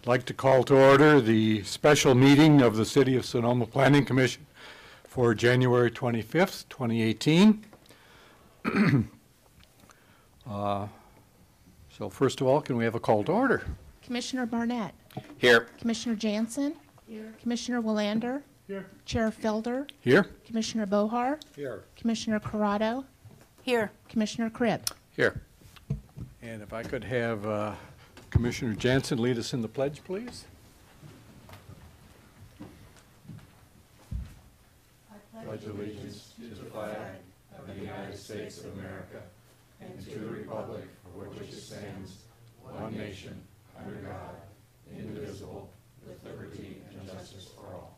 I'd like to call to order the special meeting of the City of Sonoma Planning Commission for January 25th, 2018. So first of all, can we have a call to order? Commissioner Barnett. Here. Commissioner Jansen. Here. Commissioner Willander. Here. Chair Felder. Here. Commissioner Bohar. Here. Commissioner Corrado. Here. Commissioner Cribb. Here. And if I could have Commissioner Jansen lead us in the pledge, please. I pledge allegiance to the flag of the United States of America and to the republic for which it stands, one nation, under God, indivisible, with liberty and justice for all.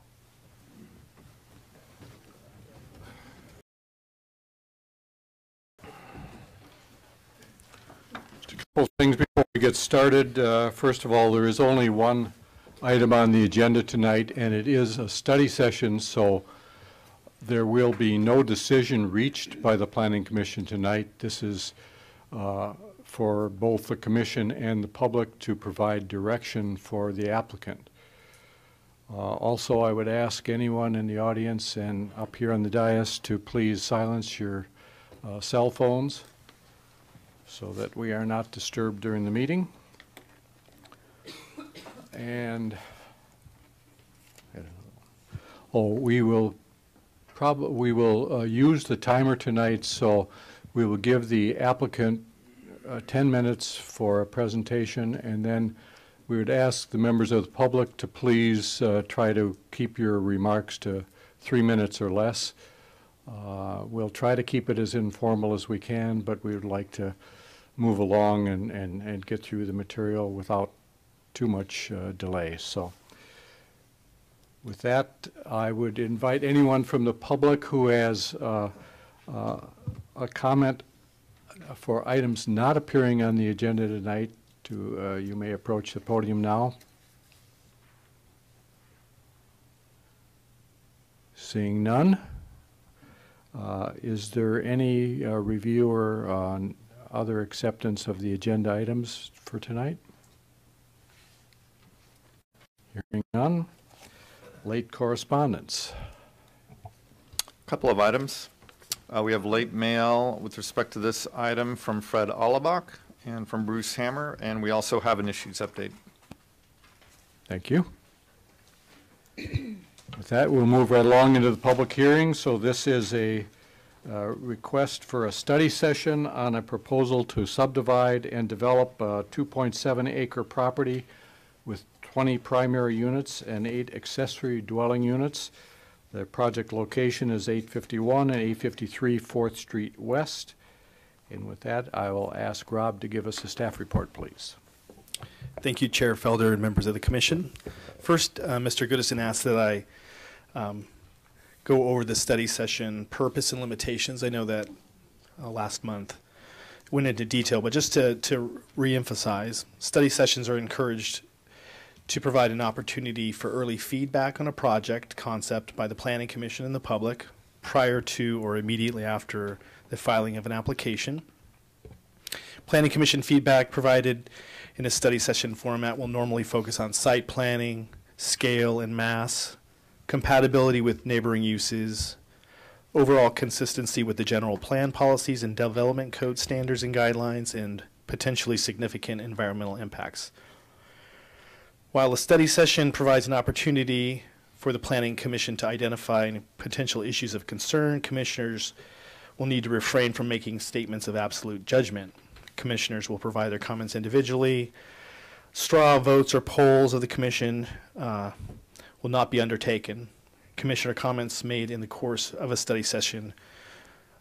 Just a couple of things before we get started. First of all, there is only one item on the agenda tonight, and it is a study session, so there will be no decision reached by the Planning Commission tonight. This is for both the Commission and the public to provide direction for the applicant. Also, I would ask anyone in the audience and up here on the dais to please silence your cell phones so that we are not disturbed during the meeting. And we will use the timer tonight, so we will give the applicant 10 minutes for a presentation, and then we would ask the members of the public to please try to keep your remarks to 3 minutes or less. We'll try to keep it as informal as we can, but we would like to move along and get through the material without too much delay. So with that, I would invite anyone from the public who has a comment for items not appearing on the agenda tonight to, you may approach the podium now. Seeing none, is there any review or other acceptance of the agenda items for tonight? Hearing none. Late correspondence. A couple of items. We have late mail with respect to this item from Fred Allebach and from Bruce Hammer, and we also have an issues update. Thank you. With that, we'll move right along into the public hearing. So this is a request for a study session on a proposal to subdivide and develop a 2.7 acre property with 20 primary units and 8 accessory dwelling units. The project location is 851 and 853 4th Street West. And with that, I will ask Rob to give us a staff report, please. Thank you, Chair Felder and members of the Commission. First, Mr. Goodison asked that I go over the study session purpose and limitations. I know that last month went into detail, but just to reemphasize, study sessions are encouraged to provide an opportunity for early feedback on a project concept by the Planning Commission and the public prior to or immediately after the filing of an application. Planning Commission feedback provided in a study session format will normally focus on site planning, scale and mass, compatibility with neighboring uses, overall consistency with the general plan policies and development code standards and guidelines, and potentially significant environmental impacts. While a study session provides an opportunity for the Planning Commission to identify potential issues of concern, commissioners will need to refrain from making statements of absolute judgment. Commissioners will provide their comments individually. Straw votes or polls of the commission will not be undertaken. Commissioner comments made in the course of a study session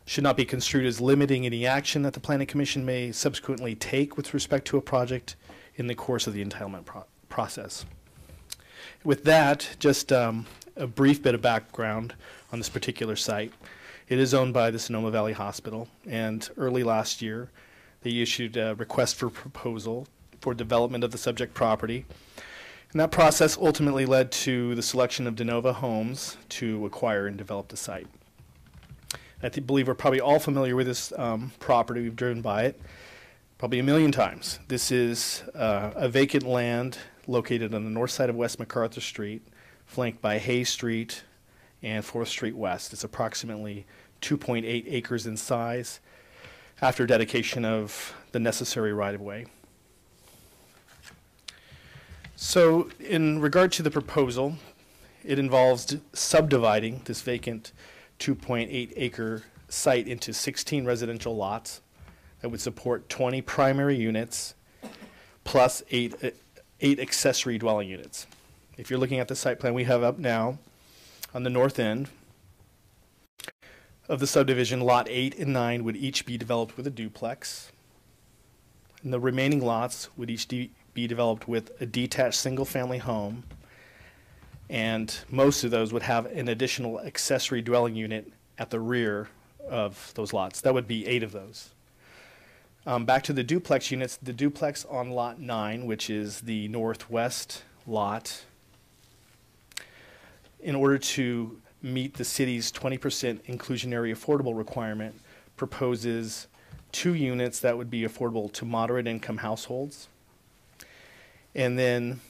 should not be construed as limiting any action that the Planning Commission may subsequently take with respect to a project in the course of the entitlement process. With that, just a brief bit of background on this particular site. It is owned by the Sonoma Valley Hospital, and early last year they issued a request for proposal for development of the subject property. And that process ultimately led to the selection of DeNova Homes to acquire and develop the site. I believe we're probably all familiar with this property. We've driven by it probably a million times. This is a vacant land located on the north side of West MacArthur Street, flanked by Hayes Street and 4th Street West. It's approximately 2.8 acres in size after dedication of the necessary right-of-way. So in regard to the proposal, it involves subdividing this vacant 2.8 acre site into 16 residential lots that would support 20 primary units plus eight accessory dwelling units. If you're looking at the site plan we have up now, on the north end of the subdivision, lot 8 and 9 would each be developed with a duplex, and the remaining lots would each be developed with a detached single-family home, and most of those would have an additional accessory dwelling unit at the rear of those lots. That would be 8 of those. Back to the duplex units, the duplex on lot 9, which is the northwest lot, in order to meet the city's 20% inclusionary affordable requirement, proposes 2 units that would be affordable to moderate income households. And then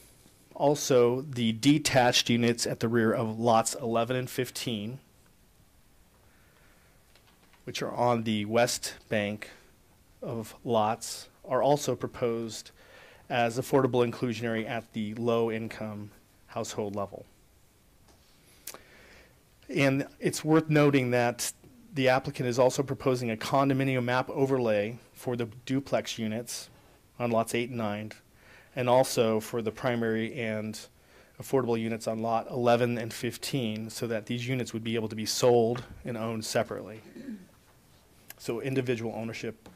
also the detached units at the rear of lots 11 and 15, which are on the west bank of lots, are also proposed as affordable inclusionary at the low income household level. And it's worth noting that the applicant is also proposing a condominium map overlay for the duplex units on lots 8 and 9, and also for the primary and affordable units on lot 11 and 15, so that these units would be able to be sold and owned separately. So individual ownership,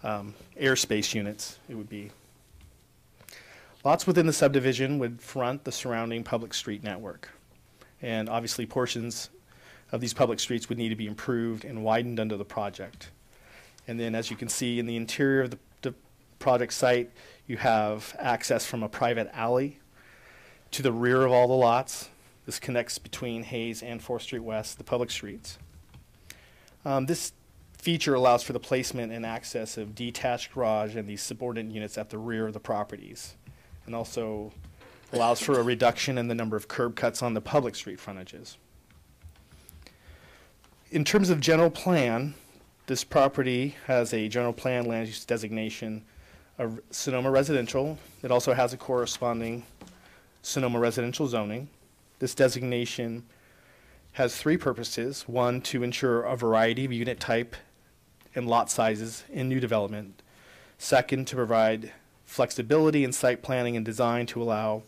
airspace units, it would be. Lots within the subdivision would front the surrounding public street network. And obviously portions of these public streets would need to be improved and widened under the project. And then as you can see in the interior of the project site, you have access from a private alley to the rear of all the lots. This connects between Hayes and 4th Street West, the public streets. This feature allows for the placement and access of detached garage and these subordinate units at the rear of the properties, and also allows for a reduction in the number of curb cuts on the public street frontages. In terms of general plan, this property has a general plan land use designation of Sonoma residential. It also has a corresponding Sonoma residential zoning. This designation has 3 purposes. 1, to ensure a variety of unit type and lot sizes in new development. 2nd, to provide flexibility in site planning and design to allow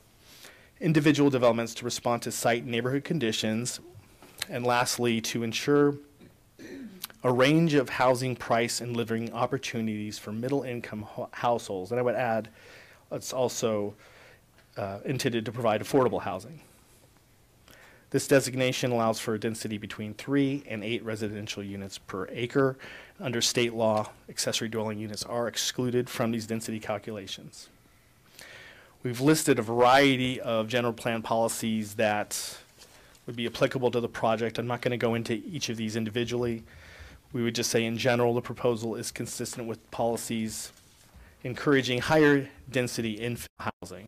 individual developments to respond to site and neighborhood conditions. And lastly, to ensure a range of housing price and living opportunities for middle income households. And I would add, it's also intended to provide affordable housing. This designation allows for a density between 3 and 8 residential units per acre. Under state law, accessory dwelling units are excluded from these density calculations. We've listed a variety of general plan policies that would be applicable to the project. I'm not going to go into each of these individually. We would just say in general the proposal is consistent with policies encouraging higher density infill housing.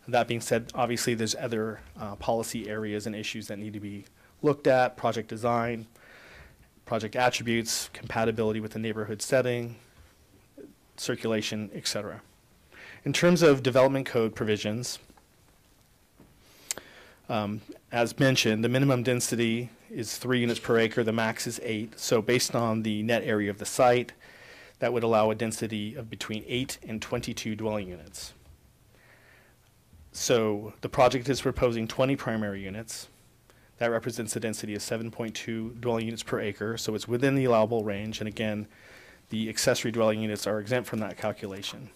That being said, obviously there's other policy areas and issues that need to be looked at, project design, project attributes, compatibility with the neighborhood setting, circulation, etc. In terms of development code provisions, as mentioned, the minimum density is 3 units per acre, the max is 8. So based on the net area of the site, that would allow a density of between 8 and 22 dwelling units. So the project is proposing 20 primary units. That represents a density of 7.2 dwelling units per acre, so it's within the allowable range. And again, the accessory dwelling units are exempt from that calculation.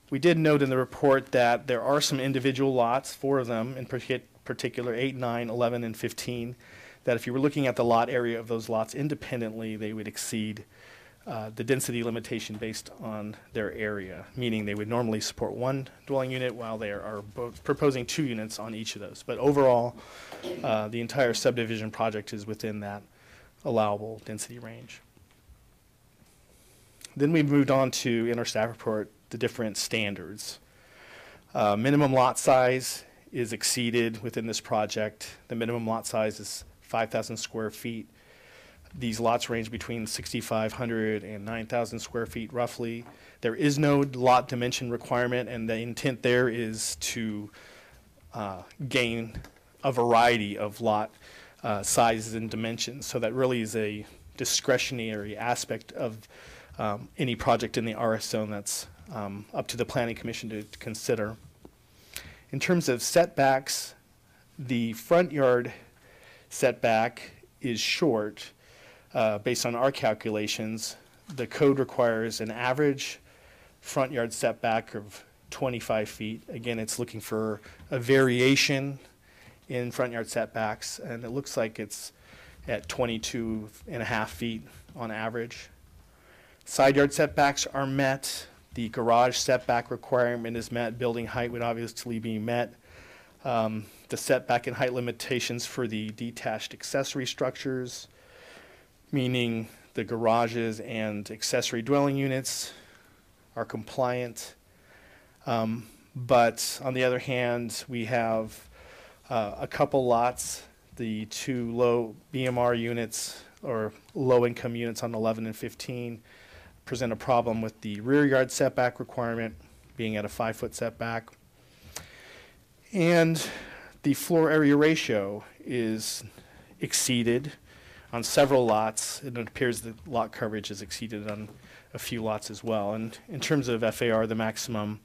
We did note in the report that there are some individual lots, 4 of them in particular, 8, 9, 11, and 15, that if you were looking at the lot area of those lots independently, they would exceed the density limitation based on their area, meaning they would normally support 1 dwelling unit while they are proposing 2 units on each of those. But overall, the entire subdivision project is within that allowable density range. Then we moved on to, in our staff report, the different standards. Minimum lot size is exceeded within this project. The minimum lot size is 5,000 square feet. These lots range between 6,500 and 9,000 square feet roughly. There is no lot dimension requirement, and the intent there is to gain a variety of lot sizes and dimensions. So that really is a discretionary aspect of any project in the RS zone that's up to the Planning Commission to consider. In terms of setbacks, the front yard setback is short. Based on our calculations, the code requires an average front yard setback of 25 feet. Again, it's looking for a variation in front yard setbacks, and it looks like it's at 22.5 feet on average. Side yard setbacks are met. The garage setback requirement is met. Building height would obviously be met. The setback and height limitations for the detached accessory structures, meaning the garages and accessory dwelling units, are compliant. But on the other hand, we have a couple lots, the 2 low BMR units or low income units on 11 and 15 present a problem with the rear yard setback requirement being at a 5-foot setback. And the floor area ratio is exceeded on several lots. It appears that lot coverage is exceeded on a few lots as well. And in terms of FAR, the maximum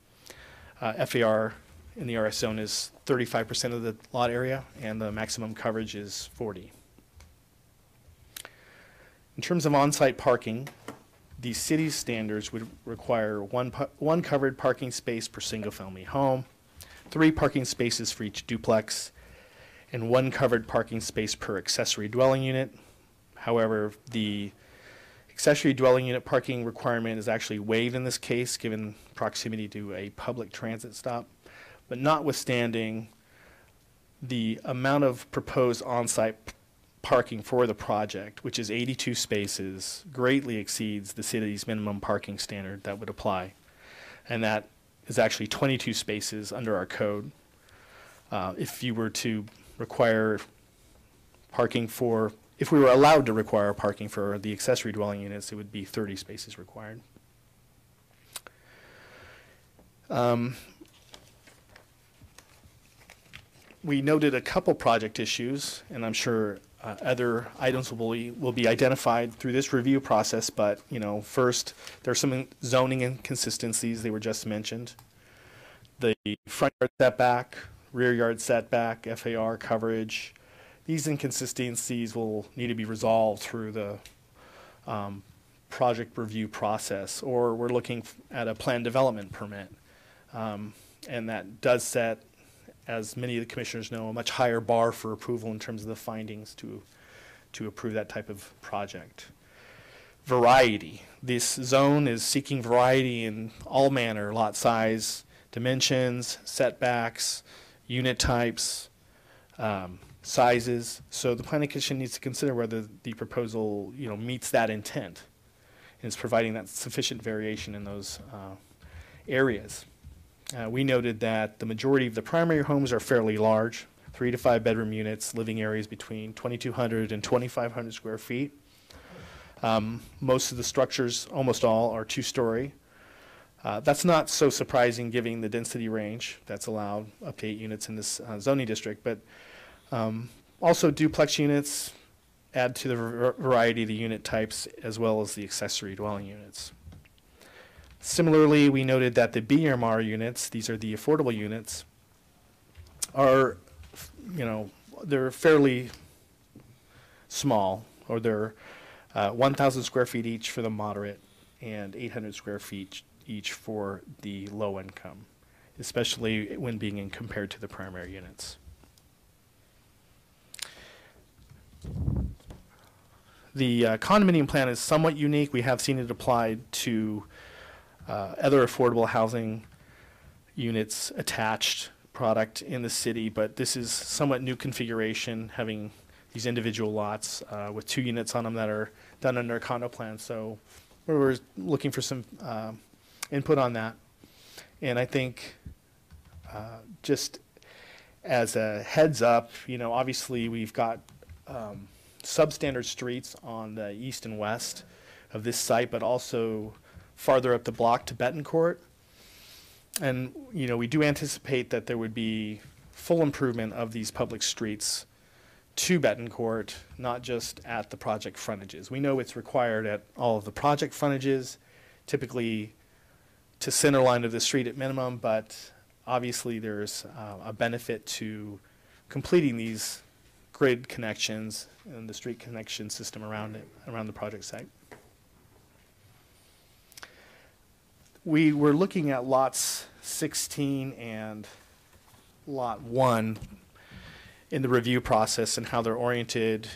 FAR in the RS zone is 35% of the lot area, and the maximum coverage is 40. In terms of on-site parking, the city's standards would require one covered parking space per single-family home, 3 parking spaces for each duplex, and 1 covered parking space per accessory dwelling unit. However, the accessory dwelling unit parking requirement is actually waived in this case, given proximity to a public transit stop. But notwithstanding, the amount of proposed on-site parking for the project, which is 82 spaces, greatly exceeds the city's minimum parking standard that would apply. And that is actually 22 spaces under our code. If you were to require parking for, if we were allowed to require parking for the accessory dwelling units, it would be 30 spaces required. We noted a couple project issues, and I'm sure other items will be identified through this review process, but first, there's some zoning inconsistencies. They were just mentioned. The front yard setback, rear yard setback, FAR coverage, these inconsistencies will need to be resolved through the project review process, or we're looking at a plan development permit. And that does set, as many of the commissioners know, a much higher bar for approval in terms of the findings to approve that type of project. Variety. This zone is seeking variety in all manner: lot size, dimensions, setbacks, unit types, sizes. So the Planning Commission needs to consider whether the proposal meets that intent and is providing that sufficient variation in those areas. We noted that the majority of the primary homes are fairly large, 3 to 5 bedroom units, living areas between 2,200 and 2,500 square feet. Most of the structures, almost all, are 2-story. That's not so surprising given the density range that's allowed up to 8 units in this zoning district, but also duplex units add to the variety of the unit types as well as the accessory dwelling units. Similarly, we noted that the BMR units, these are the affordable units, are, they're fairly small, or they're 1,000 square feet each for the moderate and 800 square feet each for the low income, especially when being compared to the primary units. The condominium plan is somewhat unique. We have seen it applied to other affordable housing units attached product in the city, but this is somewhat new configuration, having these individual lots with 2 units on them that are done under a condo plan. So we're looking for some input on that. And I think just as a heads up, obviously we've got substandard streets on the east and west of this site, but also farther up the block to Betancourt. And, we do anticipate that there would be full improvement of these public streets to Betancourt, not just at the project frontages. We know it's required at all of the project frontages, typically to center line of the street at minimum, but obviously there's a benefit to completing these grid connections and the street connection system around it, around the project site. We were looking at lots 16 and lot 1 in the review process and how they're oriented.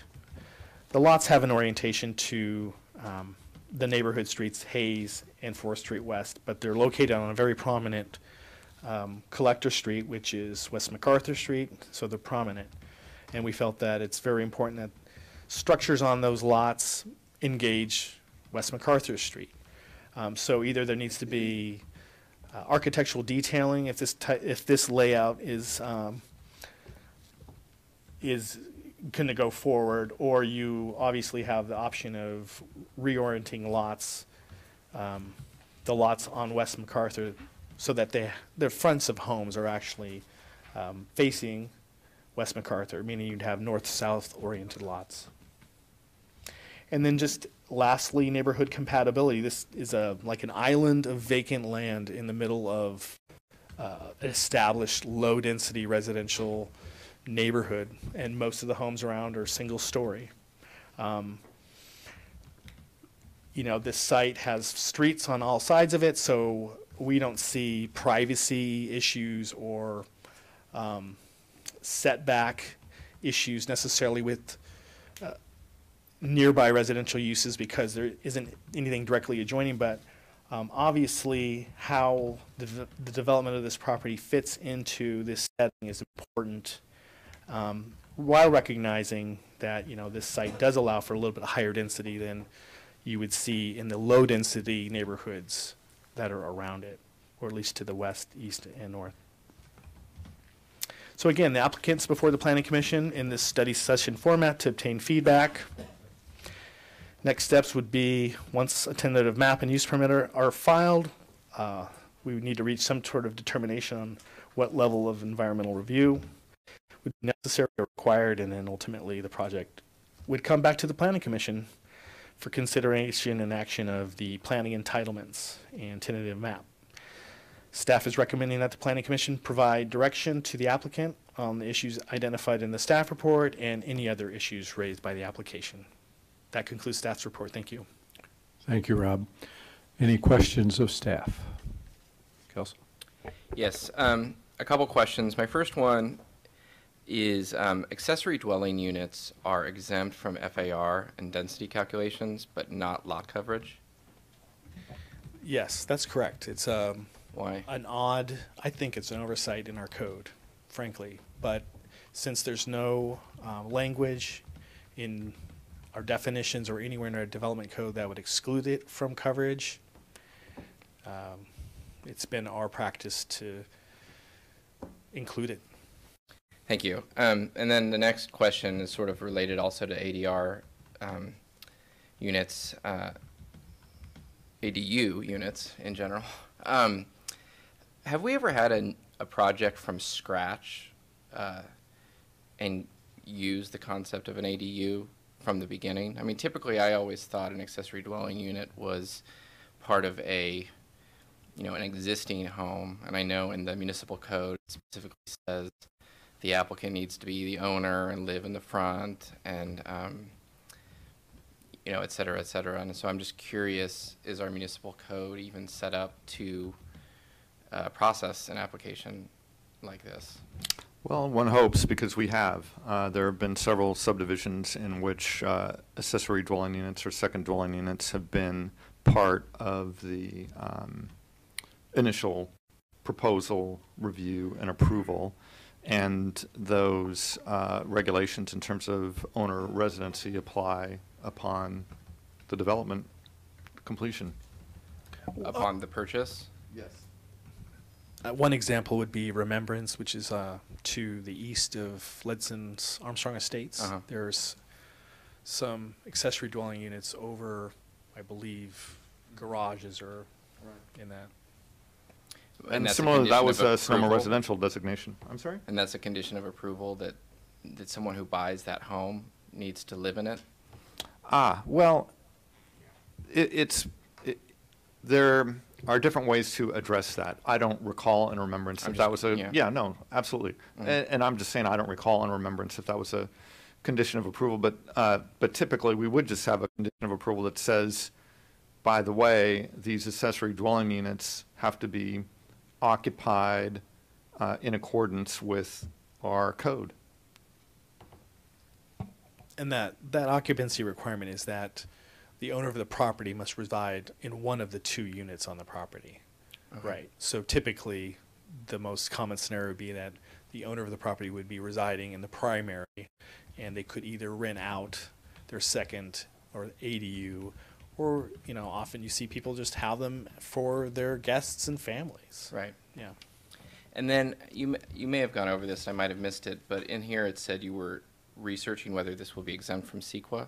The lots have an orientation to the neighborhood streets, Hayes and 4th Street West, but they're located on a very prominent collector street, which is West MacArthur Street, so they're prominent. And we felt that it's very important that structures on those lots engage West MacArthur Street. So either there needs to be architectural detailing if this layout is going to go forward, or you obviously have the option of reorienting lots, the lots on West MacArthur, so that the fronts of homes are actually facing West MacArthur, meaning you'd have north-south oriented lots. And then just lastly, neighborhood compatibility. This is like an island of vacant land in the middle of established low-density residential neighborhood, and most of the homes around are single-story. This site has streets on all sides of it, so we don't see privacy issues or setback issues necessarily with nearby residential uses, because there isn't anything directly adjoining, but obviously how the development of this property fits into this setting is important, while recognizing that this site does allow for a little bit higher density than you would see in the low density neighborhoods that are around it, or at least to the west, east, and north. So again, the applicants before the Planning Commission in this study session format to obtain feedback. Next steps would be, once a tentative map and use permit are filed, we would need to reach some sort of determination on what level of environmental review would be necessary or required, and then ultimately the project would come back to the Planning Commission for consideration and action of the planning entitlements and tentative map. Staff is recommending that the Planning Commission provide direction to the applicant on the issues identified in the staff report and any other issues raised by the application. That concludes staff's report. Thank you. Thank you, Rob. Any questions of staff? Kelsey? Yes, a couple questions. My first one is accessory dwelling units are exempt from FAR and density calculations, but not lot coverage. Yes, that's correct. It's Why? I think it's an oversight in our code, frankly. But since there's no language in our definitions or anywhere in our development code that would exclude it from coverage, it's been our practice to include it. Thank you. And then the next question is sort of related also to ADR units, ADU units in general. Have we ever had a project from scratch and used the concept of an ADU from the beginning? I mean, typically I always thought an accessory dwelling unit was part of an existing home, and I know in the municipal code it specifically says the applicant needs to be the owner and live in the front, and et cetera, et cetera. And so I'm just curious, is our municipal code even set up to process an application like this? Well, one hopes, because we have. There have been several subdivisions in which accessory dwelling units or second dwelling units have been part of the initial proposal, review, and approval. And those regulations in terms of owner residency apply upon the development completion. Upon the purchase? Yes. One example would be Remembrance, which is to the east of Ledson's Armstrong Estates. Uh-huh. There's some accessory dwelling units over, I believe, garages or in that. And that's a similarly, that condition was of a Sonoma approval? residential designation. I'm sorry? And that's a condition of approval that someone who buys that home needs to live in it? Well, there are different ways to address that. I don't recall in remembrance I'm if that just- was a, yeah. yeah, no, absolutely. And I'm just saying I don't recall in remembrance if that was a condition of approval, but typically we would just have a condition of approval that says, by the way, these accessory dwelling units have to be occupied in accordance with our code. And that occupancy requirement is that the owner of the property must reside in one of the two units on the property. Okay. Right. So typically, the most common scenario would be that the owner of the property would be residing in the primary, and they could either rent out their second or ADU, or, often you see people just have them for their guests and families. Right. Yeah. And then you may have gone over this, I might have missed it, but in here it said you were researching whether this will be exempt from CEQA.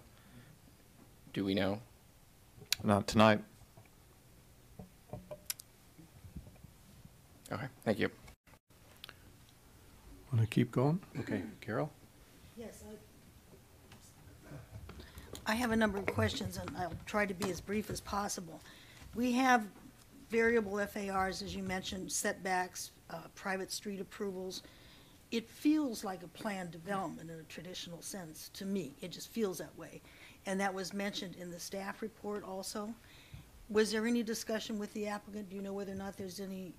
Do we know? Not tonight. Okay, thank you. Want to keep going? Okay, Carol? Yes, I have a number of questions, and I'll try to be as brief as possible. We have variable FARs, as you mentioned, setbacks, private street approvals. It feels like a planned development in a traditional sense to me. It just feels that way. And that was mentioned in the staff report also. Was there any discussion with the applicant? Do you know whether or not there's any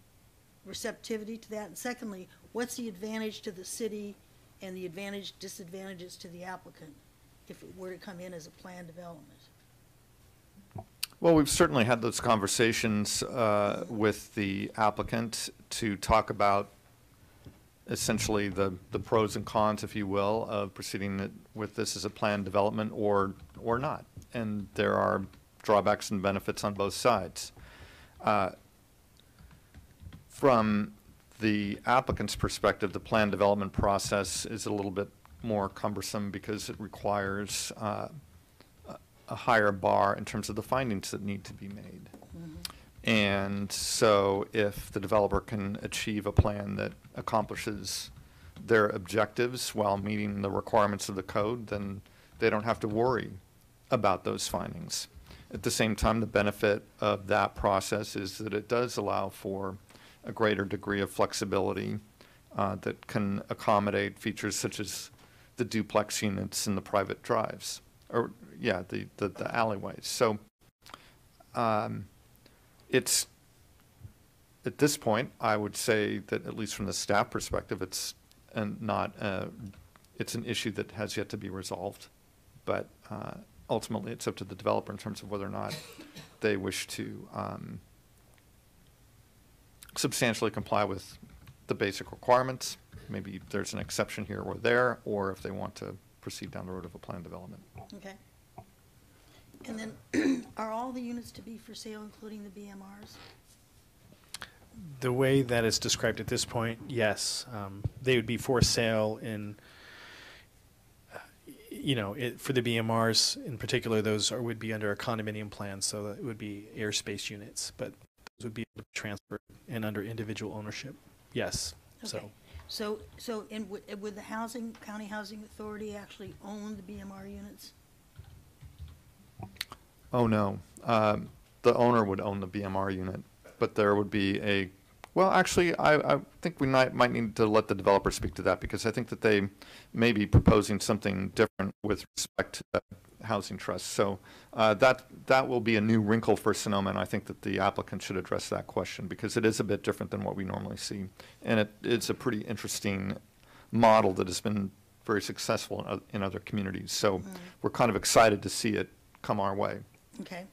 receptivity to that? And secondly, what's the advantage to the city and the disadvantages to the applicant if it were to come in as a planned development? Well, we've certainly had those conversations with the applicant to talk about essentially the pros and cons, if you will, of proceeding with this as a planned development or not. And there are drawbacks and benefits on both sides. From the applicant's perspective, the planned development process is a little bit more cumbersome because it requires a higher bar in terms of the findings that need to be made. And so if the developer can achieve a plan that accomplishes their objectives while meeting the requirements of the code, then they don't have to worry about those findings. At the same time, the benefit of that process is that it does allow for a greater degree of flexibility that can accommodate features such as the duplex units and the private drives, or the alleyways. So it's, at this point, I would say that at least from the staff perspective, it's it's an issue that has yet to be resolved. But ultimately, it's up to the developer in terms of whether or not they wish to substantially comply with the basic requirements. Maybe there's an exception here or there, or if they want to proceed down the road of a planned development. Okay. And then, are all the units to be for sale, including the BMRs? The way that it's described at this point, yes, they would be for sale in, for the BMRs in particular, those would be under a condominium plan, so that it would be airspace units, but those would be transferred and under individual ownership. Yes. Okay. So would the county housing authority actually own the BMR units? Oh, no. The owner would own the BMR unit, but there would be well, actually, I think we might need to let the developer speak to that, because I think that they may be proposing something different with respect to housing trusts. So that will be a new wrinkle for Sonoma, and I think that the applicant should address that question, because it is a bit different than what we normally see. And it's a pretty interesting model that has been very successful in other communities. So we're kind of excited to see it come our way. Okay.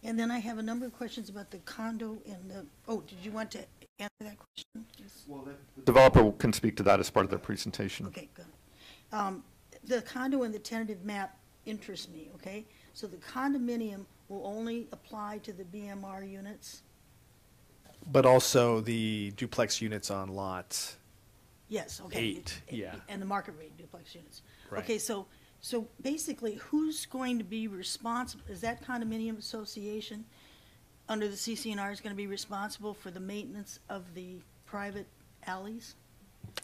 And then I have a number of questions about the condo and did you want to answer that question? Yes. Well, the developer can speak to that as part of their presentation. Okay, good. The condo and the tentative map interest me, okay? So the condominium will only apply to the BMR units? But also the duplex units on lot Yes, okay. 8, yeah. And the market rate duplex units. Right. Okay, so basically, who's going to be responsible? Is that condominium association under the CCNR is going to be responsible for the maintenance of the private alleys?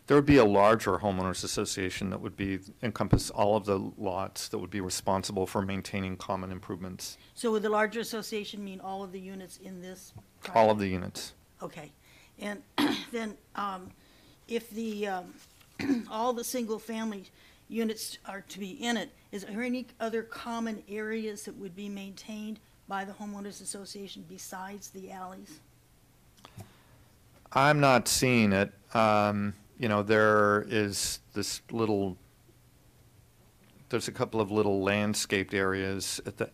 There would be a larger homeowners association that would encompass all of the lots that would be responsible for maintaining common improvements. So would the larger association mean all of the units in this? All of the units. Okay. And then if the, all the single-family units are to be in it, is there any other common areas that would be maintained by the homeowners association besides the alleys? I'm not seeing it. There is there's a couple of little landscaped areas at the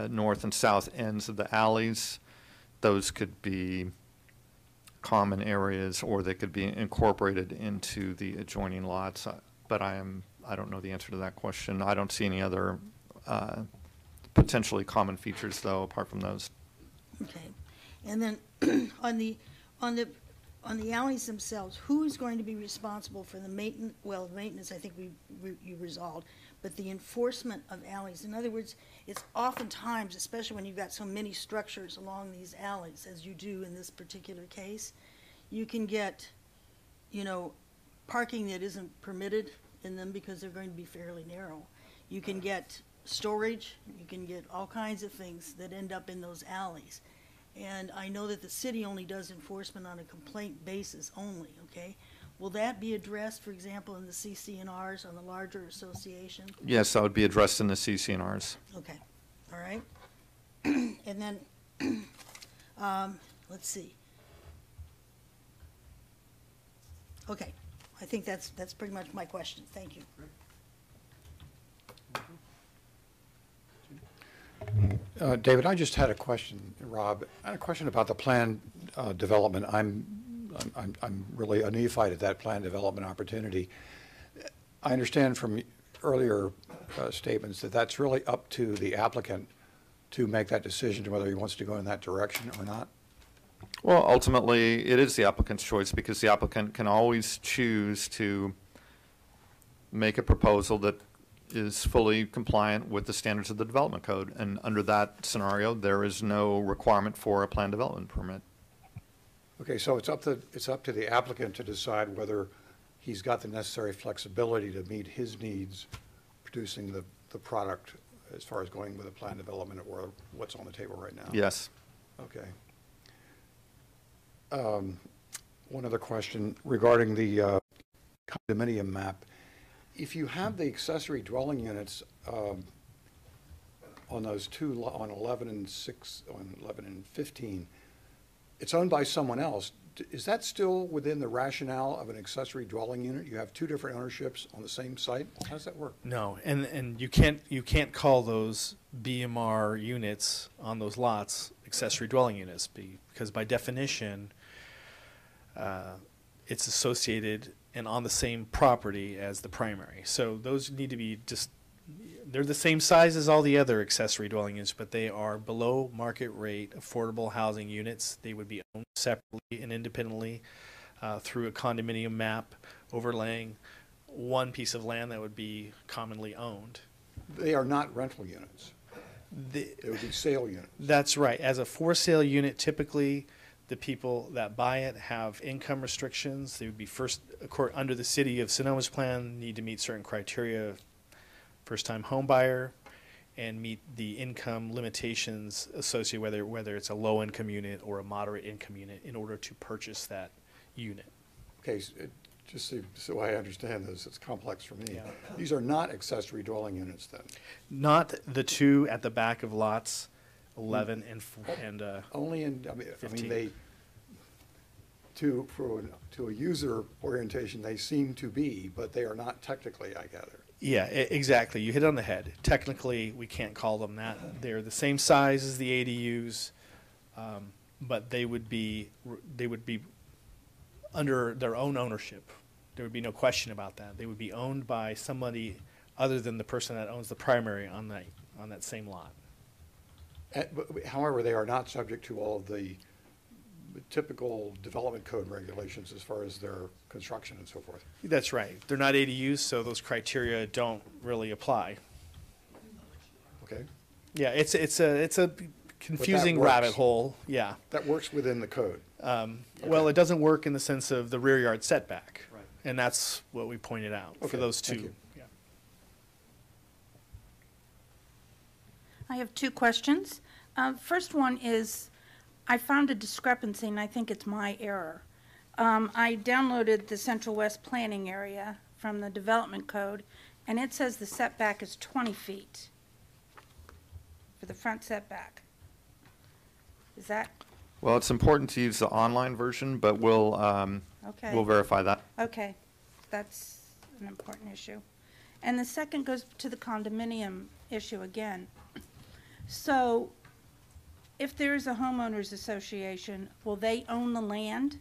north and south ends of the alleys. Those could be common areas, or they could be incorporated into the adjoining lots. But I don't know the answer to that question. I don't see any other potentially common features, though, apart from those. Okay. And then on the alleys themselves, who is going to be responsible for the maintenance? Well, maintenance, I think you resolved, but the enforcement of alleys. In other words, it's oftentimes, especially when you've got so many structures along these alleys, as you do in this particular case, you can get, parking that isn't permitted in them because they're going to be fairly narrow. You can get storage, you can get all kinds of things that end up in those alleys. And I know that the city only does enforcement on a complaint basis only, okay? Will that be addressed, for example, in the CCNRs on the larger association? Yes, that would be addressed in the CCNRs. Okay, all right. And then, let's see. Okay, I think that's pretty much my question. Thank you. David, I just had a question, Rob. I had a question about the plan development. I'm really a neophyte at that plan development opportunity. I understand from earlier statements that that's really up to the applicant to make that decision to whether he wants to go in that direction or not. Well, ultimately, it is the applicant's choice, because the applicant can always choose to make a proposal that is fully compliant with the standards of the development code. And under that scenario, there is no requirement for a plan development permit. Okay, so it's up to the applicant to decide whether he's got the necessary flexibility to meet his needs, producing the product as far as going with a plan development or what's on the table right now. Yes. Okay. One other question regarding the condominium map. If you have the accessory dwelling units on those two, on 11 and 15, it's owned by someone else. Is that still within the rationale of an accessory dwelling unit? You have two different ownerships on the same site? How does that work? No, and you can't call those BMR units on those lots accessory dwelling units because by definition, it's associated and on the same property as the primary. So those need to be just they're the same size as all the other accessory dwelling units, but they are below market rate affordable housing units. They would be owned separately and independently through a condominium map overlaying one piece of land that would be commonly owned. They are not rental units. They would be sale units. That's right. As a for sale unit, typically the people that buy it have income restrictions. They would be first, under the city of Sonoma's plan, need to meet certain criteria, first time home buyer, and meet the income limitations associated whether it's a low income unit or a moderate income unit in order to purchase that unit. Okay, just so I understand this, it's complex for me. Yeah. These are not accessory dwelling units then? Not the two at the back of lots 11 and Only in, I mean 15. they, to a user orientation, they seem to be, but they are not technically, I gather. yeah, exactly. You hit it on the head. Technically, we can't call them that. They're the same size as the ADUs, but they would be under their own ownership. There would be no question about that. They would be owned by somebody other than the person that owns the primary on that same lot. However, they are not subject to all of the typical development code regulations as far as their construction and so forth. That's right. They're not ADUs, so those criteria don't really apply. Okay? Yeah, it's a confusing works. rabbit hole. Yeah. That works within the code. Well, it doesn't work in the sense of the rear yard setback. Right. And that's what we pointed out for Okay, those thank two. you. Yeah. I have two questions. First one is, I found a discrepancy, and I think it's my error. I downloaded the Central West planning area from the development code, and it says the setback is 20 feet for the front setback. Is that Well, it's important to use the online version, but we'll okay? verify that. Okay, that's an important issue. And the second goes to the condominium issue again. So, if there is a homeowners association, will they own the land?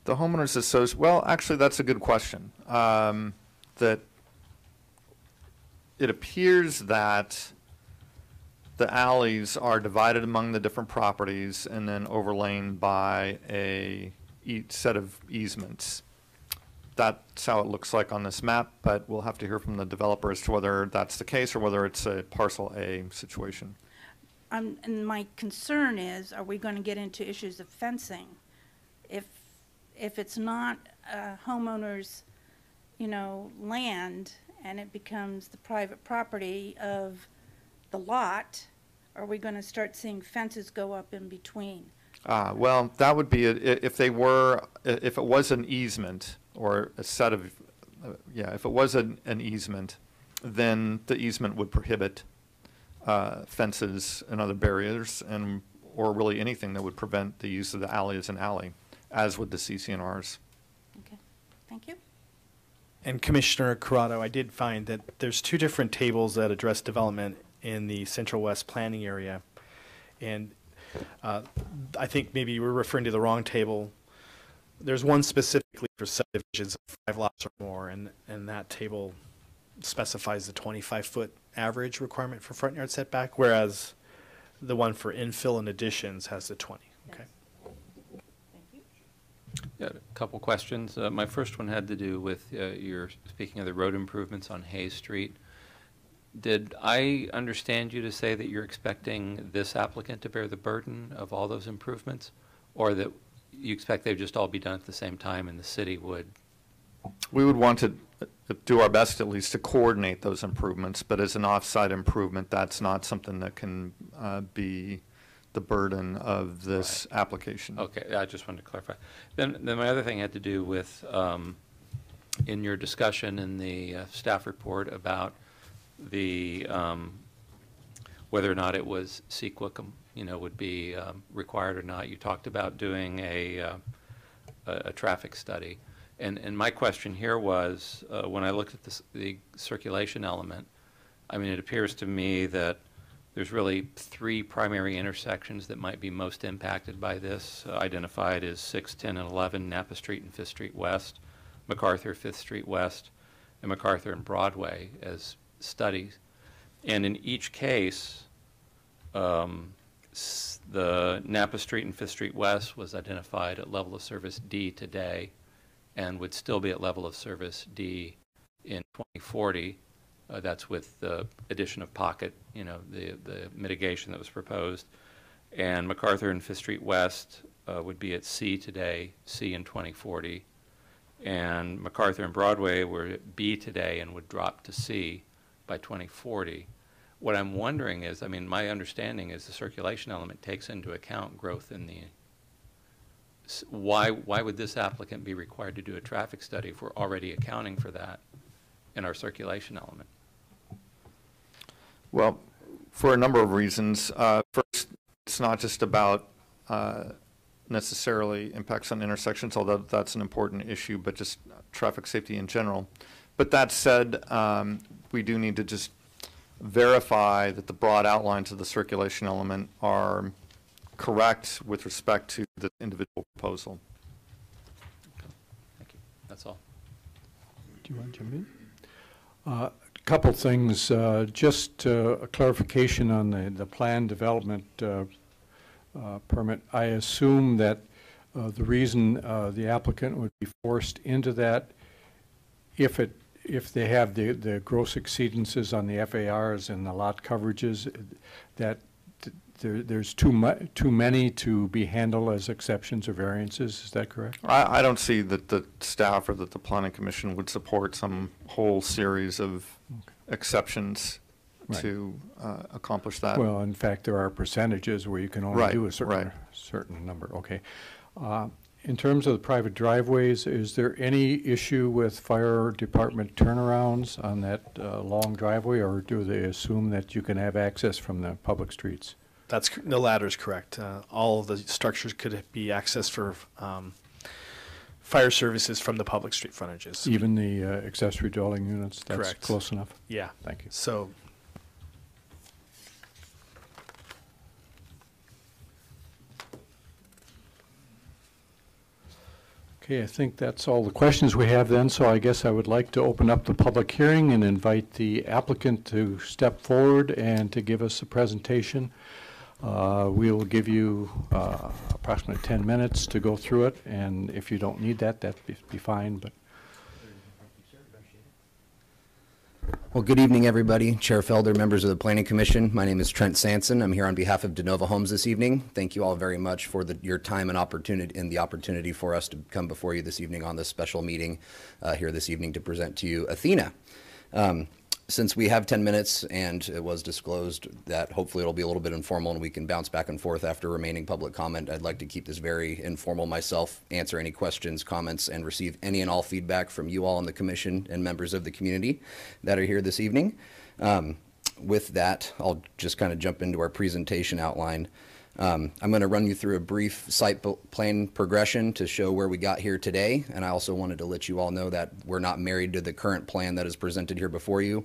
The homeowners association, well, actually, that's a good question. That it appears that the alleys are divided among the different properties and then overlain by each set of easements. That's how it looks like on this map, but we'll have to hear from the developer as to whether that's the case or whether it's a parcel A situation. And my concern is, are we going to get into issues of fencing? If it's not homeowners, land, and it becomes the private property of the lot, are we going to start seeing fences go up in between? Well, that would be, if it was an easement or a set of, if it was an easement, then the easement would prohibit fences and other barriers or really anything that would prevent the use of the alley as an alley, as would the CC&Rs. Okay, thank you. And Commissioner Corrado, I did find that there's two different tables that address development in the Central West planning area. And I think maybe you were referring to the wrong table. There's one specifically for subdivisions of 5 lots or more, and that table specifies the 25-foot average requirement for front yard setback, whereas the one for infill and additions has the 20. Okay. Thank you. Yeah, a couple questions. My first one had to do with your speaking of the road improvements on Hayes Street. Did I understand you to say that you're expecting this applicant to bear the burden of all those improvements, or that you expect they'd just all be done at the same time and the city would? We would want to do our best at least to coordinate those improvements, but as an off-site improvement, that's not something that can be the burden of this application. Okay, I just wanted to clarify. Then my other thing had to do with, in your discussion in the staff report about the whether or not it was CEQA, would be required or not. You talked about doing a traffic study, and my question here was when I looked at the circulation element. I mean, it appears to me that there's really 3 primary intersections that might be most impacted by this, identified as 6, 10, and 11, Napa Street and 5th Street West, MacArthur, 5th Street West, and MacArthur and Broadway as studies. And in each case, the Napa Street and Fifth Street West was identified at level of service D today and would still be at level of service D in 2040. That's with the addition of Pocket, the mitigation that was proposed. And MacArthur and Fifth Street West would be at C today, C in 2040. And MacArthur and Broadway were at B today and would drop to C by 2040. What I'm wondering is, my understanding is the circulation element takes into account growth in the, why would this applicant be required to do a traffic study if we're already accounting for that in our circulation element? Well, for a number of reasons. First, it's not just about necessarily impacts on intersections, although that's an important issue, but just traffic safety in general. But that said, we do need to just verify that the broad outlines of the circulation element are correct with respect to the individual proposal. Thank you. That's all. Do you want to jump in? A couple things, just a clarification on the plan development permit. I assume that the reason the applicant would be forced into that if they have the gross exceedances on the FARs and the lot coverages, that there's too many to be handled as exceptions or variances. Is that correct? I don't see that the staff or that the Planning Commission would support some whole series of exceptions Right. to accomplish that. Well, in fact, there are percentages where you can only Right, do a certain right. certain number. Okay. In terms of the private driveways, is there any issue with fire department turnarounds on that long driveway, or do they assume that you can have access from the public streets? The latter is correct. All of the structures could be accessed for fire services from the public street frontages. Even the accessory dwelling units? That's Correct. close enough? Yeah. Thank you. So Okay, I think that's all the questions we have then, so I guess I would like to open up the public hearing and invite the applicant to step forward and to give us a presentation. We will give you approximately 10 minutes to go through it, and if you don't need that, that'd be fine. But Well, good evening, everybody. Chair Felder, members of the Planning Commission. My name is Trent Sanson. I'm here on behalf of DeNova Homes this evening. Thank you all very much for your time and the opportunity for us to come before you this evening on this special meeting here this evening to present to you Athena. Since we have 10 minutes and it was disclosed that hopefully it'll be a little bit informal and we can bounce back and forth after remaining public comment, I'd like to keep this very informal myself, answer any questions, comments, and receive any and all feedback from you all on the commission and members of the community that are here this evening. With that, I'll just kind of jump into our presentation outline. I'm going to run you through a brief site plan progression to show where we got here today, and I also wanted to let you all know that we're not married to the current plan that is presented here before you.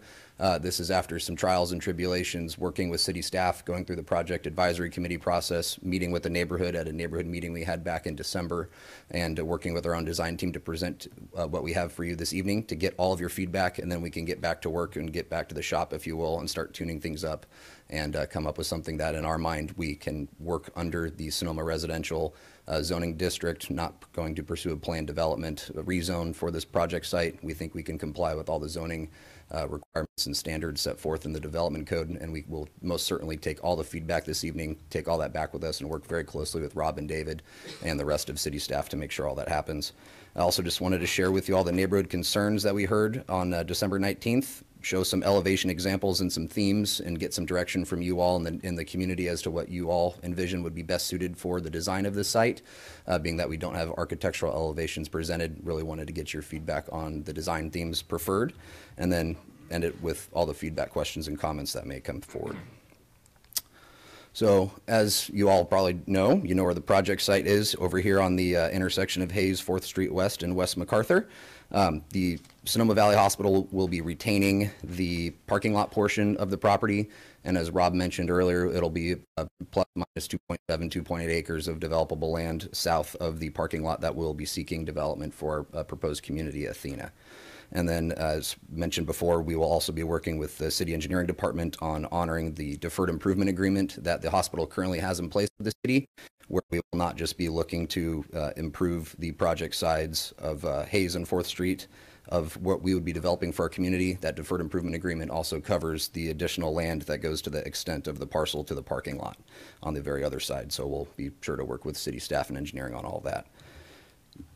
This is after some trials and tribulations, working with city staff, going through the project advisory committee process, meeting with the neighborhood at a neighborhood meeting we had back in December, and working with our own design team to present what we have for you this evening to get all of your feedback, and then we can get back to work and get back to the shop, if you will, and start tuning things up and come up with something that in our mind we can work under the Sonoma residential zoning district, not going to pursue a planned development rezone for this project site. We think we can comply with all the zoning requirements and standards set forth in the development code, and we will most certainly take all the feedback this evening, take all that back with us, and work very closely with Rob and David and the rest of city staff to make sure all that happens. I also just wanted to share with you all the neighborhood concerns that we heard on December 19th, show some elevation examples and some themes, and get some direction from you all in the community as to what you all envision would be best suited for the design of this site. Being that we don't have architectural elevations presented, really wanted to get your feedback on the design themes preferred, and then end it with all the feedback, questions, and comments that may come forward. So as you all probably know, you know where the project site is over here on the intersection of Hayes, 4th Street West, and West MacArthur. The Sonoma Valley Hospital will be retaining the parking lot portion of the property, and as Rob mentioned earlier, it'll be plus minus 2.7, 2.8 acres of developable land south of the parking lot that will be seeking development for a proposed community, Athena. And then, as mentioned before, we will also be working with the City Engineering Department on honoring the deferred improvement agreement that the hospital currently has in place with the city, where we will not just be looking to improve the project sides of Hayes and 4th Street of what we would be developing for our community. That deferred improvement agreement also covers the additional land that goes to the extent of the parcel to the parking lot on the very other side. So we'll be sure to work with city staff and engineering on all that.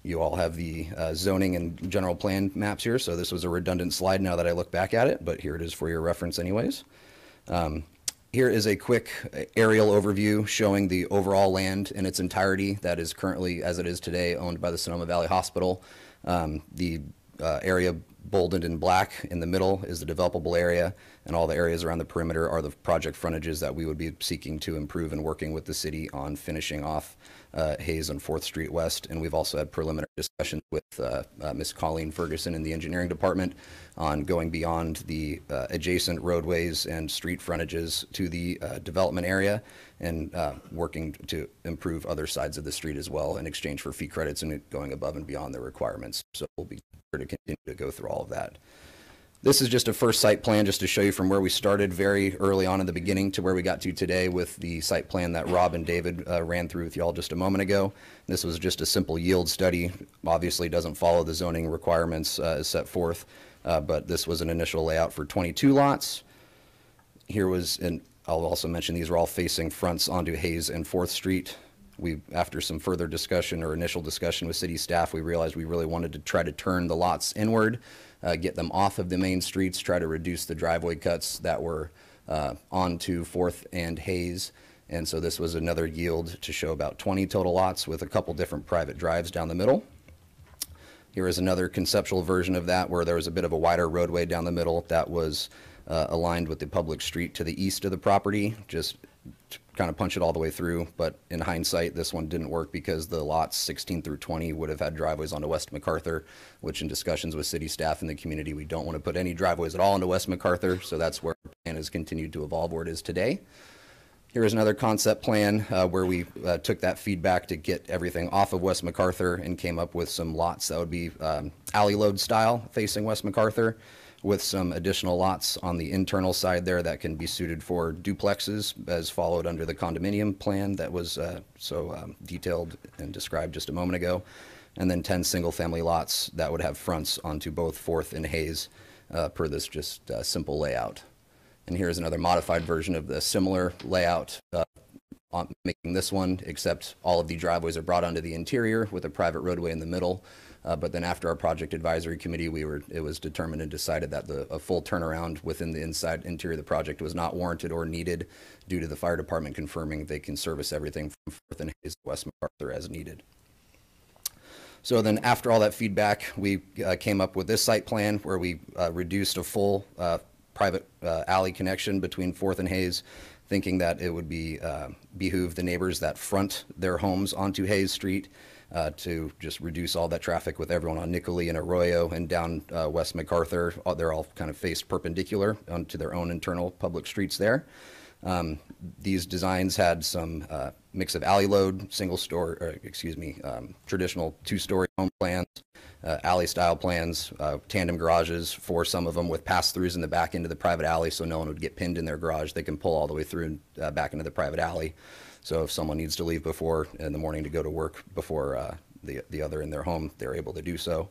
You all have the zoning and general plan maps here, so this was a redundant slide now that I look back at it, but here it is for your reference anyways. Here is a quick aerial overview showing the overall land in its entirety that is currently, as it is today, owned by the Sonoma Valley Hospital. The area bolded in black in the middle is the developable area, and all the areas around the perimeter are the project frontages that we would be seeking to improve and working with the city on finishing off Hayes and 4th Street West. And we've also had preliminary discussions with Ms. Colleen Ferguson in the engineering department on going beyond the adjacent roadways and street frontages to the development area and working to improve other sides of the street as well in exchange for fee credits and going above and beyond the requirements. So we'll be sure to continue to go through all of that. This is just a first site plan just to show you from where we started very early on in the beginning to where we got to today with the site plan that Rob and David ran through with you all just a moment ago. This was just a simple yield study. Obviously doesn't follow the zoning requirements as set forth, but this was an initial layout for 22 lots. Here was, and I'll also mention these are all facing fronts onto Hayes and 4th Street. We, after some further discussion or initial discussion with city staff, we realized we really wanted to try to turn the lots inward, get them off of the main streets, try to reduce the driveway cuts that were onto 4th and Hayes. And so this was another yield to show about 20 total lots with a couple different private drives down the middle. Here is another conceptual version of that where there was a bit of a wider roadway down the middle that was aligned with the public street to the east of the property, just to kind of punch it all the way through. But in hindsight, this one didn't work because the lots 16 through 20 would have had driveways onto West MacArthur, which in discussions with city staff and the community, we don't want to put any driveways at all into West MacArthur. So that's where the plan has continued to evolve where it is today. Here is another concept plan where we took that feedback to get everything off of West MacArthur and came up with some lots that would be alley load style facing West MacArthur, with some additional lots on the internal side there that can be suited for duplexes as followed under the condominium plan that was so detailed and described just a moment ago. And then 10 single family lots that would have fronts onto both 4th and Hayes per this just simple layout. And here's another modified version of the similar layout on making this one, except all of the driveways are brought onto the interior with a private roadway in the middle. But then after our project advisory committee, it was determined and decided that a full turnaround within the interior of the project was not warranted or needed due to the fire department confirming they can service everything from 4th and Hayes to West MacArthur as needed. So then after all that feedback, we came up with this site plan where we reduced a full private alley connection between 4th and Hayes, thinking that it would behoove the neighbors that front their homes onto Hayes Street to just reduce all that traffic with everyone on Nicolay and Arroyo and down West MacArthur. They're all kind of faced perpendicular onto their own internal public streets there. These designs had some mix of alley load, traditional two-story home plans, alley style plans, tandem garages for some of them with pass-throughs in the back into the private alley so no one would get pinned in their garage. They can pull all the way through and back into the private alley. So if someone needs to leave before in the morning to go to work before the other in their home, they're able to do so.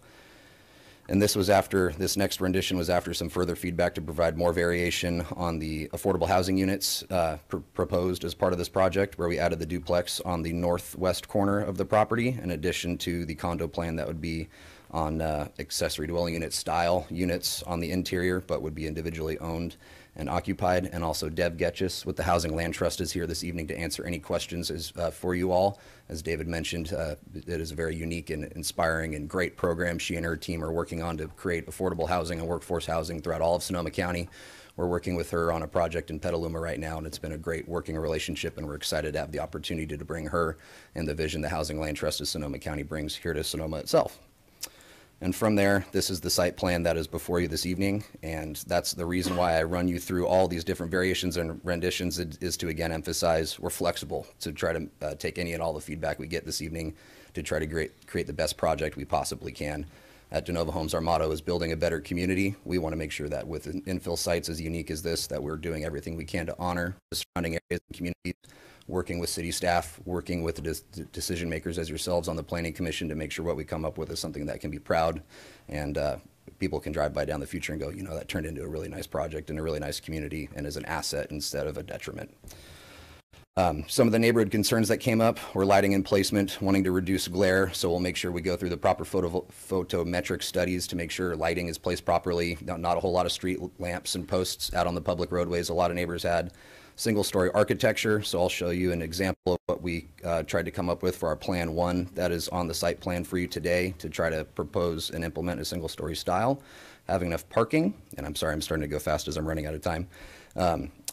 And this next rendition was after some further feedback to provide more variation on the affordable housing units proposed as part of this project, where we added the duplex on the northwest corner of the property, in addition to the condo plan that would be on accessory dwelling unit style units on the interior, but would be individually owned and occupied. And also Deb Getchis with the Housing Land Trust is here this evening to answer any questions for you all. As David mentioned, it is a very unique and inspiring and great program she and her team are working on to create affordable housing and workforce housing throughout all of Sonoma County. We're working with her on a project in Petaluma right now, and it's been a great working relationship, and we're excited to have the opportunity to bring her and the vision the Housing Land Trust of Sonoma County brings here to Sonoma itself. And from there, this is the site plan that is before you this evening, and that's the reason why I run you through all these different variations and renditions is to again emphasize we're flexible to try to take any and all the feedback we get this evening to try to create the best project we possibly can. At De Nova Homes, our motto is building a better community. We want to make sure that with infill sites as unique as this, that we're doing everything we can to honor the surrounding areas and communities, working with city staff, working with the decision makers as yourselves on the Planning Commission to make sure what we come up with is something that can be proud and people can drive by down the future and go, you know, that turned into a really nice project and a really nice community and is an asset instead of a detriment. Some of the neighborhood concerns that came up were lighting and placement, wanting to reduce glare, so we'll make sure we go through the proper photometric studies to make sure lighting is placed properly. Not a whole lot of street lamps and posts out on the public roadways. A lot of neighbors had single-story architecture, so I'll show you an example of what we tried to come up with for our Plan 1 that is on the site plan for you today to try to propose and implement a single-story style. Having enough parking, and I'm sorry, I'm starting to go fast as I'm running out of time.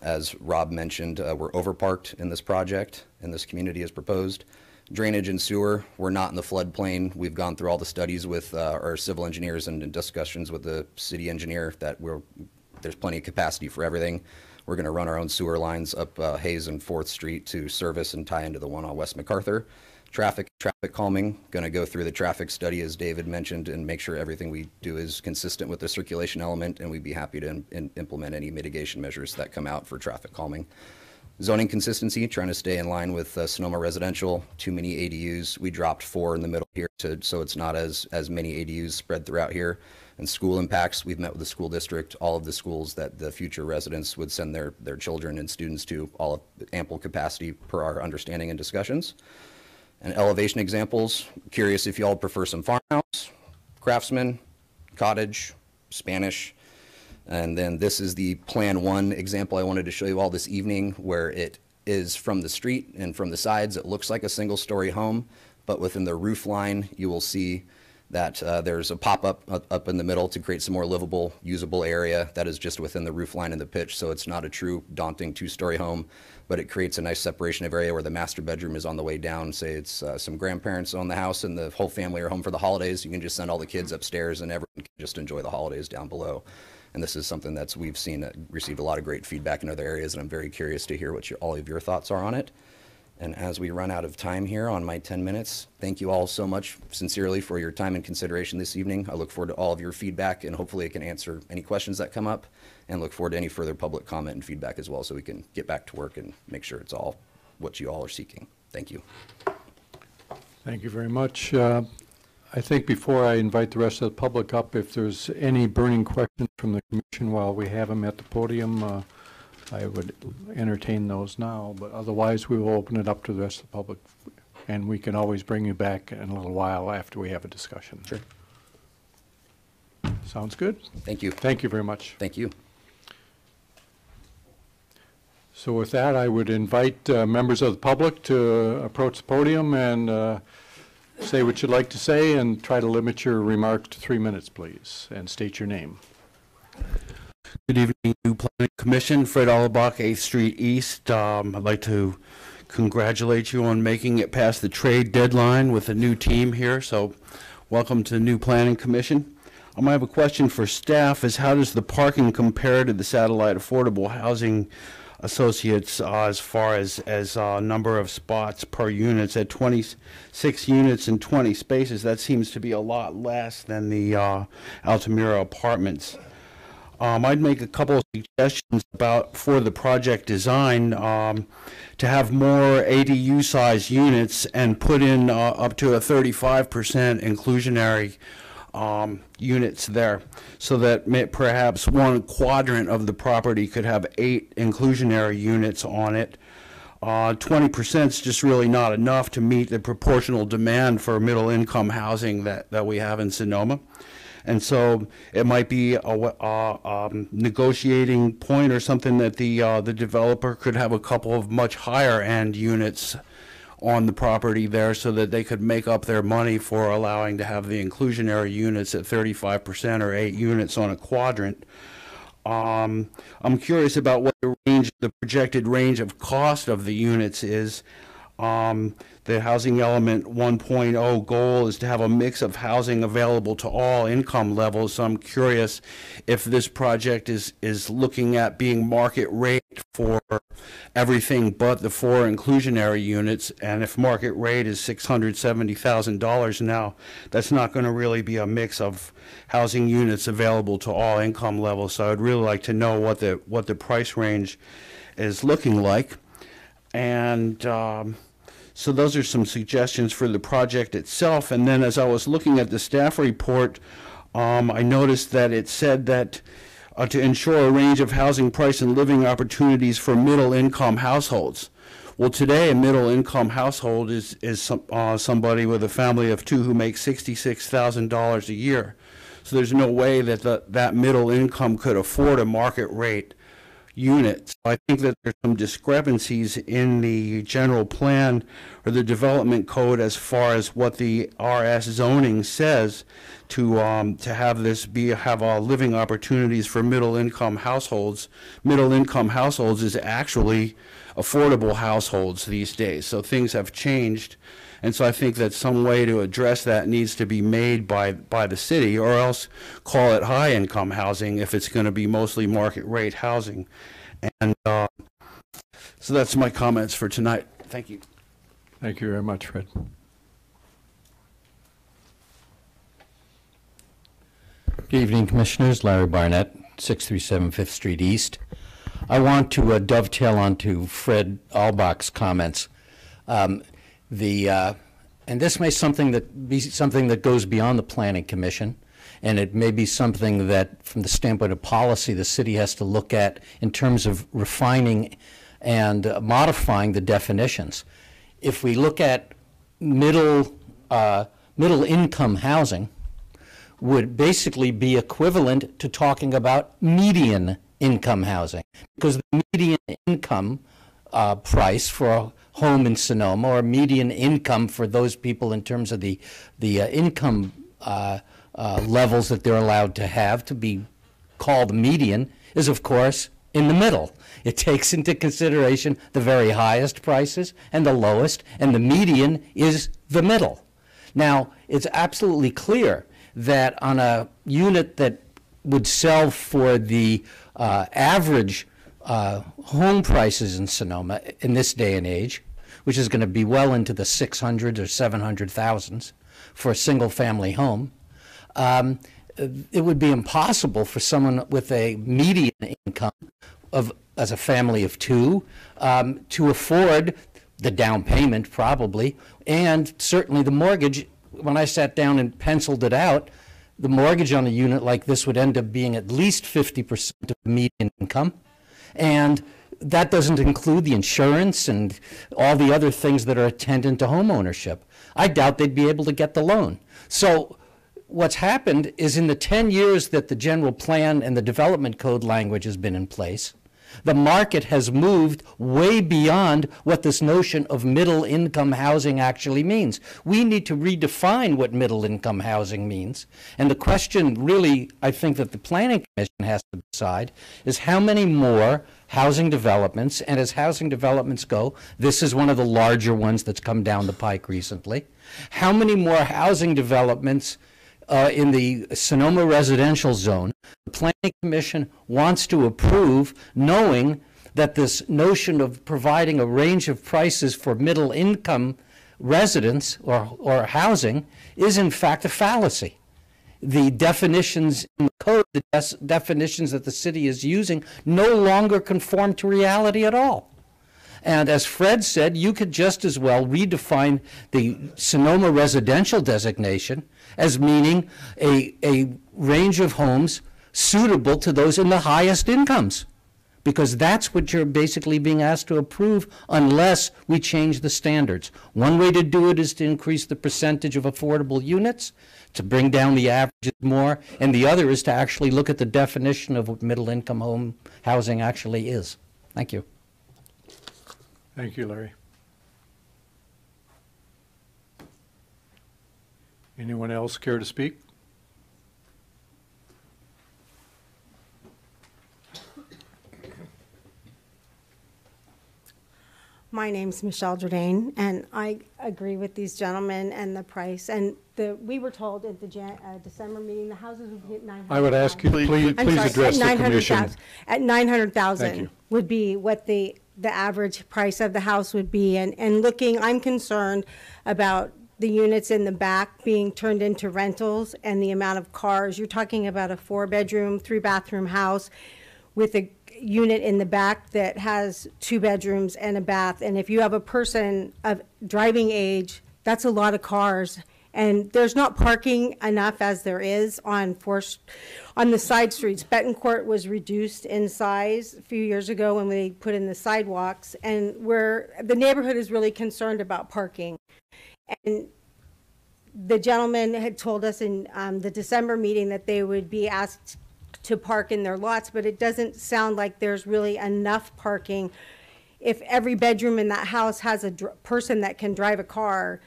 As Rob mentioned, we're overparked in this project, and this community as proposed. Drainage and sewer, we're not in the floodplain. We've gone through all the studies with our civil engineers and in discussions with the city engineer that there's plenty of capacity for everything. We're going to run our own sewer lines up Hayes and 4th Street to service and tie into the one on West MacArthur. Traffic calming, going to go through the traffic study as David mentioned and make sure everything we do is consistent with the circulation element, and we'd be happy to implement any mitigation measures that come out for traffic calming. Zoning consistency, trying to stay in line with Sonoma residential, too many ADUs. We dropped 4 in the middle here so it's not as many ADUs spread throughout here. And school impacts, we've met with the school district, all of the schools that the future residents would send their children and students to, all of ample capacity per our understanding and discussions. And elevation examples, curious if y'all prefer some farmhouse, craftsman, cottage, Spanish. And then this is the Plan 1 example I wanted to show you all this evening, where it is from the street and from the sides, it looks like a single-story home, but within the roof line, you will see that there's a pop-up up in the middle to create some more livable, usable area that is just within the roof line and the pitch, so it's not a true daunting 2-story home, but it creates a nice separation of area where the master bedroom is on the way down. Say it's some grandparents own the house and the whole family are home for the holidays, you can just send all the kids upstairs and everyone can just enjoy the holidays down below. And this is something that we've seen received a lot of great feedback in other areas, and I'm very curious to hear what all of your thoughts are on it. And as we run out of time here on my 10 minutes, thank you all so much sincerely for your time and consideration this evening. I look forward to all of your feedback, and hopefully it can answer any questions that come up, and look forward to any further public comment and feedback as well, so we can get back to work and make sure it's all what you all are seeking. Thank you. Thank you very much. I think before I invite the rest of the public up, if there's any burning questions from the commission while we have them at the podium, I would entertain those now, but otherwise we will open it up to the rest of the public, and we can always bring you back in a little while after we have a discussion. Sure. Sounds good? Thank you. Thank you very much. Thank you. So with that, I would invite members of the public to approach the podium and say what you'd like to say, and try to limit your remarks to 3 minutes, please, and state your name. Good evening, New Planning Commission. Fred Allerbach, 8th Street East. I'd like to congratulate you on making it past the trade deadline with a new team here, so welcome to the New Planning Commission. I have a question for staff, is how does the parking compare to the Satellite Affordable Housing Associates as far as number of spots per units? At 26 units and 20 spaces, that seems to be a lot less than the Altamira Apartments. I'd make a couple of suggestions for the project design, to have more ADU size units and put in up to a 35% inclusionary units there, so that perhaps one quadrant of the property could have 8 inclusionary units on it. 20% is just really not enough to meet the proportional demand for middle income housing that we have in Sonoma. And so it might be a negotiating point or something that the developer could have a couple of much higher end units on the property there, so that they could make up their money for allowing to have the inclusionary units at 35% or 8 units on a quadrant. I'm curious about what the projected range of cost of the units is. The Housing Element 1.0 goal is to have a mix of housing available to all income levels. So I'm curious if this project is looking at being market rate for everything but the 4 inclusionary units, and if market rate is $670,000 now, that's not going to really be a mix of housing units available to all income levels. So I'd really like to know what the price range is looking like. And so those are some suggestions for the project itself. And then as I was looking at the staff report, I noticed that it said that to ensure a range of housing price and living opportunities for middle-income households. Well, today a middle-income household is somebody with a family of 2 who makes $66,000 a year. So there's no way that that middle income could afford a market rate units. I think that there's some discrepancies in the general plan or the development code as far as what the RS zoning says to have this have living opportunities for middle income households. Middle income households is actually affordable households these days. So things have changed. And so I think that some way to address that needs to be made by the city, or else call it high-income housing if it's going to be mostly market-rate housing. And so that's my comments for tonight. Thank you. Thank you very much, Fred. Good evening, Commissioners. Larry Barnett, 637 5th Street East. I want to dovetail onto Fred Albach's comments. And this may be something that goes beyond the Planning Commission, and it may be something that, from the standpoint of policy, the city has to look at in terms of refining and modifying the definitions. If we look at middle income housing, would basically be equivalent to talking about median income housing, because the median income price for a home in Sonoma, or median income for those people in terms of the income levels that they're allowed to have to be called median, is of course in the middle. It takes into consideration the very highest prices and the lowest, and the median is the middle. Now, it's absolutely clear that on a unit that would sell for the average home prices in Sonoma in this day and age, which is going to be well into the 600s or 700,000s for a single-family home, it would be impossible for someone with a median income as a family of 2 to afford the down payment, probably, and certainly the mortgage. When I sat down and penciled it out, the mortgage on a unit like this would end up being at least 50% of the median income. And that doesn't include the insurance and all the other things that are attendant to home ownership. I doubt they'd be able to get the loan. So what's happened is, in the 10 years that the general plan and the development code language has been in place, the market has moved way beyond what this notion of middle income housing actually means. We need to redefine what middle income housing means. And the question really, I think, that the Planning Commission has to decide is how many more housing developments, and as housing developments go, this is one of the larger ones that's come down the pike recently, how many more housing developments in the Sonoma residential zone the Planning Commission wants to approve, knowing that this notion of providing a range of prices for middle income residents or housing is in fact a fallacy. The definitions in the code, the definitions that the city is using, no longer conform to reality at all. And as Fred said, you could just as well redefine the Sonoma residential designation as meaning a range of homes suitable to those in the highest incomes, because that's what you're basically being asked to approve unless we change the standards. One way to do it is to increase the percentage of affordable units, to bring down the averages more, and the other is to actually look at the definition of what middle income home housing actually is. Thank you. Thank you, Larry. Anyone else care to speak? My name's Michelle Jordan, and I agree with these gentlemen and the price. And we were told at the December meeting, the houses would be at 900,000. I would ask you, please address the commission. At Thank 900,000 you. would be what the average price of the house would be. And looking, I'm concerned about the units in the back being turned into rentals and the amount of cars. You're talking about a 4-bedroom, 3-bathroom house with a unit in the back that has 2 bedrooms and a bath. And if you have a person of driving age, that's a lot of cars. And there's not parking enough as there is on the side streets. Betancourt was reduced in size a few years ago when they put in the sidewalks, and the neighborhood is really concerned about parking. And the gentleman had told us in the December meeting that they would be asked to park in their lots, but it doesn't sound like there's really enough parking. If every bedroom in that house has a person that can drive a car,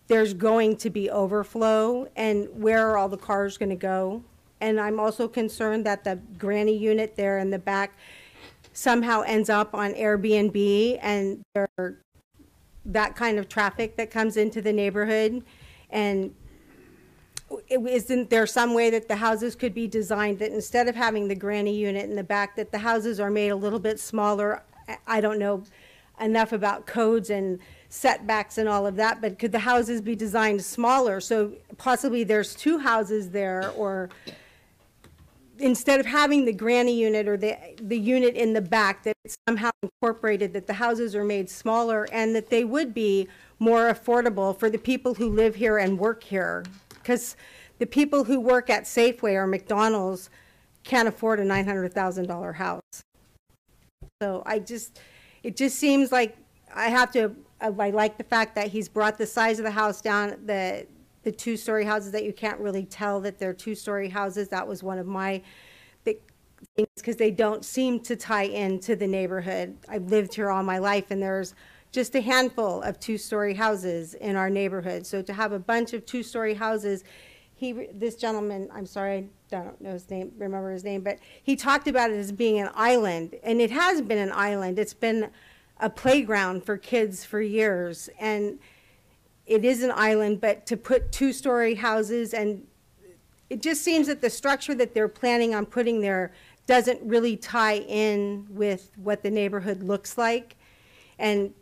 there's going to be overflow, and where are all the cars going to go? And I'm also concerned that the granny unit there in the back somehow ends up on Airbnb, and that kind of traffic that comes into the neighborhood. And isn't there some way that the houses could be designed that instead of having the granny unit in the back, that the houses are made a little bit smaller? I don't know enough about codes and setbacks and all of that, but could the houses be designed smaller? So possibly there's 2 houses there, or instead of having the granny unit or the unit in the back, that it's somehow incorporated, that the houses are made smaller and that they would be more affordable for the people who live here and work here. Because the people who work at Safeway or McDonald's can't afford a $900,000 house. So it just seems like I like the fact that he's brought the size of the house down, the 2-story houses that you can't really tell that they're 2-story houses. That was one of my big things, because they don't seem to tie into the neighborhood. I've lived here all my life, and there's just a handful of 2-story houses in our neighborhood. So to have a bunch of 2-story houses, this gentleman, I'm sorry, I don't know his name, remember his name, but he talked about it as being an island, and it has been an island. It's been a playground for kids for years, and it is an island, but to put 2-story houses, and it just seems that the structure that they're planning on putting there doesn't really tie in with what the neighborhood looks like. And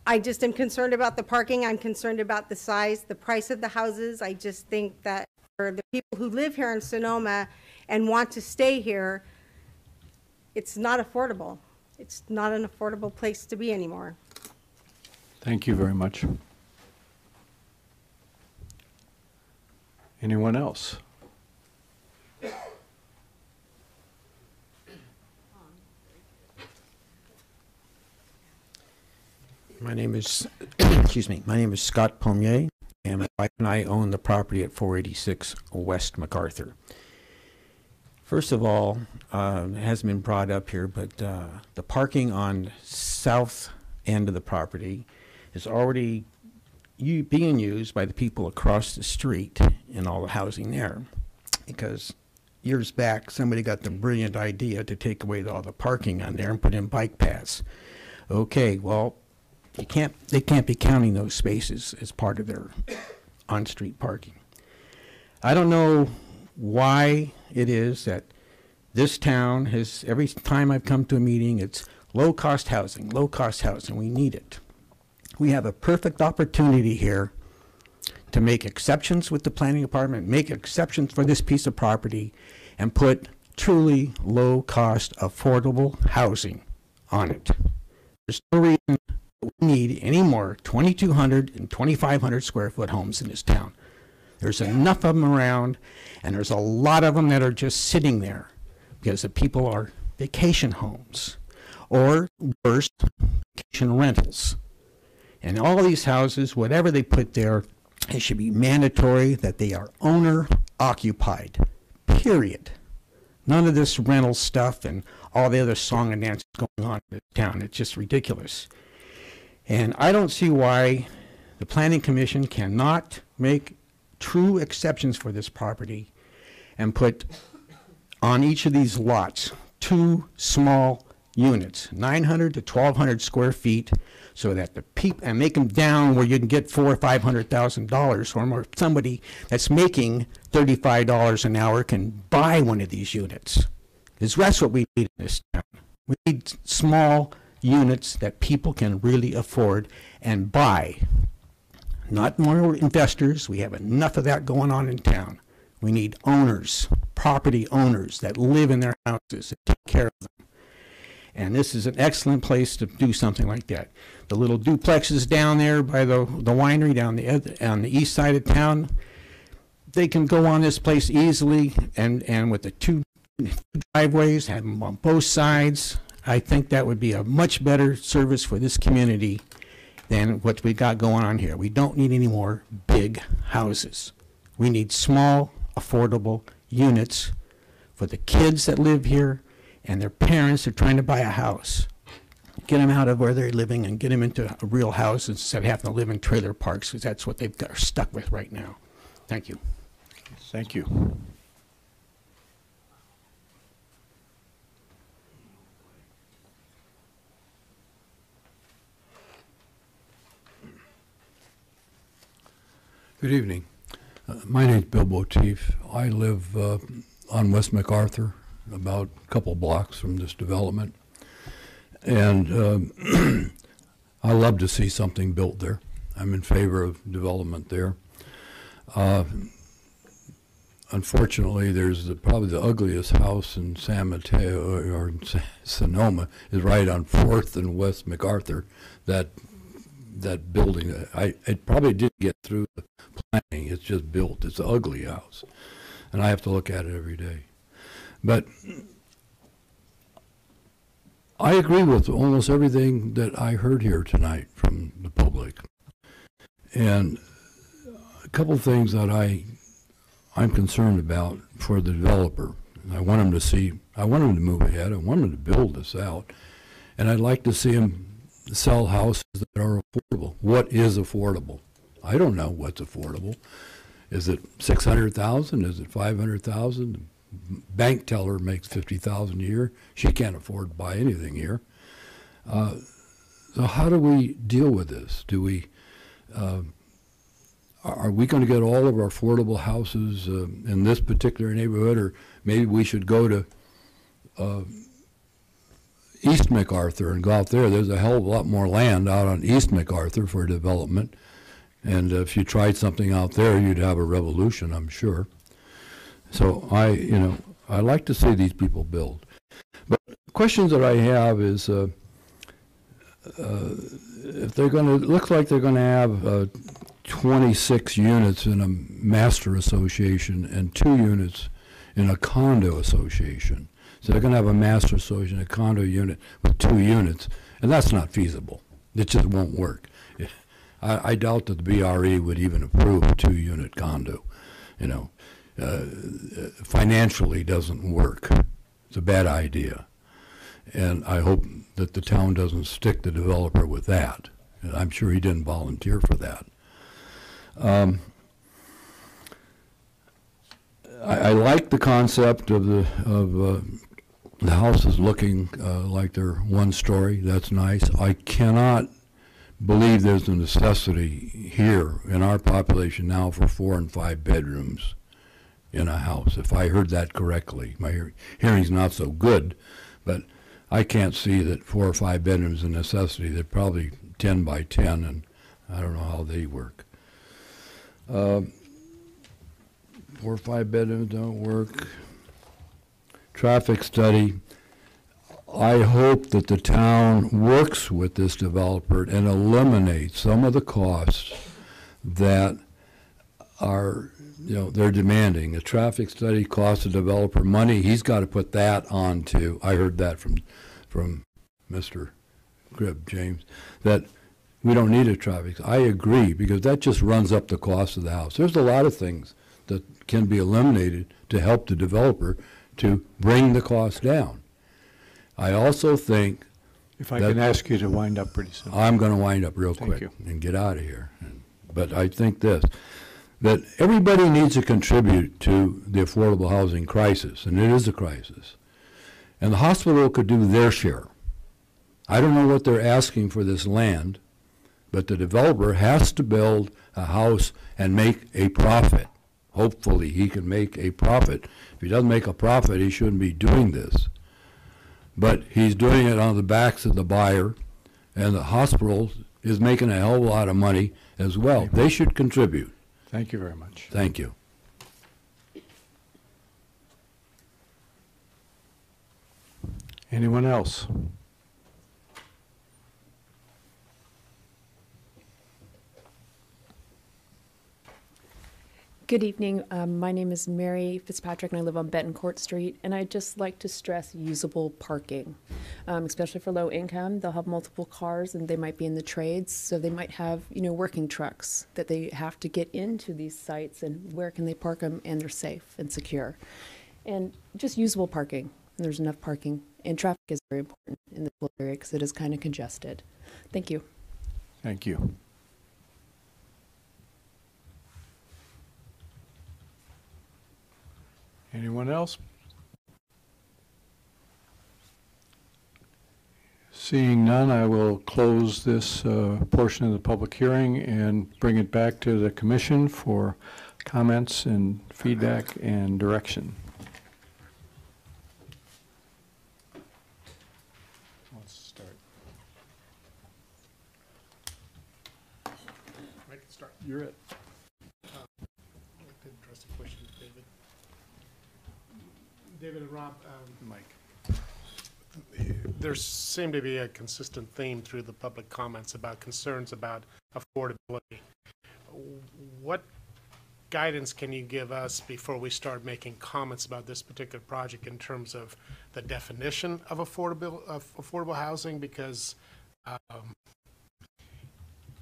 I just am concerned about the parking. I'm concerned about the size, the price of the houses. I just think that for the people who live here in Sonoma and want to stay here, it's not affordable. It's not an affordable place to be anymore. Thank you very much. Anyone else? My name is, excuse me, my name is Scott Pommier, and my wife and I own the property at 486 West MacArthur. First of all, it hasn't been brought up here, but the parking on south end of the property is already being used by the people across the street and all the housing there. Because years back, somebody got the brilliant idea to take away all the parking on there and put in bike paths. Okay, well, they can't be counting those spaces as part of their on-street parking. I don't know why it is that this town has, every time I've come to a meeting, it's low-cost housing, low-cost housing. We need it. We have a perfect opportunity here to make exceptions with the planning department, make exceptions for this piece of property, and put truly low-cost, affordable housing on it. There's no reason we need any more 2,200 and 2,500 square foot homes in this town. There's enough of them around, and there's a lot of them that are just sitting there because the people are vacation homes or worse, vacation rentals. And all these houses, whatever they put there, it should be mandatory that they are owner occupied, period. None of this rental stuff and all the other song and dance going on in this town. It's just ridiculous. And I don't see why the Planning Commission cannot make true exceptions for this property and put on each of these lots 2 small units, 900 to 1,200 square feet, so that the people, and make them down where you can get $400,000 or $500,000 or more. Somebody that's making $35 an hour can buy one of these units. Because that's what we need in this town. We need small units that people can really afford and buy. Not more investors. We have enough of that going on in town. We need owners, property owners that live in their houses and take care of them. And this is an excellent place to do something like that. The little duplexes down there by the winery down on the east side of town, they can go on this place easily, and with the two driveways, have them on both sides. I think that would be a much better service for this community than what we got going on here. We don't need any more big houses. We need small, affordable units for the kids that live here and their parents are trying to buy a house. Get them out of where they're living and get them into a real house instead of having to live in trailer parks, because that's what are stuck with right now. Thank you. Thank you. Good evening. My name's Bill Boteef. I live on West MacArthur, about a couple blocks from this development. And I love to see something built there. I'm in favor of development there. Unfortunately, there's probably the ugliest house in San Mateo or in Sonoma is right on 4th and West MacArthur. That building, it probably didn't get through the planning. It's just built. It's an ugly house, and I have to look at it every day. But I agree with almost everything that I heard here tonight from the public. And a couple things that I'm concerned about for the developer. I want him to move ahead. I want him to build this out. And I'd like to see him sell houses that are affordable. What is affordable? I don't know what's affordable. Is it 600,000? Is it 500,000? Bank teller makes 50,000 a year. She can't afford to buy anything here. So how do we deal with this? Do we are we going to get all of our affordable houses in this particular neighborhood, or maybe we should go to East MacArthur and go out there? There's a hell of a lot more land out on East MacArthur for development, and if you tried something out there, you'd have a revolution, I'm sure. So I like to see these people build. But questions that I have is, if they're going to, looks like they're going to have 26 units in a master association and 2 units in a condo association. So they're going to have a master association, a condo unit with 2 units, and that's not feasible. It just won't work. I doubt that the BRE would even approve a 2-unit condo. Financially doesn't work. It's a bad idea. And I hope that the town doesn't stick the developer with that. And I'm sure he didn't volunteer for that. I like the concept of the houses looking like they're 1 story. That's nice. I cannot believe there's a necessity here in our population now for 4 and 5 bedrooms in a house. If I heard that correctly, my hearing's not so good, but I can't see that 4 or 5 bedrooms is a necessity. They're probably 10 by 10, and I don't know how they work. 4 or 5 bedrooms don't work. Traffic study. I hope that the town works with this developer and eliminates some of the costs that are, they're demanding. A traffic study costs the developer money. He's got to put that onto, I heard that from Mr. Cribb, James, that we don't need a traffic. I agree, because that just runs up the cost of the house. There's a lot of things that can be eliminated to help the developer to bring the cost down. I also think, if I can ask you to wind up pretty soon. I'm going to wind up real Thank quick you. and get out of here. But I think this, that everybody needs to contribute to the affordable housing crisis, and it is a crisis. And the hospital could do their share. I don't know what they're asking for this land, but the developer has to build a house and make a profit. Hopefully, he can make a profit. If he doesn't make a profit, he shouldn't be doing this. But he's doing it on the backs of the buyer, and the hospital is making a hell of a lot of money as well. They should contribute. Thank you very much. Thank you. Anyone else? Good evening. My name is Mary Fitzpatrick, and I live on Betancourt Street. And I'd just like to stress usable parking, especially for low income. They'll have multiple cars, and they might be in the trades, so they might have, working trucks that they have to get into these sites. And where can they park them, and they're safe and secure, and just usable parking. And there's enough parking, and traffic is very important in this area because it is kind of congested. Thank you. Thank you. Anyone else? Seeing none, I will close this portion of the public hearing and bring it back to the commission for comments and feedback and direction. Let's start. I can start. You're it. I'd like to address a question, David. David and Rob, Mike. There seemed to be a consistent theme through the public comments about concerns about affordability. What guidance can you give us before we start making comments about this particular project in terms of the definition of affordable housing? Because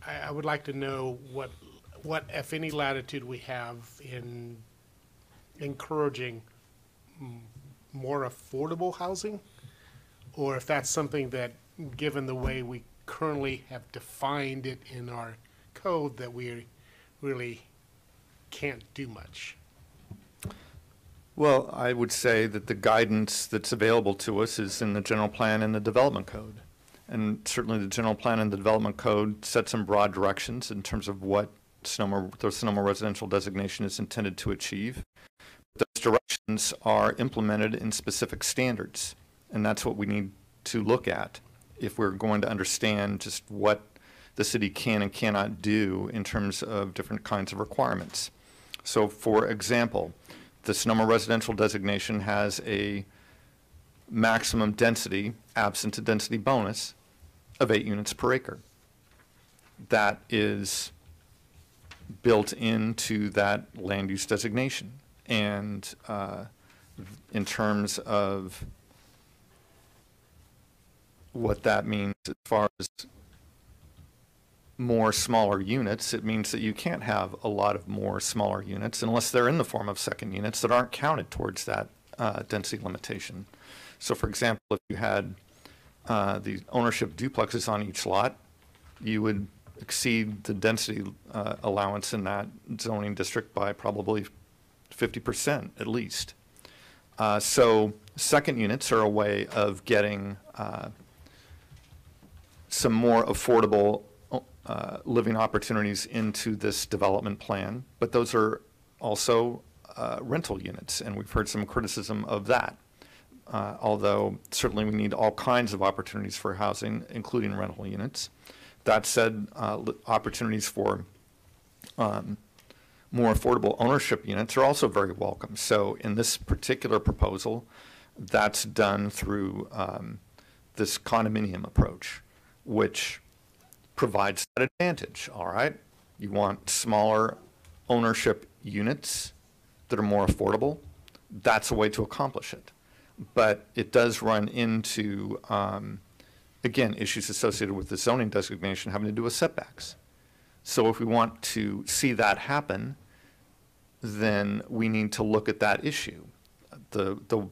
I would like to know what, if any, latitude we have in encouraging more affordable housing, or if that's something that, given the way we currently have defined it in our code, that we really can't do much. Well, I would say that the guidance that's available to us is in the general plan and the development code. And certainly the general plan and the development code set some broad directions in terms of what the Sonoma residential designation is intended to achieve. Those directions are implemented in specific standards, and that's what we need to look at if we're going to understand just what the city can and cannot do in terms of different kinds of requirements. So, for example, the Sonoma residential designation has a maximum density, absent a density bonus, of 8 units per acre. That is built into that land use designation. And in terms of what that means as far as more smaller units, it means that you can't have a lot of more smaller units unless they're in the form of second units that aren't counted towards that density limitation. So, for example, if you had the ownership duplexes on each lot, you would exceed the density allowance in that zoning district by probably 50% at least. So second units are a way of getting some more affordable living opportunities into this development plan, but those are also rental units, and we've heard some criticism of that. Although certainly we need all kinds of opportunities for housing, including rental units. That said, opportunities for more affordable ownership units are also very welcome. So in this particular proposal, that's done through this condominium approach, which provides that advantage, all right? You want smaller ownership units that are more affordable. That's a way to accomplish it. But it does run into, again, issues associated with the zoning designation having to do with setbacks. So if we want to see that happen, then we need to look at that issue. The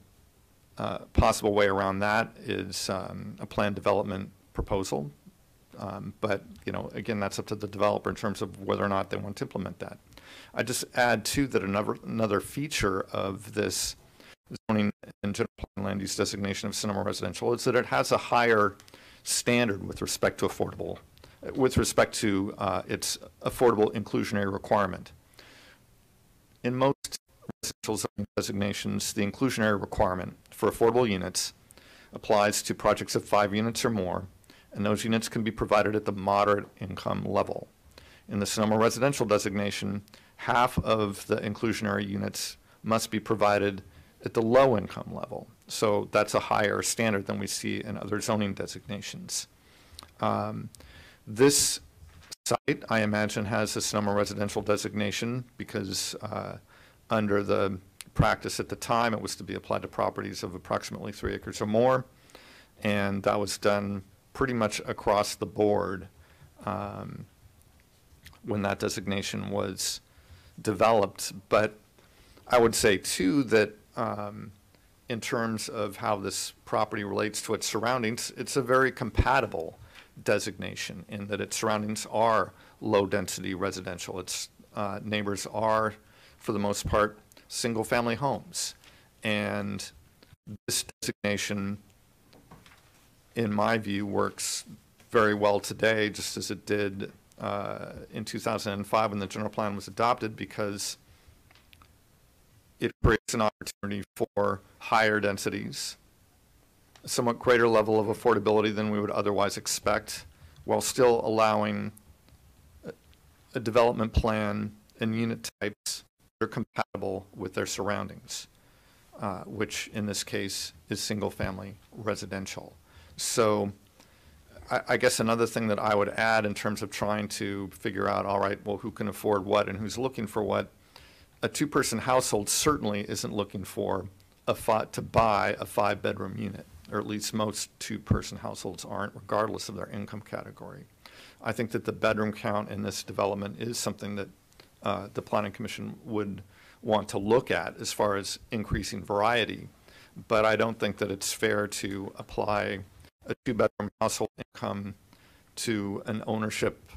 possible way around that is a planned development proposal. But, you know, again, that's up to the developer in terms of whether or not they want to implement that. I just add, too, that another feature of this zoning and general plan land use designation of Sonoma residential is that it has a higher standard with respect to its affordable inclusionary requirement. In most residential zoning designations, the inclusionary requirement for affordable units applies to projects of 5 units or more, and those units can be provided at the moderate income level. In the Sonoma residential designation, half of the inclusionary units must be provided at the low income level. So that's a higher standard than we see in other zoning designations. This site, I imagine, has a Sonoma residential designation because under the practice at the time, it was to be applied to properties of approximately 3 acres or more, and that was done pretty much across the board when that designation was developed. But I would say, too, that in terms of how this property relates to its surroundings, it's a very compatible designation in that its surroundings are low-density residential. Its neighbors are, for the most part, single-family homes. And this designation, in my view, works very well today, just as it did in 2005 when the general plan was adopted, because it creates an opportunity for higher densities, a somewhat greater level of affordability than we would otherwise expect, while still allowing a development plan and unit types that are compatible with their surroundings, which in this case is single-family residential. So I guess another thing that I would add in terms of trying to figure out, all right, well, who can afford what and who's looking for what, a 2-person household certainly isn't looking for to buy a 5-bedroom unit, or at least most 2-person households aren't, regardless of their income category. I think that the bedroom count in this development is something that the Planning Commission would want to look at as far as increasing variety, but I don't think that it's fair to apply a 2-bedroom household income to an ownership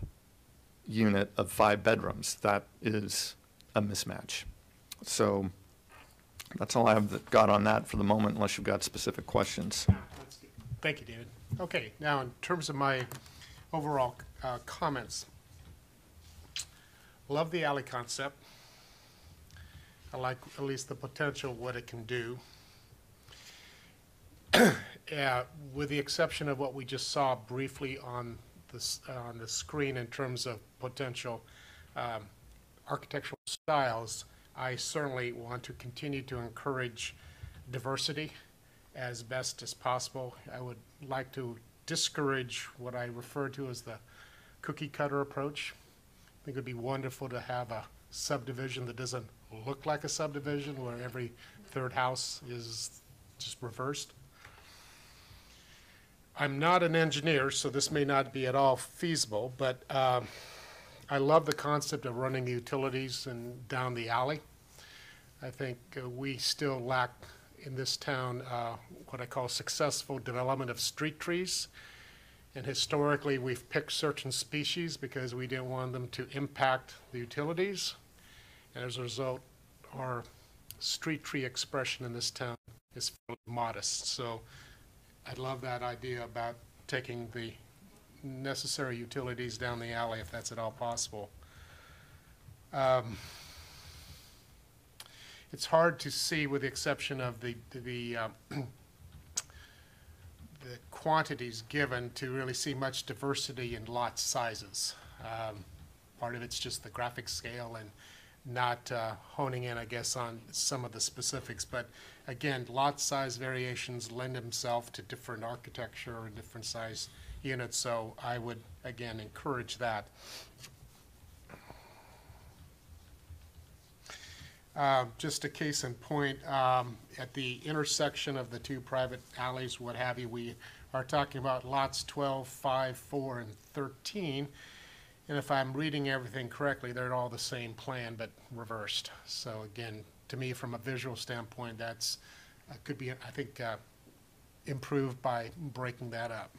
unit of 5 bedrooms. That is a mismatch. So that's all I've got on that for the moment, unless you've got specific questions. Thank you, David. Okay, now in terms of my overall comments, love the alley concept. I like at least the potential, what it can do. With the exception of what we just saw briefly on the screen in terms of potential architectural styles, I certainly want to continue to encourage diversity as best as possible. I would like to discourage what I refer to as the cookie cutter approach. I think it would be wonderful to have a subdivision that doesn't look like a subdivision, where every third house is just reversed. I'm not an engineer, so this may not be at all feasible, but I love the concept of running utilities and down the alley. I think we still lack in this town what I call successful development of street trees. And historically, we've picked certain species because we didn't want them to impact the utilities. And as a result, our street tree expression in this town is fairly modest. So I love that idea about taking the necessary utilities down the alley, if that's at all possible. It's hard to see, with the exception of the quantities given, to really see much diversity in lot sizes. Part of it's just the graphic scale and not honing in, I guess, on some of the specifics. But again, lot size variations lend themselves to different architecture and different size units, so I would, again, encourage that. Just a case in point, at the intersection of the 2 private alleys, what have you, we are talking about lots 12, 5, 4, and 13. And if I'm reading everything correctly, they're all the same plan, but reversed. So again, to me, from a visual standpoint, that's could be, I think, improved by breaking that up.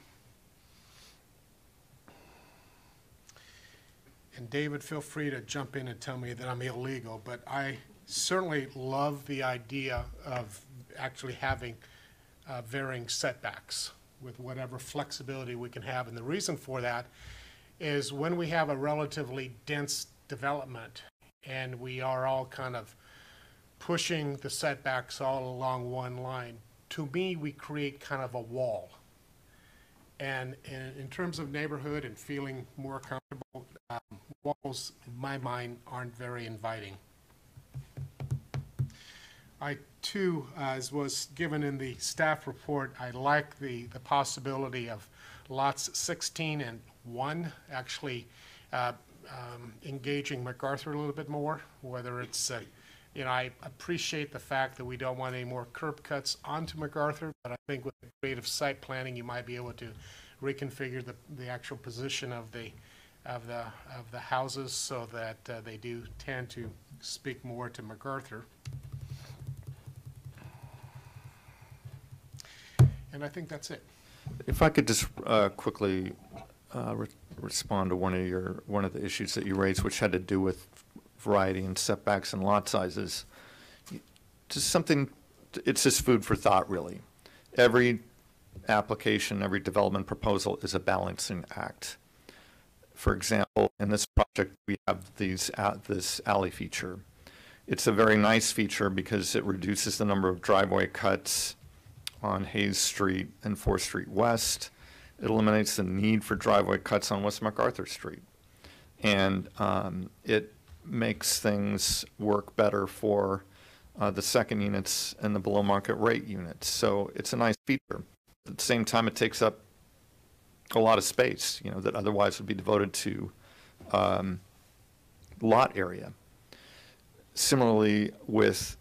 And David, feel free to jump in and tell me that I'm illegal, but I certainly love the idea of actually having varying setbacks with whatever flexibility we can have. And the reason for that is when we have a relatively dense development and we are all kind of pushing the setbacks all along one line, to me, we create kind of a wall. And in terms of neighborhood and feeling more comfortable, walls, in my mind, aren't very inviting. I, too, as was given in the staff report, I like the possibility of lots 16 and 1 actually engaging MacArthur a little bit more, whether it's, you know, I appreciate the fact that we don't want any more curb cuts onto MacArthur, but I think with creative site planning, you might be able to reconfigure the actual position of the houses so that they do tend to speak more to MacArthur. And I think that's it. If I could just quickly respond to one of the issues that you raised, which had to do with variety and setbacks and lot sizes. Just something, it's just food for thought, really. Every application, every development proposal is a balancing act. For example, in this project, we have this alley feature. It's a very nice feature because it reduces the number of driveway cuts on Hayes Street and 4th Street West. It eliminates the need for driveway cuts on West MacArthur Street. And it makes things work better for the second units and the below market rate units. So it's a nice feature. At the same time, it takes up a lot of space, you know, that otherwise would be devoted to lot area. Similarly, with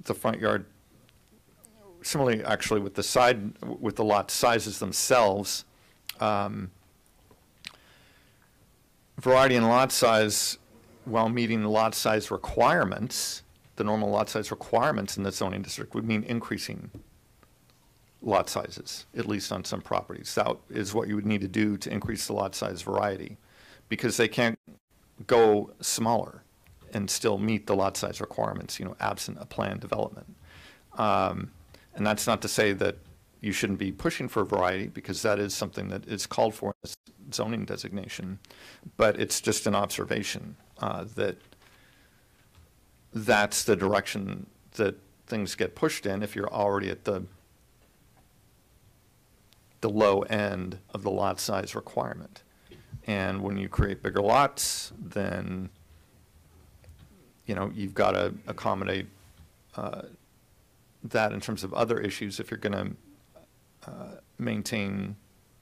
the front yard, similarly actually with the lot sizes themselves, variety in lot size, while meeting the lot size requirements, the normal lot size requirements in the zoning district, would mean increasing lot sizes, at least on some properties. That is what you would need to do to increase the lot size variety, because they can't go smaller and still meet the lot size requirements, you know, absent a planned development. And that's not to say that you shouldn't be pushing for variety, because that is something that is called for in this zoning designation, but it's just an observation that that's the direction that things get pushed in if you're already at the low end of the lot size requirement. And when you create bigger lots, then, you know, you've got to accommodate that in terms of other issues if you're going to maintain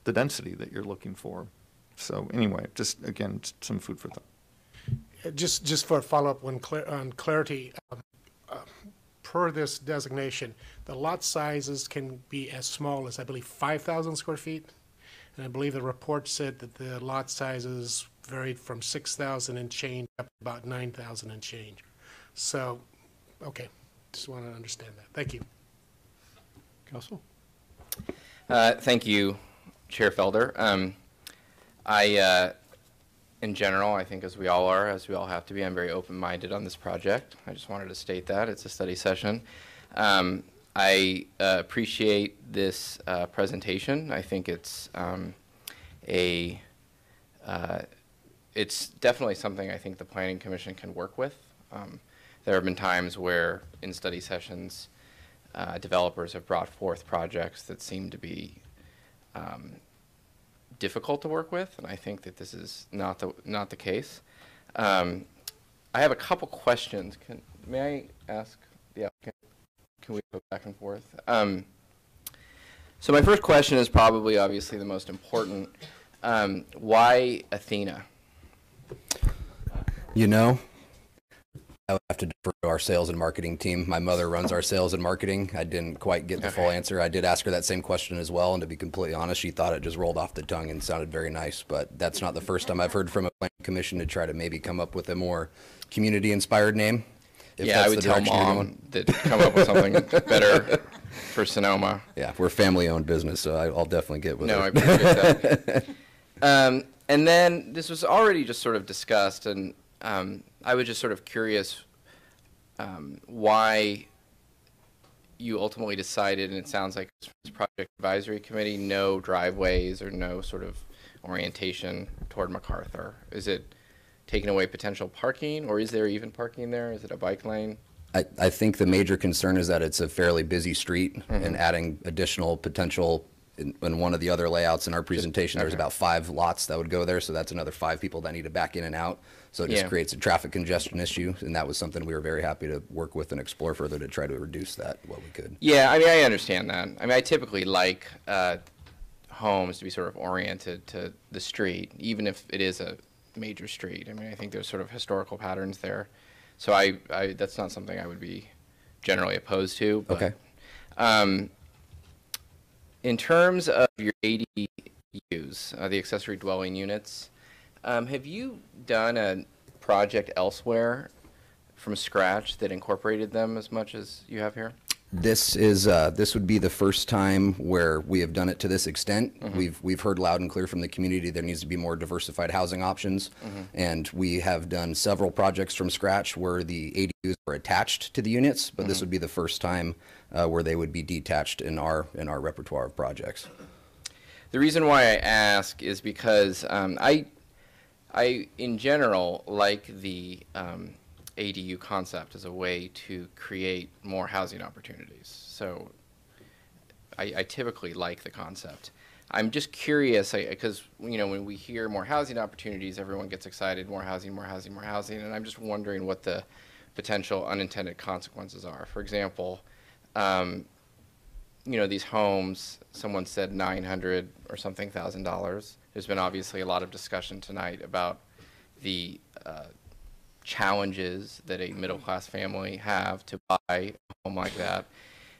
the density that you're looking for. So anyway, just again, some food for thought. Just for a follow-up on clarity, per this designation, the lot sizes can be as small as, I believe, 5,000 square feet. And I believe the report said that the lot sizes varied from 6,000 and change up to about 9,000 and change. So, okay, just want to understand that. Thank you. Council? Thank you, Chair Felder. In general, I think as we all are, as we all have to be, I'm very open-minded on this project. I just wanted to state that. It's a study session. I appreciate this presentation. I think it's it's definitely something I think the Planning Commission can work with. There have been times where in study sessions, developers have brought forth projects that seem to be difficult to work with, and I think that this is not the case. I have a couple questions. May I ask the applicant? Can we go back and forth? So my first question is probably obviously the most important. Why Athena? You know, I would have to defer to our sales and marketing team. My mother runs our sales and marketing. I didn't quite get the full answer. I did ask her that same question as well, and to be completely honest, she thought it just rolled off the tongue and sounded very nice, but that's not the first time I've heard from a planning commission to try to maybe come up with a more community-inspired name. Yeah, I would tell Mom to come up with something better for Sonoma. Yeah, we're a family-owned business, so I'll definitely get with it. No, I appreciate that. And then this was already just sort of discussed, and I was just sort of curious why you ultimately decided, and it sounds like this project advisory committee, no driveways or no sort of orientation toward MacArthur? Is it taking away potential parking, or is there even parking there? Is it a bike lane? I think the major concern is that it's a fairly busy street, and adding additional potential in one of the other layouts in our presentation, there's about 5 lots that would go there, so that's another 5 people that need to back in and out. So it just creates a traffic congestion issue, and that was something we were very happy to work with and explore further to try to reduce that what we could. Yeah, I mean, I understand that. I mean, I typically like homes to be sort of oriented to the street, even if it is a major street. I mean, I think there's sort of historical patterns there. So I that's not something I would be generally opposed to. But, Okay. In terms of your ADUs, the accessory dwelling units, have you done a project elsewhere from scratch that incorporated them as much as you have here? This would be the first time where we have done it to this extent. We've heard loud and clear from the community there needs to be more diversified housing options, and we have done several projects from scratch where the ADUs were attached to the units, but this would be the first time where they would be detached in our repertoire of projects. The reason why I ask is because I in general like the ADU concept as a way to create more housing opportunities. So I typically like the concept. I'm just curious, because when we hear more housing opportunities, everyone gets excited, more housing, more housing, more housing, and I'm just wondering what the potential unintended consequences are. For example, these homes, someone said $900 or something thousand. There's been obviously a lot of discussion tonight about the challenges that a middle-class family have to buy a home like that.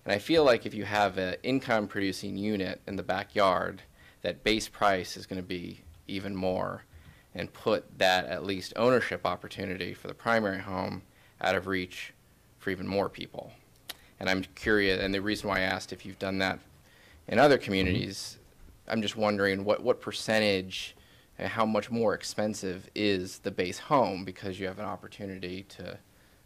And I feel like if you have an income-producing unit in the backyard, that base price is going to be even more, and put that at least ownership opportunity for the primary home out of reach for even more people. And I'm curious, and the reason why I asked if you've done that in other communities, I'm just wondering what percentage and how much more expensive is the base home, because you have an opportunity to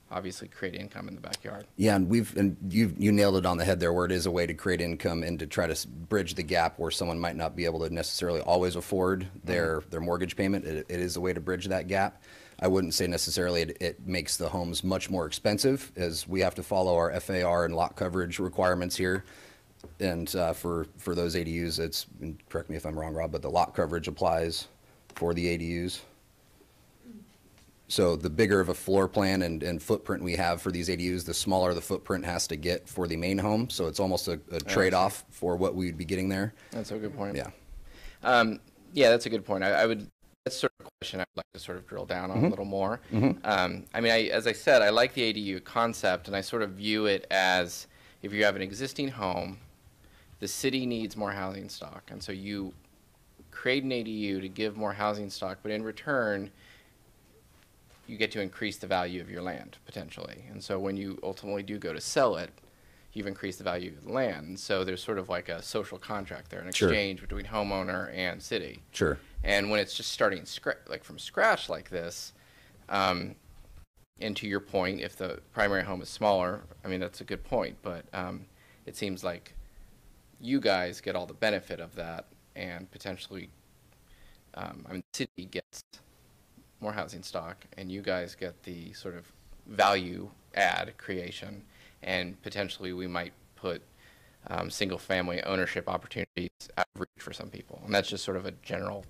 obviously create income in the backyard. Yeah, and you nailed it on the head there, where it is a way to create income and to try to bridge the gap where someone might not be able to necessarily always afford their mortgage payment. It is a way to bridge that gap. I wouldn't say necessarily it makes the homes much more expensive, as we have to follow our FAR and lot coverage requirements here. And for those ADUs, and correct me if I'm wrong, Rob, but the lot coverage applies for the ADUs. So the bigger of a floor plan and footprint we have for these ADUs, the smaller the footprint has to get for the main home. So it's almost a trade-off for what we would be getting there. That's a good point. Yeah. Yeah, that's a good point. That's sort of a question I'd like to sort of drill down on a little more. I mean, as I said, I like the ADU concept, and I sort of view it as, if you have an existing home, the city needs more housing stock, and so you create an ADU to give more housing stock, but in return, you get to increase the value of your land, potentially. And so when you ultimately do go to sell it, you've increased the value of the land. And so there's sort of like a social contract there, an exchange between homeowner and city. Sure. And when it's just starting from scratch like this, and to your point, if the primary home is smaller, I mean, that's a good point, but it seems like you guys get all the benefit of that, and potentially, I mean, the city gets more housing stock, and you guys get the sort of value add creation, and potentially we might put single-family ownership opportunities out of reach for some people. And that's just sort of a general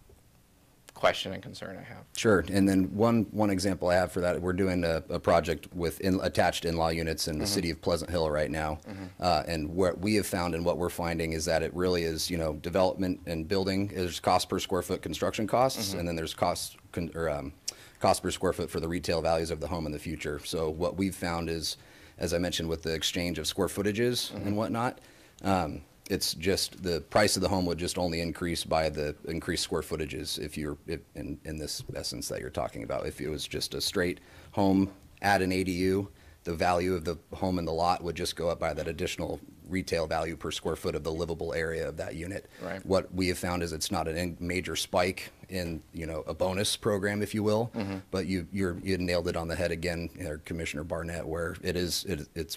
question and concern I have. Sure. And then one example I have for that, we're doing a project with attached in-law units in the city of Pleasant Hill right now. And what we have found and what we're finding is that it really is, development and building is cost per square foot construction costs, and then there's cost per square foot for the retail values of the home in the future. So what we've found is, as I mentioned, with the exchange of square footages and whatnot, it's just the price of the home would just only increase by the increased square footages in this essence that you're talking about. If it was just a straight home, add an ADU, the value of the home and the lot would just go up by that additional retail value per square foot of the livable area of that unit. Right. What we have found is it's not a major spike in, a bonus program, if you will, but you nailed it on the head again, Commissioner Barnett, where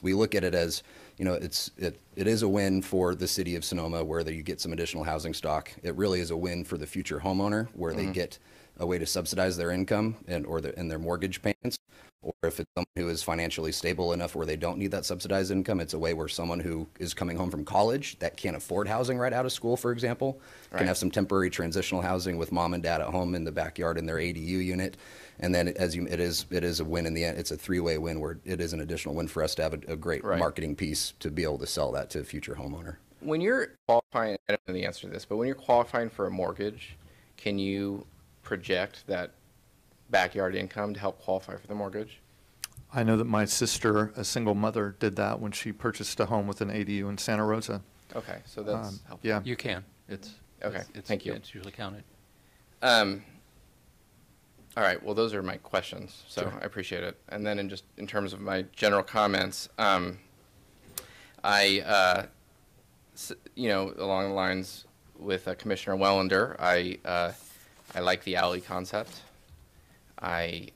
we look at it as, it is a win for the city of Sonoma where you get some additional housing stock. It really is a win for the future homeowner where they get a way to subsidize their income and their mortgage payments. Or if it's someone who is financially stable enough where they don't need that subsidized income, it's a way where someone who is coming home from college that can't afford housing right out of school, for example, can have some temporary transitional housing with mom and dad at home in the backyard in their ADU unit. And then it is a win in the end. It's a three-way win where it is an additional win for us to have a great marketing piece to be able to sell that to a future homeowner. When you're qualifying, I don't know the answer to this, but when you're qualifying for a mortgage, can you project that backyard income to help qualify for the mortgage? I know that my sister, a single mother, did that when she purchased a home with an ADU in Santa Rosa. Okay, so that's helpful. Yeah. You can. It's thank you. It's usually counted. All right, well, those are my questions, so Sure. I appreciate it. And then in terms of my general comments, along the lines with Commissioner Welander, I like the alley concept. I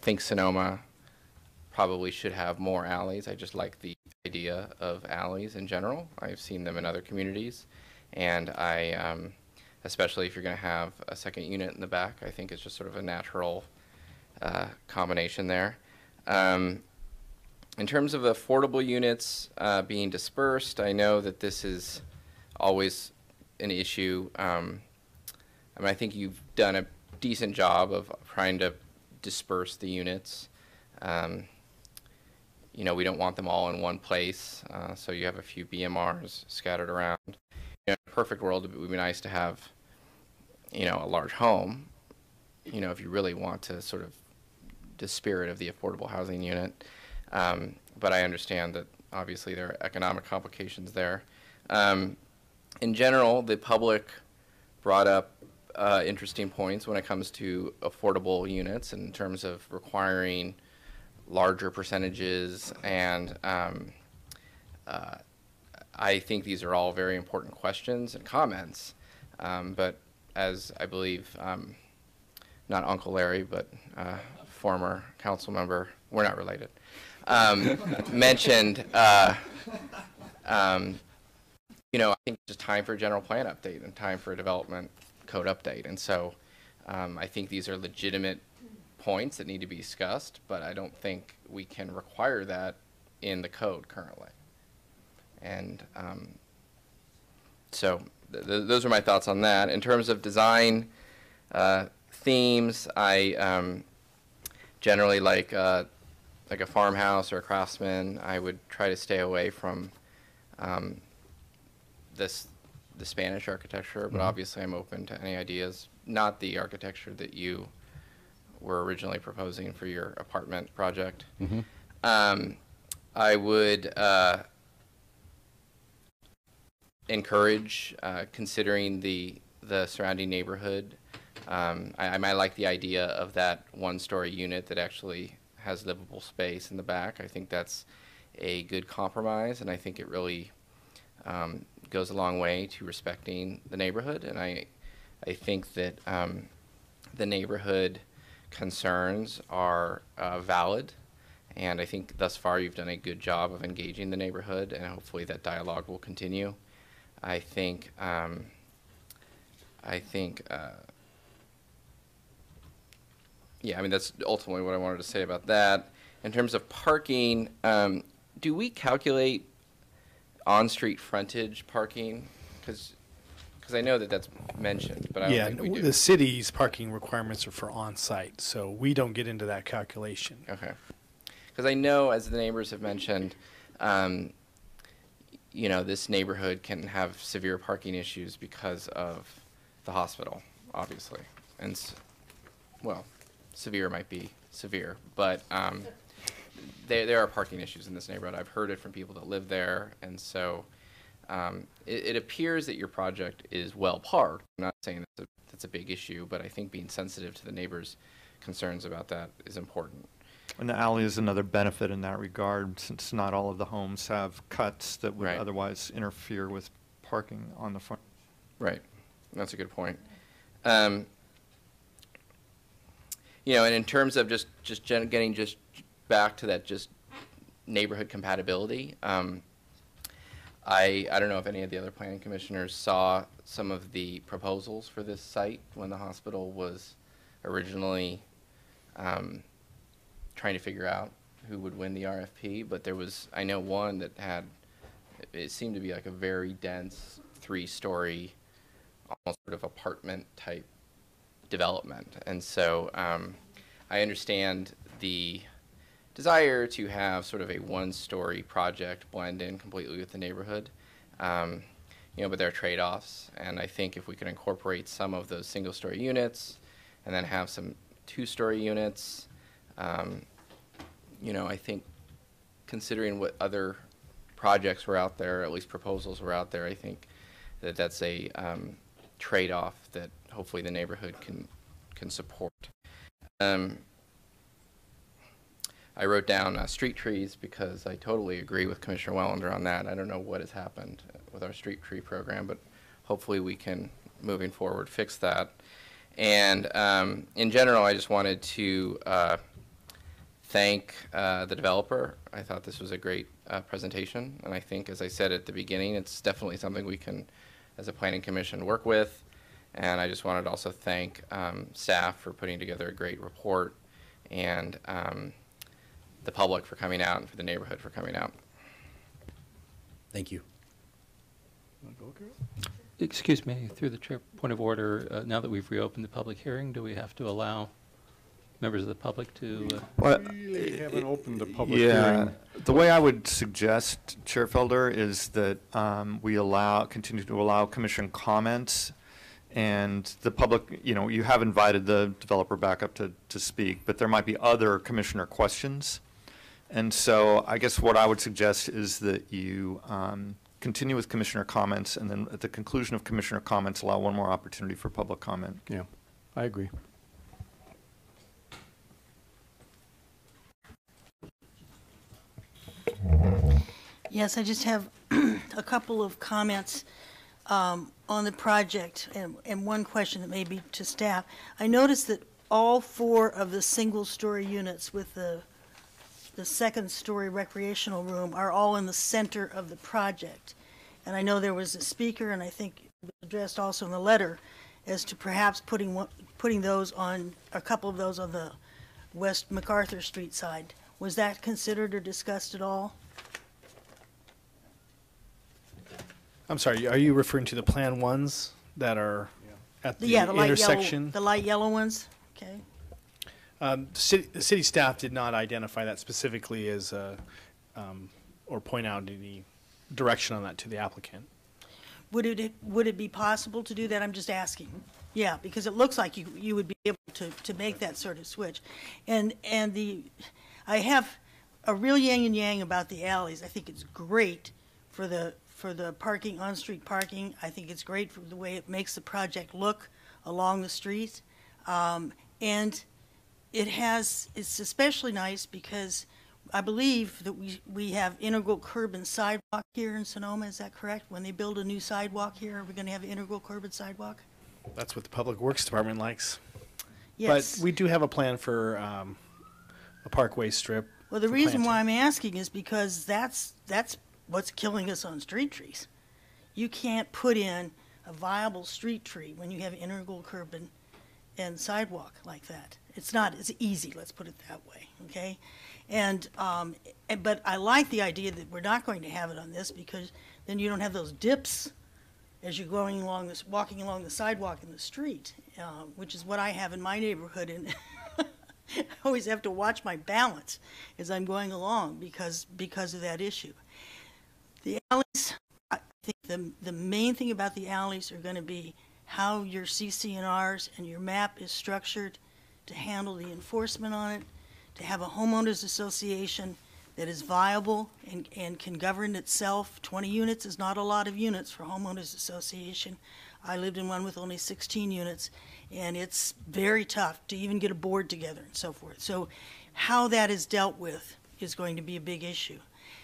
think Sonoma probably should have more alleys. I just like the idea of alleys in general. I've seen them in other communities, and especially if you're going to have a second unit in the back, I think it's just sort of a natural combination there. In terms of affordable units being dispersed, I know that this is always an issue. I think you've done a decent job of trying to disperse the units. We don't want them all in one place, so you have a few BMRs scattered around. In a perfect world, it would be nice to have, a large home, if you really want to sort of the spirit of the affordable housing unit. But I understand that obviously there are economic complications there. In general, the public brought up interesting points when it comes to affordable units in terms of requiring larger percentages, and I think these are all very important questions and comments, but as I believe, not Uncle Larry, but former council member, we're not related, mentioned, I think it's just time for a general plan update and time for a development code update. And so I think these are legitimate points that need to be discussed, but I don't think we can require that in the code currently. And so those are my thoughts on that. In terms of design themes, I generally like a farmhouse or a craftsman. I would try to stay away from the Spanish architecture, but obviously I'm open to any ideas, not the architecture that you were originally proposing for your apartment project. I would encourage considering the surrounding neighborhood. I might like the idea of that one-story unit that actually has livable space in the back. I think that's a good compromise, and I think it really goes a long way to respecting the neighborhood. And I think that the neighborhood concerns are valid, and I think thus far you've done a good job of engaging the neighborhood, and hopefully that dialogue will continue. I think that's ultimately what I wanted to say about that. In terms of parking, do we calculate on-street frontage parking? Because I know that that's mentioned, but I don't think we do. The city's parking requirements are for on-site, so we don't get into that calculation. Okay. Because I know, as the neighbors have mentioned, this neighborhood can have severe parking issues because of the hospital, obviously. And, severe might be severe, but there are parking issues in this neighborhood. I've heard it from people that live there, and so it appears that your project is well parked. I'm not saying that's a big issue, but I think being sensitive to the neighbors' concerns about that is important. And the alley is another benefit in that regard, since not all of the homes have cuts that would Right. otherwise interfere with parking on the front. Right. That's a good point. And in terms of getting just back to that just neighborhood compatibility, I don't know if any of the other planning commissioners saw some of the proposals for this site when the hospital was originally trying to figure out who would win the RFP, but I know one that it seemed to be like a very dense 3-story, almost sort of apartment type development. And so I understand the desire to have sort of a 1-story project blend in completely with the neighborhood, but there are trade-offs, and I think if we could incorporate some of those single-story units and then have some 2-story units, I think considering what other projects were out there, or at least proposals were out there, I think that's a trade-off that hopefully the neighborhood can support. I wrote down street trees because I totally agree with Commissioner Wellander on that. I don't know what has happened with our street tree program, but hopefully we can, moving forward, fix that. And in general, I just wanted to thank the developer. I thought this was a great presentation, and I think, as I said at the beginning, it's definitely something we can, as a planning commission, work with. And I just wanted to also thank staff for putting together a great report, and the public for coming out, and for the neighborhood for coming out. Thank you. Excuse me, through the chair, point of order, now that we've reopened the public hearing, do we have to allow members of the public to? We haven't opened the public hearing. The way I would suggest, Chair Felder, is that we continue to allow commission comments, and the public, you have invited the developer back up to speak, but there might be other commissioner questions. And so I guess what I would suggest is that you continue with commissioner comments, and then at the conclusion of commissioner comments, allow one more opportunity for public comment. Yeah, I agree. Yes, I just have a couple of comments on the project, and one question that may be to staff. I noticed that all 4 of the single-story units with the second-story recreational room are all in the center of the project. And I know there was a speaker, and I think it was addressed also in the letter, as to perhaps putting those on, a couple of those on the West MacArthur Street side. Was that considered or discussed at all? I'm sorry, are you referring to the Plan 1s that are at the The light intersection? yellow, the light yellow ones? Okay. The city staff did not identify that specifically as, or point out any direction on that to the applicant. Would it be possible to do that? I'm just asking. Yeah, because it looks like you would be able to make that sort of switch. And I have a real yin and yang about the alleys. I think it's great for the parking, on-street parking. I think it's great for the way it makes the project look along the street. And it's especially nice because I believe that we have integral curb and sidewalk here in Sonoma. Is that correct? When they build a new sidewalk here, are we going to have integral curb and sidewalk? That's what the Public Works Department likes. Yes. But we do have a plan for a parkway strip. Well, the for reason planting. why I'm asking is because that's what's killing us on street trees. You can't put in a viable street tree when you have integral curb and sidewalk like that. It's not as easy, let's put it that way, okay? But I like the idea that we're not going to have it on this, because then you don't have those dips as you're walking along the sidewalk in the street, which is what I have in my neighborhood, and I always have to watch my balance as I'm going along because of that issue. The alleys, I think the main thing about the alleys are going to be how your CC&Rs and your map is structured to handle the enforcement on it, to have a homeowners association that is viable and can govern itself. 20 units is not a lot of units for a homeowners association. I lived in one with only 16 units, and it's very tough to even get a board together and so forth. So how that is dealt with is going to be a big issue.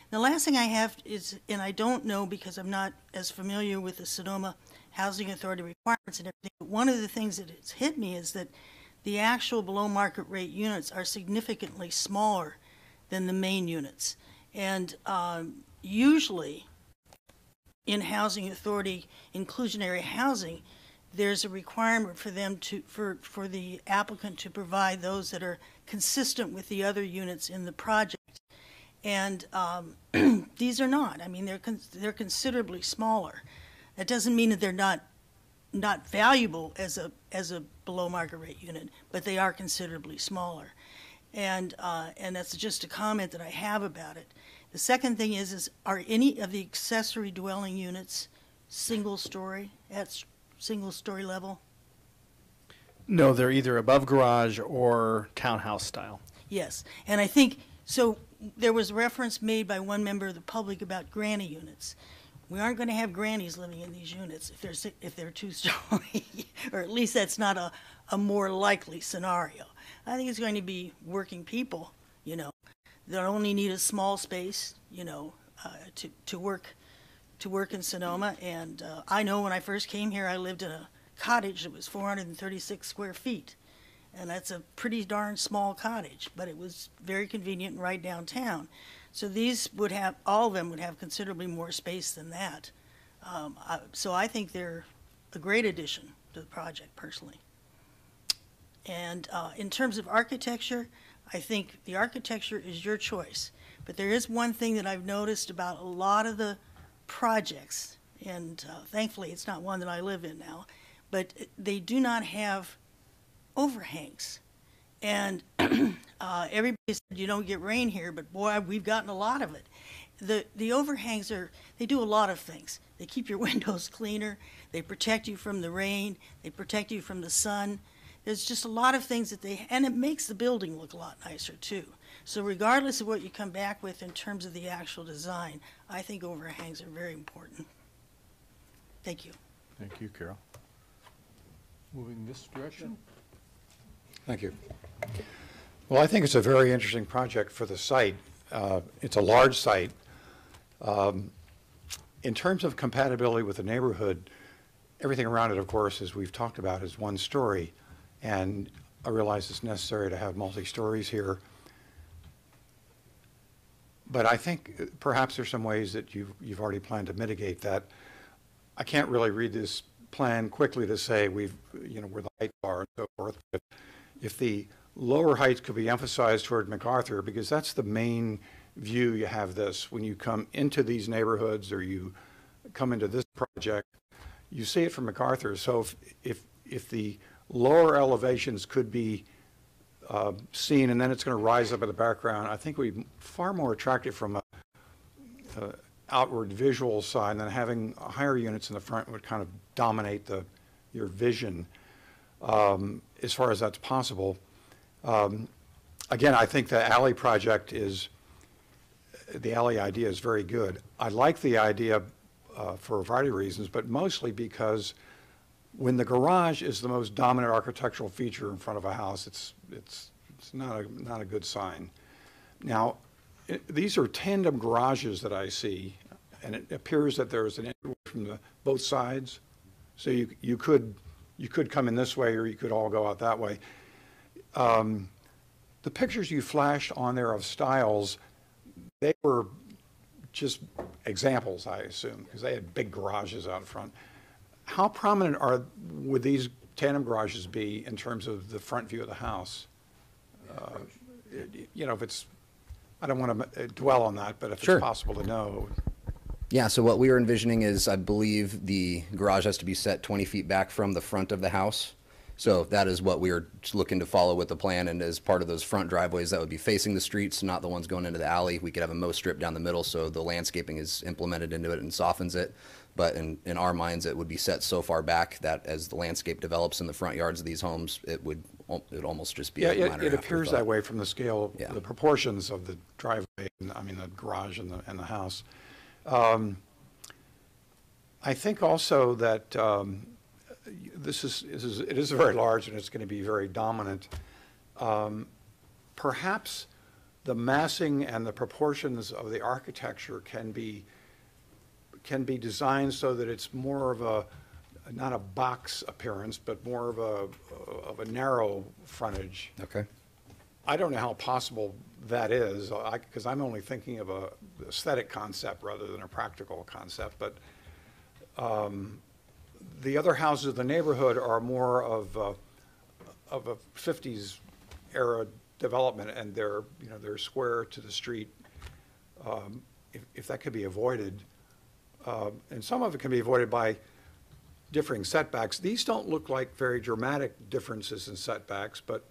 The last thing I have is, and I don't know because I'm not as familiar with the Sonoma Housing Authority requirements and everything, but one of the things that has hit me is that the actual below market rate units are significantly smaller than the main units. And usually in housing authority inclusionary housing, there's a requirement for them to, for the applicant to provide those that are consistent with the other units in the project. And these are not. I mean, they're considerably smaller. That doesn't mean that they're not valuable as a below market rate unit, but they are considerably smaller. And that's just a comment that I have about it. The second thing is are any of the accessory dwelling units single story, at single story level? No, they're either above garage or townhouse style. Yes, and I think, so there was reference made by one member of the public about granny units. We aren't going to have grannies living in these units if they're two-story, or at least that's not a more likely scenario. I think it's going to be working people, you know, that only need a small space, you know, to work in Sonoma. And I know when I first came here, I lived in a cottage that was 436 square feet. And that's a pretty darn small cottage, but it was very convenient and right downtown. So these would have, all of them would have considerably more space than that. So I think they're a great addition to the project, personally. And in terms of architecture, I think the architecture is your choice. But there is one thing that I've noticed about a lot of the projects, and thankfully it's not one that I live in now, but they do not have overhangs. And everybody said you don't get rain here, but boy, we've gotten a lot of it. The overhangs they do a lot of things. They keep your windows cleaner, they protect you from the rain, they protect you from the sun. There's just a lot of things that and it makes the building look a lot nicer too. So regardless of what you come back with in terms of the actual design, I think overhangs are very important. Thank you. Thank you, Carol. Moving this direction. Thank you. Well, I think it's a very interesting project for the site. It's a large site. In terms of compatibility with the neighborhood, everything around it, of course, as we've talked about, is one story. And I realize it's necessary to have multi-stories here. But I think perhaps there's some ways that you've already planned to mitigate that. I can't really read this plan quickly to say where the heights are and so forth. But if the lower heights could be emphasized toward MacArthur, because that's the main view you have this. When you come into these neighborhoods or you come into this project, you see it from MacArthur. So if the lower elevations could be seen, and then it's going to rise up in the background, I think it would be far more attractive from a outward visual side than having higher units in the front would kind of dominate your vision as far as that's possible. Again, I think the alley project the alley idea is very good. I like the idea for a variety of reasons, but mostly because when the garage is the most dominant architectural feature in front of a house, it's not a good sign. Now, these are tandem garages that I see, and it appears that there's an entryway from both sides. So you could come in this way, or you could all go out that way. The pictures you flashed on there of styles, they were just examples, I assume, because they had big garages out front. How prominent would these tandem garages be in terms of the front view of the house? If it's, I don't want to dwell on that, but if Sure. it's possible to know. Yeah, so what we were envisioning is, I believe the garage has to be set 20 feet back from the front of the house. So that is what we are looking to follow with the plan, and as part of those front driveways that would be facing the streets, not the ones going into the alley. We could have a mow strip down the middle, so the landscaping is implemented into it and softens it. But in our minds, it would be set so far back that as the landscape develops in the front yards of these homes, it would almost just be a minor it appears afterthought. that way from the scale, Yeah. the proportions of the driveway, the garage and the house. I think also that it is very large and it's going to be very dominant. perhaps the massing and the proportions of the architecture can be designed so that it's more of a, not a box appearance, but more of a narrow frontage. Okay. I don't know how possible that is, because I'm only thinking of a aesthetic concept rather than a practical concept, but the other houses of the neighborhood are more of a 50s era development, and they're square to the street. If that could be avoided, and some of it can be avoided by differing setbacks. These don't look like very dramatic differences in setbacks, but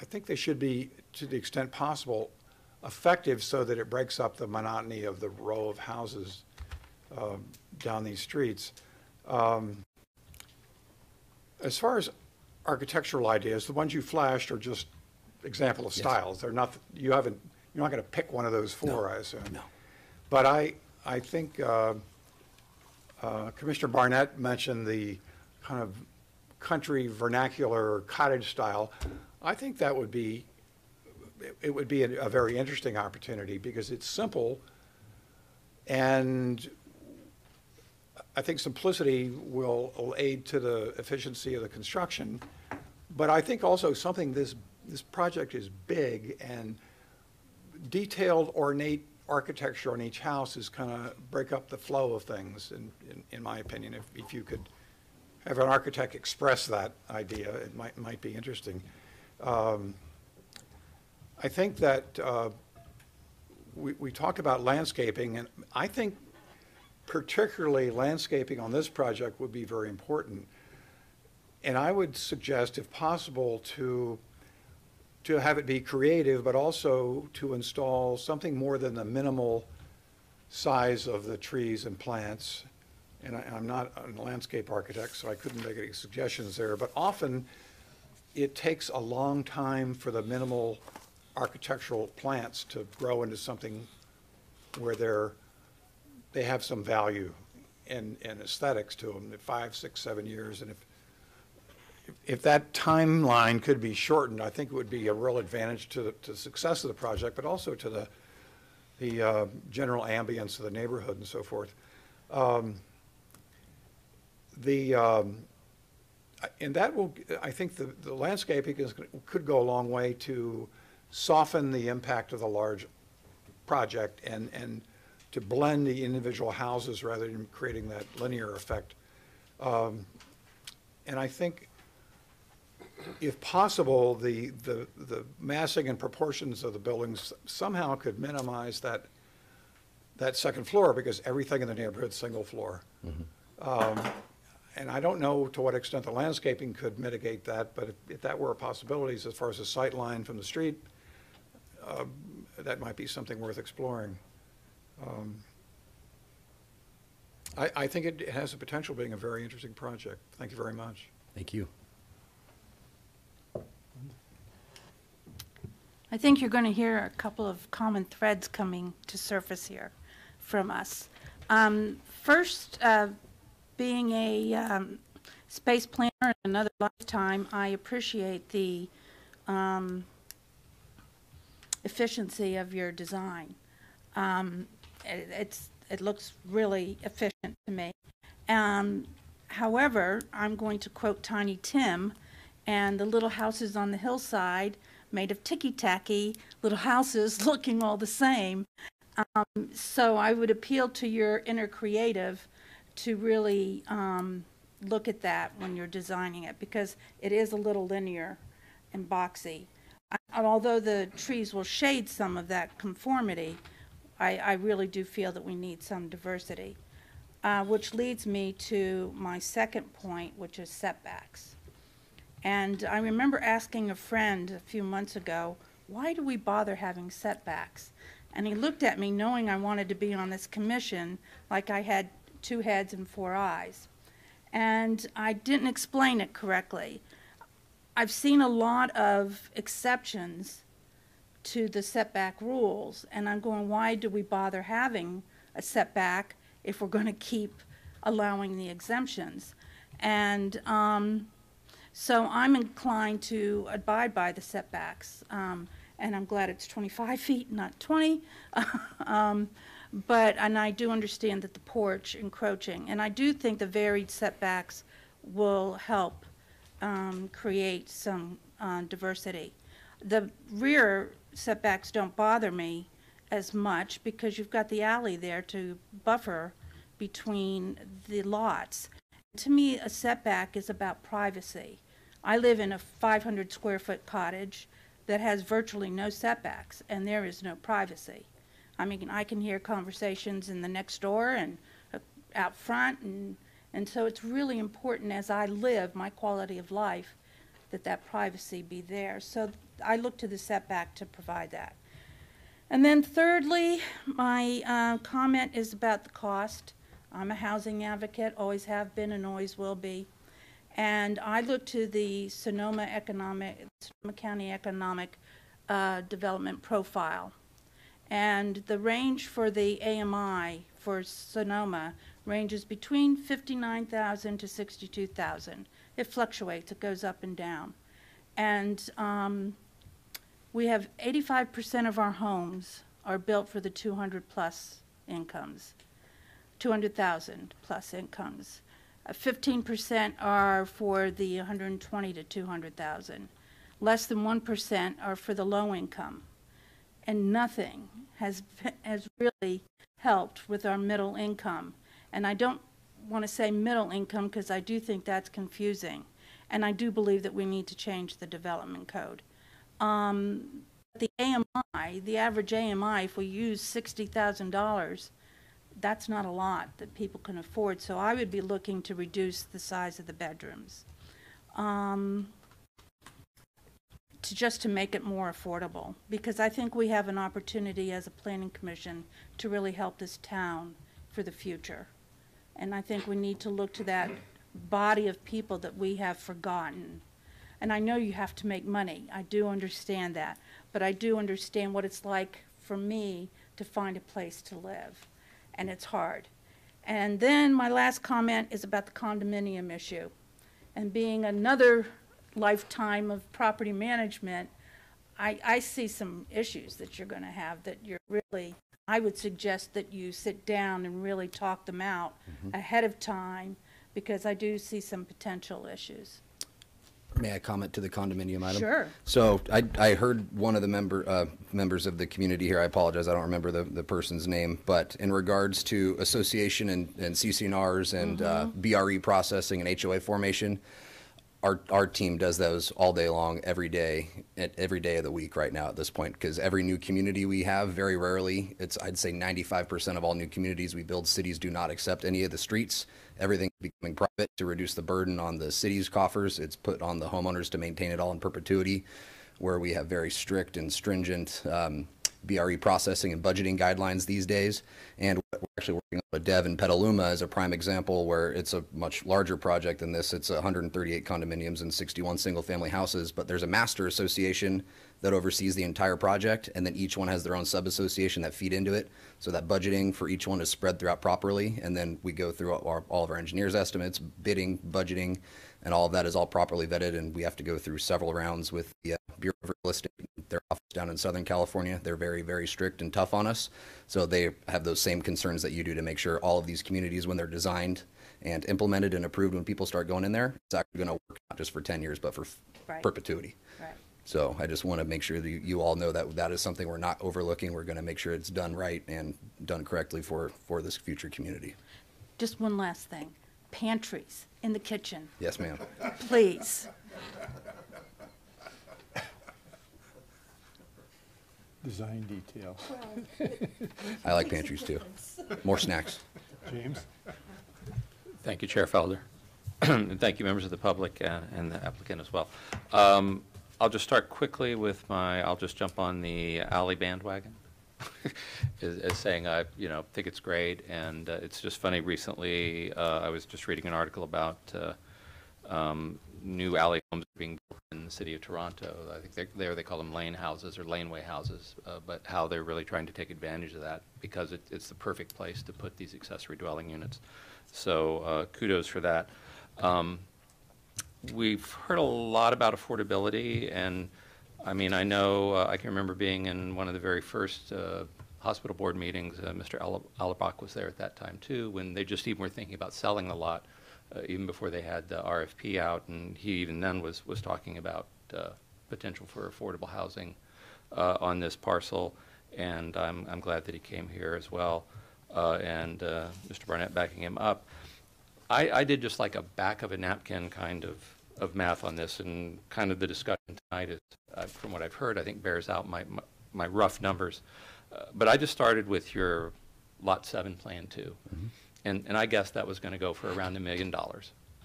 I think they should be, to the extent possible, effective so that it breaks up the monotony of the row of houses down these streets. As far as architectural ideas, the ones you flashed are just example of styles. They're not, you're not going to pick one of those four, I assume. No. But I think Commissioner Barnett mentioned the kind of country vernacular cottage style. I think that would be, it would be a very interesting opportunity because it's simple, and I think simplicity will aid to the efficiency of the construction. But I think also something this project is big, and detailed, ornate architecture on each house is kind of break up the flow of things, in my opinion. If you could have an architect express that idea, it might be interesting. I think that we talked about landscaping, and I think particularly landscaping on this project would be very important. And I would suggest, if possible, to have it be creative, but also to install something more than the minimal size of the trees and plants. And I'm not a landscape architect, so I couldn't make any suggestions there, but often it takes a long time for the minimal architectural plants to grow into something where they have some value and aesthetics to them, 5, 6, 7 years. And if that timeline could be shortened, I think it would be a real advantage to the success of the project, but also to the general ambience of the neighborhood and so forth. And that will, I think the landscaping could go a long way to soften the impact of the large project and to blend the individual houses rather than creating that linear effect. And I think, if possible, the massing and proportions of the buildings somehow could minimize that second floor, because everything in the neighborhood is single floor. Mm-hmm. And I don't know to what extent the landscaping could mitigate that, but if that were a possibility as far as the sight line from the street, that might be something worth exploring. I think it has the potential of being a very interesting project. Thank you very much. Thank you. I think you're going to hear a couple of common threads coming to surface here from us. First, being a space planner in another lifetime, I appreciate the efficiency of your design. It looks really efficient to me. However, I'm going to quote Tiny Tim and the little houses on the hillside made of ticky-tacky little houses looking all the same. So I would appeal to your inner creative to really look at that when you're designing it, because it is a little linear and boxy. Although the trees will shade some of that conformity, I really do feel that we need some diversity, which leads me to my second point, which is setbacks. And I remember asking a friend a few months ago, why do we bother having setbacks? And he looked at me knowing I wanted to be on this commission like I had 2 heads and 4 eyes. And I didn't explain it correctly. I've seen a lot of exceptions to the setback rules, and I'm going, why do we bother having a setback if we're going to keep allowing the exemptions? And so I'm inclined to abide by the setbacks. and I'm glad it's 25 feet, not 20. And I do understand that the porch encroaching, and I do think the varied setbacks will help create some diversity. The rear setbacks don't bother me as much because you've got the alley there to buffer between the lots. To me, a setback is about privacy. I live in a 500 square foot cottage that has virtually no setbacks, and there is no privacy. I mean, I can hear conversations in the next door and out front, and so it's really important as I live, my quality of life, that privacy be there. So I look to the setback to provide that. And then thirdly, my comment is about the cost. I'm a housing advocate, always have been and always will be. And I look to the Sonoma County Economic Development Profile. And the range for the AMI for Sonoma ranges between 59,000 to 62,000. It fluctuates, it goes up and down. And we have 85% of our homes are built for the 200 plus incomes, 200,000 plus incomes. 15% are for the 120 to 200,000. Less than 1% are for the low income. And nothing has really helped with our middle income. And I don't want to say middle income because I do think that's confusing. And I do believe that we need to change the development code. The AMI, the average AMI, if we use $60,000, that's not a lot that people can afford. So I would be looking to reduce the size of the bedrooms. To make it more affordable, because I think we have an opportunity as a planning commission to really help this town for the future. And I think we need to look to that body of people that we have forgotten. And I know you have to make money. I do understand that. But I do understand what it's like for me to find a place to live. And it's hard. And then my last comment is about the condominium issue. And being another lifetime of property management, I see some issues that you're going to have that you're really, I would suggest that you sit down and really talk them out ahead of time, because I do see some potential issues. May I comment to the condominium item? Sure. So I heard one of the members of the community here, I apologize, I don't remember the person's name, but in regards to association and CC&Rs and BRE processing and HOA formation, our team does those all day long, every day of the week right now at this point, because every new community we have, very rarely, I'd say 95% of all new communities we build, cities do not accept any of the streets. Everything's becoming private to reduce the burden on the city's coffers. It's put on the homeowners to maintain it all in perpetuity, where we have very strict and stringent BRE processing and budgeting guidelines these days. And we're actually working on a Dev in Petaluma as a prime example, where it's a much larger project than this. It's 138 condominiums and 61 single-family houses, but there's a master association that oversees the entire project, and then each one has their own sub-association that feed into it, so that budgeting for each one is spread throughout properly, and then we go through all of our engineers' estimates, bidding, budgeting, and all of that is all properly vetted, and we have to go through several rounds with the Bureau of Real Estate, their office down in Southern California. They're very, very strict and tough on us, so they have those same concerns that you do to make sure all of these communities, when they're designed and implemented and approved, when people start going in there, it's actually going to work not just for 10 years, but for perpetuity. Right. So I just want to make sure that you all know that that is something we're not overlooking. We're going to make sure it's done right and done correctly for this future community. Just one last thing. Pantries in the kitchen. Yes, ma'am. Please. Design detail. I like pantries too. More snacks. James? Thank you, Chair Felder. And thank you, members of the public and the applicant as well. I'll just start quickly with I'll just jump on the alley bandwagon. as saying I think it's great, and it's just funny. Recently, I was just reading an article about new alley homes being built in the city of Toronto. I think they call them lane houses or laneway houses, but how they're really trying to take advantage of that, because it's the perfect place to put these accessory dwelling units. So kudos for that. We've heard a lot about affordability, and I mean, I know, I can remember being in one of the very first hospital board meetings. Mr. Allerbach was there at that time too, when they just even were thinking about selling the lot, even before they had the RFP out, and he even then was talking about potential for affordable housing on this parcel, and I'm glad that he came here as well, and Mr. Barnett backing him up. I did just like a back of a napkin kind of math on this, and kind of the discussion tonight is, from what I've heard, I think bears out my rough numbers. But I just started with your Lot 7 Plan 2. Mm-hmm. And I guess that was going to go for around $1 million,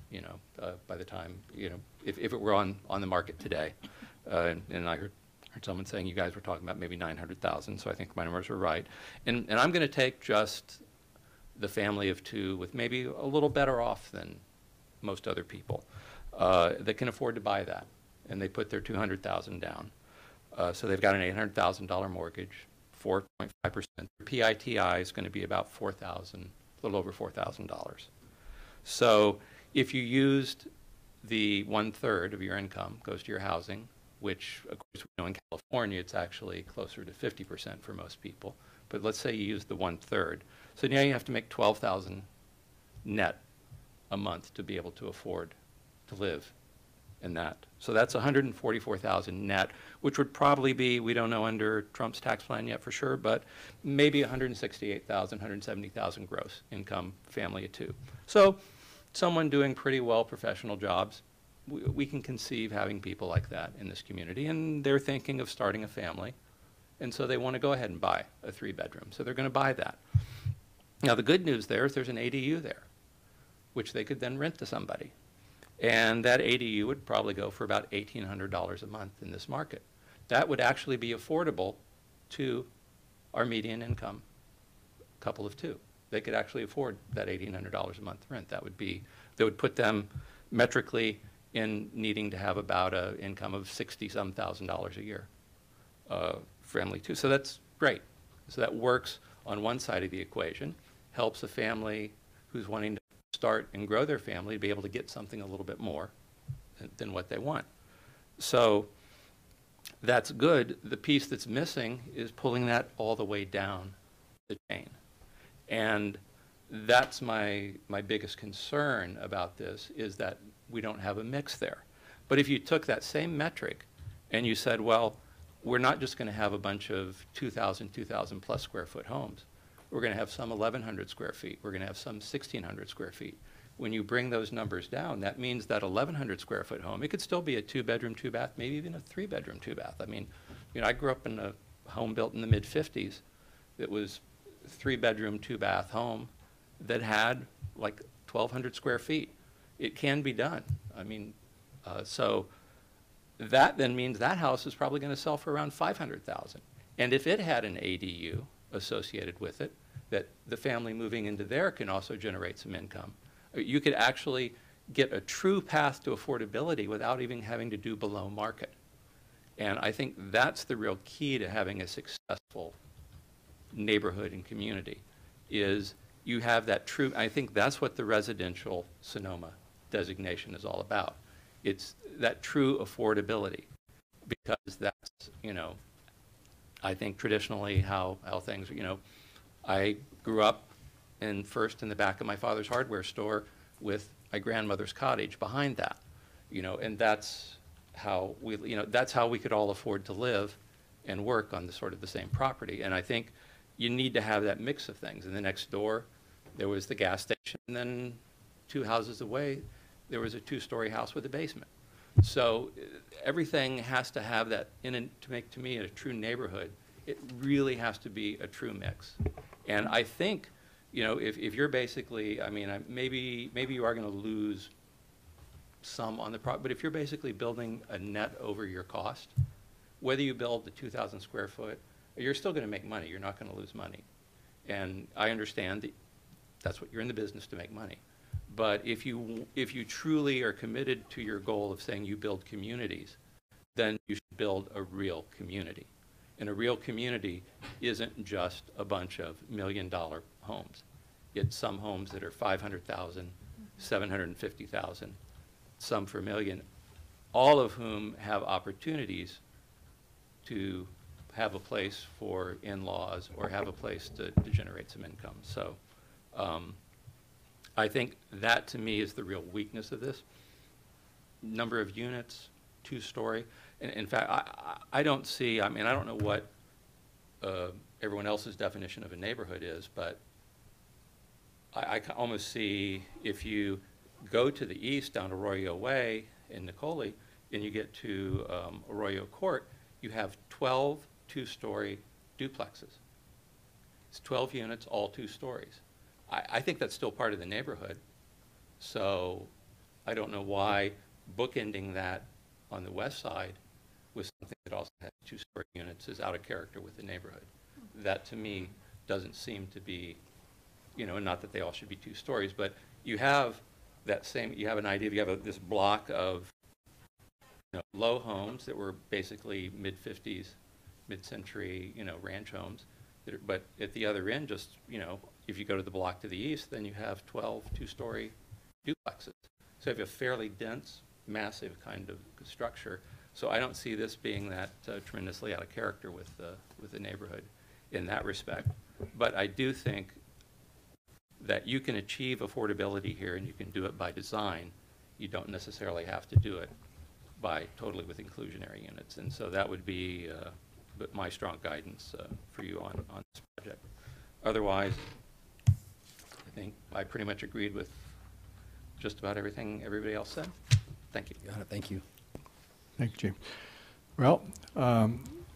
you know, by the time, you know, if it were on the market today. And I heard someone saying you guys were talking about maybe 900,000, so I think my numbers were right. And I'm going to take just the family of two with maybe a little better off than most other people that can afford to buy that, and they put their 200,000 down. So they've got an $800,000 mortgage, 4.5%. PITI is going to be about $4,000, a little over $4,000. So if you used the 1/3 of your income goes to your housing, which of course we know in California it's actually closer to 50% for most people. But let's say you use the 1/3. So now you have to make $12,000 net a month to be able to afford to live in that. So that's $144,000 net, which would probably be, we don't know under Trump's tax plan yet for sure, but maybe $168,000, $170,000 gross income family of two. So someone doing pretty well professional jobs, we can conceive having people like that in this community, and they're thinking of starting a family, and so they want to go ahead and buy a 3-bedroom. So they're going to buy that. Now the good news there is there's an ADU there, which they could then rent to somebody. And that ADU would probably go for about $1,800 a month in this market. That would actually be affordable to our median income couple of two. They could actually afford that $1,800 a month rent. That would put them metrically in needing to have about an income of $60-some thousand a year for family two. So that's great. So that works on one side of the equation, helps a family who's wanting to start and grow their family to be able to get something a little bit more than what they want. So that's good. The piece that's missing is pulling that all the way down the chain. And that's my biggest concern about this, is that we don't have a mix there. But if you took that same metric and you said, well, we're not just going to have a bunch of 2,000 plus square foot homes. We're going to have some 1,100 square feet. We're going to have some 1,600 square feet. When you bring those numbers down, that means that 1,100 square foot home, it could still be a 2-bedroom, 2-bath, maybe even a 3-bedroom, 2-bath. I mean, you know, I grew up in a home built in the mid-50s that was 3-bedroom, 2-bath home that had like 1,200 square feet. It can be done. I mean, so that then means that house is probably going to sell for around $500,000. And if it had an ADU associated with it, that the family moving into there can also generate some income, you could actually get a true path to affordability without even having to do below market. And I think that's the real key to having a successful neighborhood and community, is you have that true, I think that's what the residential Sonoma designation is all about. It's that true affordability, because that's, you know, I think traditionally how things, you know, I grew up first in the back of my father's hardware store with my grandmother's cottage behind that, you know, and that's how that's how we could all afford to live and work on the sort of the same property. And I think you need to have that mix of things. And the next door, there was the gas station, and then 2 houses away, there was a 2-story house with a basement. So everything has to have that, to make, to me, a true neighborhood, it really has to be a true mix. And I think, you know, if you're basically, I mean, maybe you are going to lose some on the property, but if you're basically building a net over your cost, whether you build the 2,000 square foot, you're still going to make money. You're not going to lose money. And I understand that that's what you're in the business, to make money. But if you truly are committed to your goal of saying you build communities, then you should build a real community. And a real community isn't just a bunch of $1 million homes. It's some homes that are 500,000, 750,000, some for $1 million, all of whom have opportunities to have a place for in-laws or have a place to generate some income. So I think that, to me, is the real weakness of this. Number of units, 2-story. In fact, I don't see, I mean, I don't know what everyone else's definition of a neighborhood is, but I can almost see if you go to the east down Arroyo Way in Nicole, and you get to Arroyo Court, you have 12 2-story duplexes. It's 12 units, all 2 stories. I think that's still part of the neighborhood. So I don't know why bookending that on the west side with something that also has 2-story units is out of character with the neighborhood. That, to me, doesn't seem to be, you know, not that they all should be 2 stories, but you have that same, you have an idea, you have this block of, you know, low homes that were basically mid-50s, mid-century, you know, ranch homes. That are, but at the other end, just, you know, if you go to the block to the east, then you have 12 2-story duplexes. So you have a fairly dense, massive kind of structure. So I don't see this being that tremendously out of character with the neighborhood in that respect. But I do think that you can achieve affordability here, and you can do it by design. You don't necessarily have to do it by totally with inclusionary units. And so that would be my strong guidance for you on this project. Otherwise, I think I pretty much agreed with just about everything everybody else said. Thank you. Got it. Thank you. Thank you, James. Well,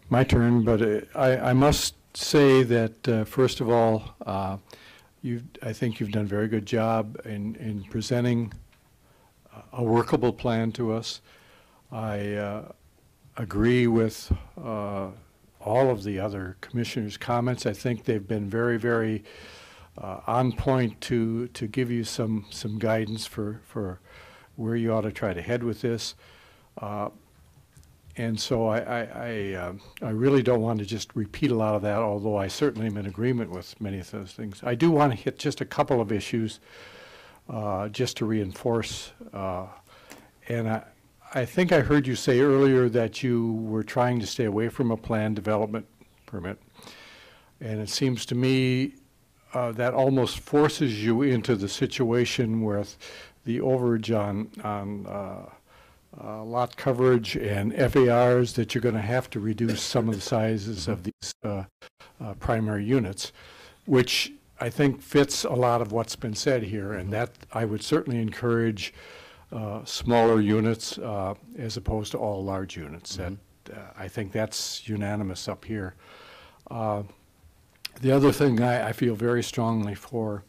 my turn, but I must say that, first of all, I think you've done a very good job in presenting a workable plan to us. I agree with all of the other commissioners' comments. I think they've been very, very on point to give you some guidance for where you ought to try to head with this. And so I really don't want to just repeat a lot of that, although I certainly am in agreement with many of those things. I do want to hit just a couple of issues just to reinforce. And I think I heard you say earlier that you were trying to stay away from a planned development permit. And it seems to me that almost forces you into the situation where the overage on lot coverage and FARs, that you're going to have to reduce some of the sizes of these primary units, which I think fits a lot of what's been said here, and that I would certainly encourage smaller units as opposed to all large units. Mm-hmm. That I think that's unanimous up here. The other thing I feel very strongly for,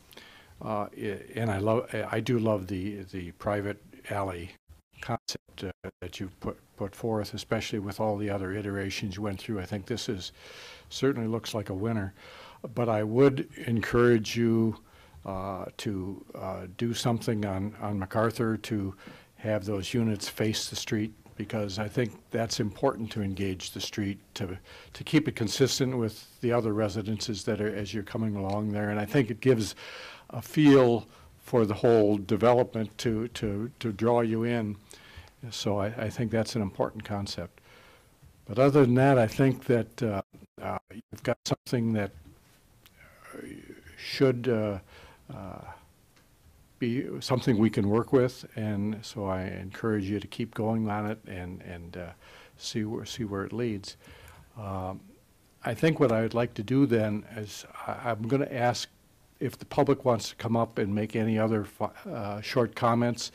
and I do love the private alley concept that you've put forth, especially with all the other iterations you went through. I think this certainly looks like a winner. But I would encourage you to do something on MacArthur to have those units face the street, because I think that's important to engage the street, to keep it consistent with the other residences that are as you're coming along there. And I think it gives a feel for the whole development to draw you in. So I think that's an important concept. But other than that, I think that you've got something that should be something we can work with, and so I encourage you to keep going on it and see where it leads. I think what I would like to do then is I'm going to ask if the public wants to come up and make any other short comments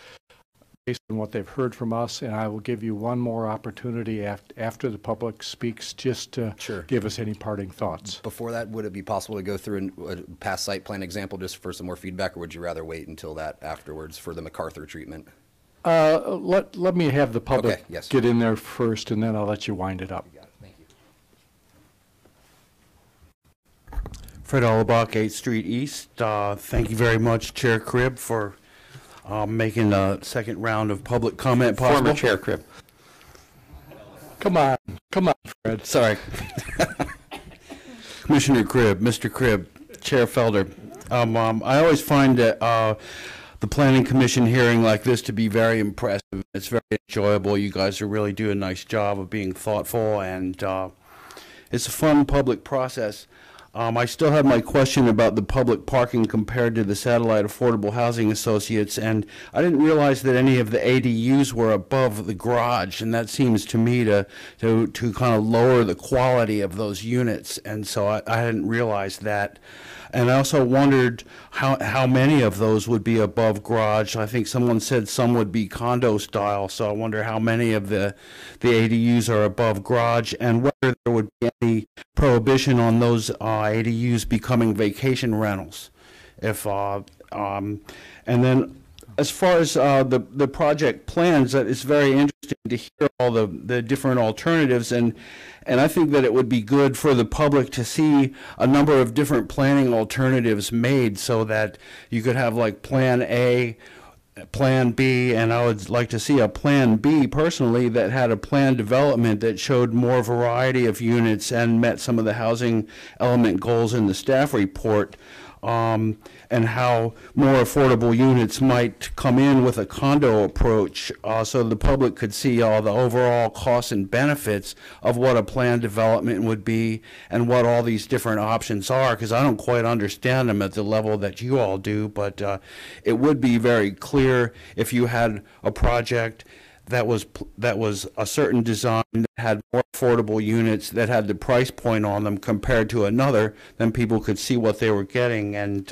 based on what they've heard from us, and I will give you one more opportunity after the public speaks, just to give us any parting thoughts. Before that, would it be possible to go through a past site plan example just for some more feedback, or would you rather wait until that afterwards for the MacArthur treatment? Let me have the public yes. get in there first, and then I'll let you wind it up. Thank you. Fred Allebach, 8th Street East. Thank you very much, Chair Cribb, for making a second round of public comment possible. Former Chair Cribb. Come on, Fred. Sorry. Commissioner Cribb, Mr. Cribb, Chair Felder. I always find that the Planning Commission hearing like this to be very impressive. It's very enjoyable. You guys are really doing a nice job of being thoughtful, and it's a fun public process. I still have my question about the public parking compared to the Satellite Affordable Housing Associates, and I didn't realize that any of the ADUs were above the garage, and that seems to me to kind of lower the quality of those units, and so I hadn't realized that. And I also wondered how many of those would be above garage. I think someone said some would be condo style, so I wonder how many of the ADUs are above garage, and whether there would be any prohibition on those ADUs becoming vacation rentals. And then as far as the project plans, it's very interesting to hear all the different alternatives, and I think that it would be good for the public to see a number of different planning alternatives made, so that you could have like Plan A, Plan B, and I would like to see a Plan B personally that had a planned development that showed more variety of units and met some of the housing element goals in the staff report. And how more affordable units might come in with a condo approach, so the public could see all the overall costs and benefits of what a planned development would be and what all these different options are, because I don't quite understand them at the level that you all do, but it would be very clear if you had a project that was a certain design that had more affordable units that had the price point on them compared to another, then people could see what they were getting. And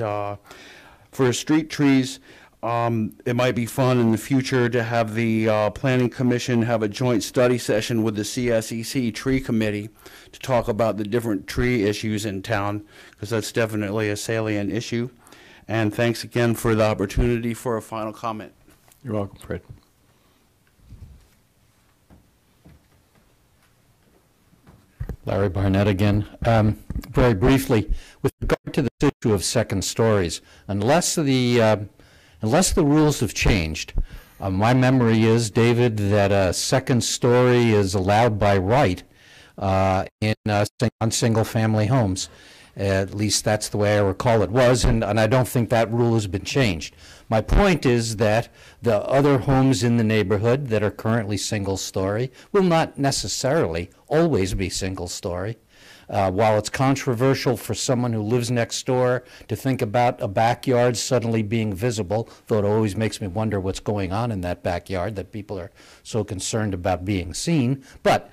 for street trees, it might be fun in the future to have the Planning Commission have a joint study session with the CSEC Tree Committee to talk about the different tree issues in town, because that's definitely a salient issue. And thanks again for the opportunity for a final comment. You're welcome, Fred. Larry Barnett again. Very briefly, with regard to this issue of second stories, unless the rules have changed, my memory is, David, that a second story is allowed by right on single-family homes. At least that's the way I recall it was, and I don't think that rule has been changed. My point is that the other homes in the neighborhood that are currently single-story will not necessarily always be single-story. While it's controversial for someone who lives next door to think about a backyard suddenly being visible, though it always makes me wonder what's going on in that backyard that people are so concerned about being seen. But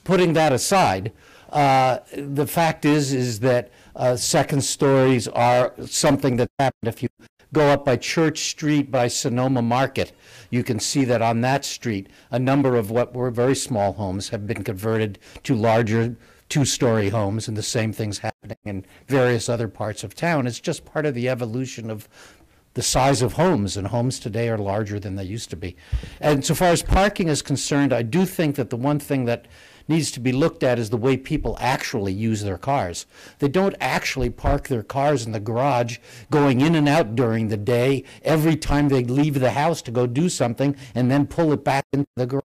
putting that aside, the fact is that second stories are something that happened. If you go up by Church Street by Sonoma Market, you can see that on that street, a number of what were very small homes have been converted to larger two-story homes, and the same thing's happening in various other parts of town. It's just part of the evolution of the size of homes, and homes today are larger than they used to be. And so far as parking is concerned, I do think that the one thing that needs to be looked at is the way people actually use their cars. They don't actually park their cars in the garage, going in and out during the day every time they leave the house to go do something and then pull it back into the garage.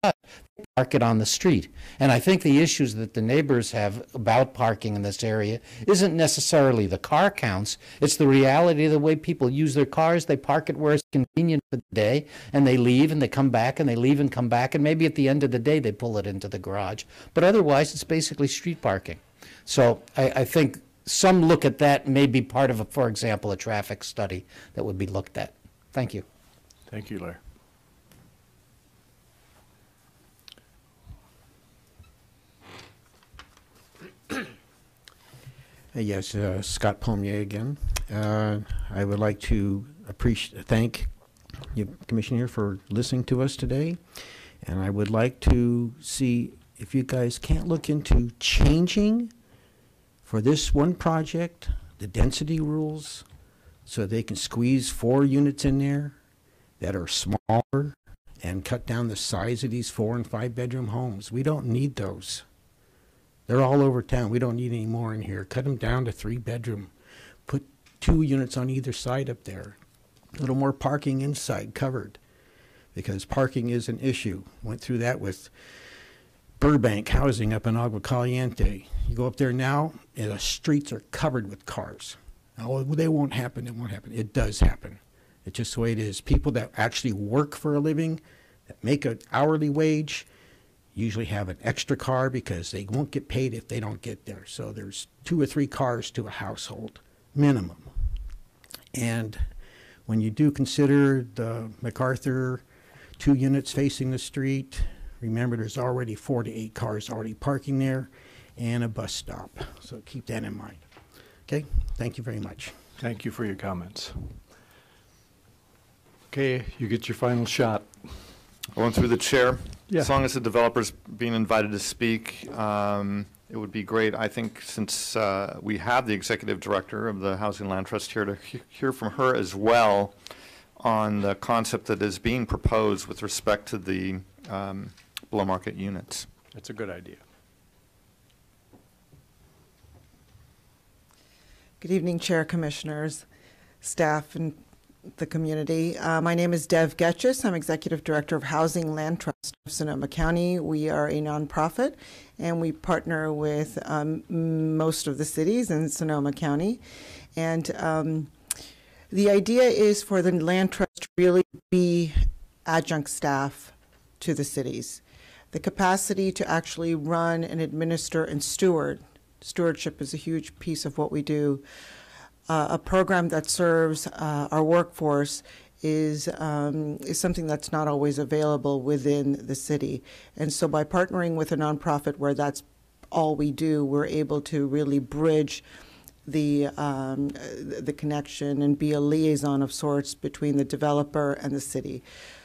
They park it on the street. And I think the issues that the neighbors have about parking in this area isn't necessarily the car counts, it's the reality of the way people use their cars. They park it where it's convenient for the day, and they leave and they come back, and they leave and come back, and maybe at the end of the day they pull it into the garage. But otherwise, it's basically street parking. So I think some look at that may be part of, for example, a traffic study that would be looked at. Thank you. Thank you, Larry. Yes, Scott Pommier again. I would like to thank you, Commissioner, for listening to us today. And I would like to see if you guys can't look into changing for this one project the density rules so they can squeeze 4 units in there that are smaller and cut down the size of these 4 and 5 bedroom homes. We don't need those. They're all over town. We don't need any more in here. Cut them down to 3 bedroom. Put 2 units on either side up there. A little more parking inside covered, because parking is an issue. Went through that with Burbank Housing up in Agua Caliente. You go up there now, and the streets are covered with cars. Oh, they won't happen. It won't happen. It does happen. It's just the way it is. People that actually work for a living, that make an hourly wage, usually have an extra car because they won't get paid if they don't get there. So there's 2 or 3 cars to a household, minimum. And when you do consider the MacArthur 2 units facing the street, remember there's already 4 to 8 cars already parking there and a bus stop. So keep that in mind. Okay, thank you very much. Thank you for your comments. Okay, you get your final shot. Going through the chair. Yeah. As long as the developer's being invited to speak, it would be great. I think since we have the executive director of the Housing Land Trust here to hear from her as well on the concept that is being proposed with respect to the below market units. That's a good idea. Good evening, Chair, Commissioners, staff, and the community. My name is Dev Getchis. I'm Executive Director of Housing Land Trust of Sonoma County. We are a nonprofit, and we partner with most of the cities in Sonoma County. And the idea is for the Land Trust to really be adjunct staff to the cities. The capacity to actually run and administer and stewardship is a huge piece of what we do. A program that serves our workforce is something that's not always available within the city. And so by partnering with a nonprofit where that's all we do, we're able to really bridge the connection and be a liaison of sorts between the developer and the city.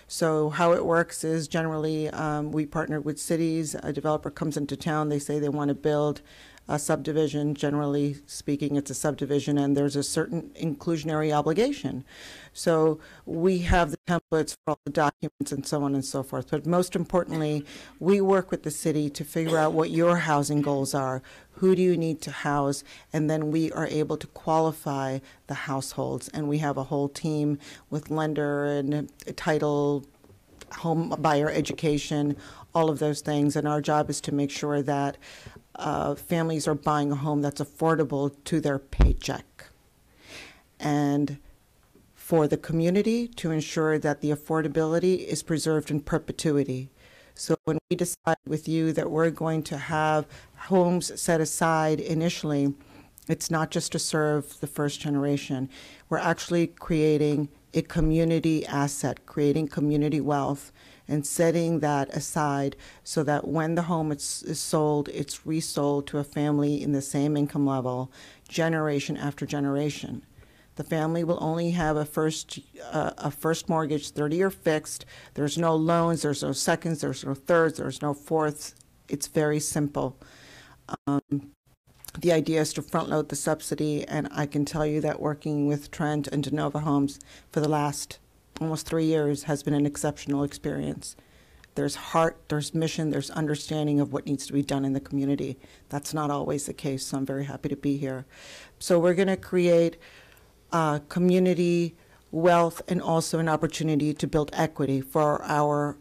So how it works is generally we partner with cities. A developer comes into town, they say they want to build a subdivision. Generally speaking, it's a subdivision, and there's a certain inclusionary obligation. So we have the templates for all the documents and so on and so forth. But most importantly, we work with the city to figure out what your housing goals are. Who do you need to house? And then we are able to qualify the households. And we have a whole team with lender and title, home buyer education, all of those things. And our job is to make sure that families are buying a home that's affordable to their paycheck. And for the community to ensure that the affordability is preserved in perpetuity. So when we decide with you that we're going to have homes set aside initially, it's not just to serve the first generation. We're actually creating a community asset, creating community wealth, and setting that aside so that when the home is sold, it's resold to a family in the same income level, generation after generation. The family will only have a first mortgage, 30-year fixed. There's no loans, there's no seconds, there's no thirds, there's no fourths. It's very simple. The idea is to front load the subsidy, and I can tell you that working with Trent and DeNova Homes for the last almost 3 years has been an exceptional experience. There's heart, there's mission, there's understanding of what needs to be done in the community. That's not always the case, so I'm very happy to be here. So we're going to create community wealth and also an opportunity to build equity for our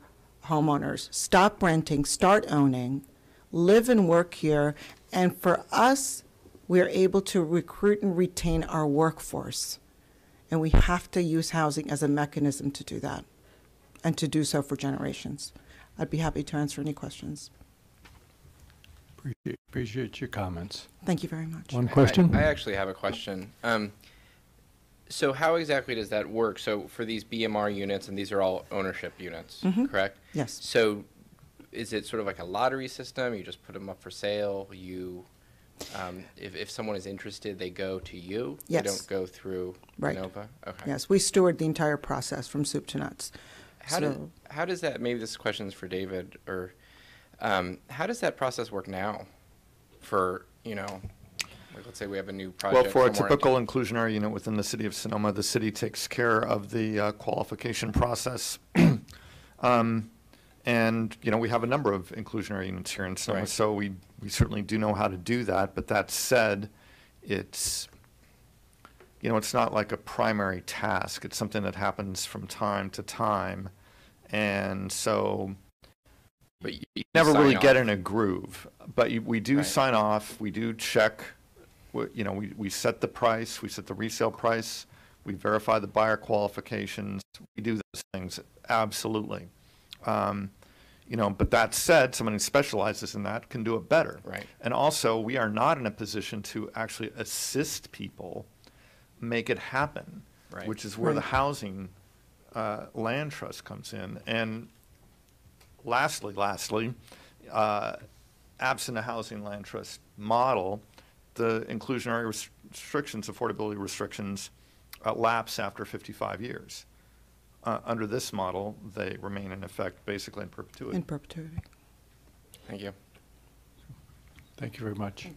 homeowners. Stop renting, start owning, live and work here, and for us, we're able to recruit and retain our workforce. And we have to use housing as a mechanism to do that, and to do so for generations. I'd be happy to answer any questions. Appreciate your comments. Thank you very much. One question? I actually have a question. So how exactly does that work? So for these BMR units, and these are all ownership units, correct? Yes. So is it sort of like a lottery system? You just put them up for sale. You, if someone is interested, they go to you. Yes. They don't go through DeNova. Okay. Yes, we steward the entire process from soup to nuts. How does that? Maybe this question is for David. Or how does that process work now? For like let's say we have a new project. Well, for a typical inclusionary unit within the city of Sonoma, the city takes care of the qualification process. And, we have a number of inclusionary units here in Sonoma, so we certainly do know how to do that. But that said, it's, it's not like a primary task. It's something that happens from time to time. And so but you never really off. get in a groove. But we do sign off. We do check. We set the price. We set the resale price. We verify the buyer qualifications. We do those things, absolutely. You know, but that said, someone who specializes in that can do it better. Right. And also, we are not in a position to actually assist people make it happen, Right. which is where the housing land trust comes in. And lastly, absent a housing land trust model, the inclusionary restrictions, affordability restrictions, lapse after 55 years. Under this model, they remain in effect basically in perpetuity. In perpetuity. Thank you. Thank you very much.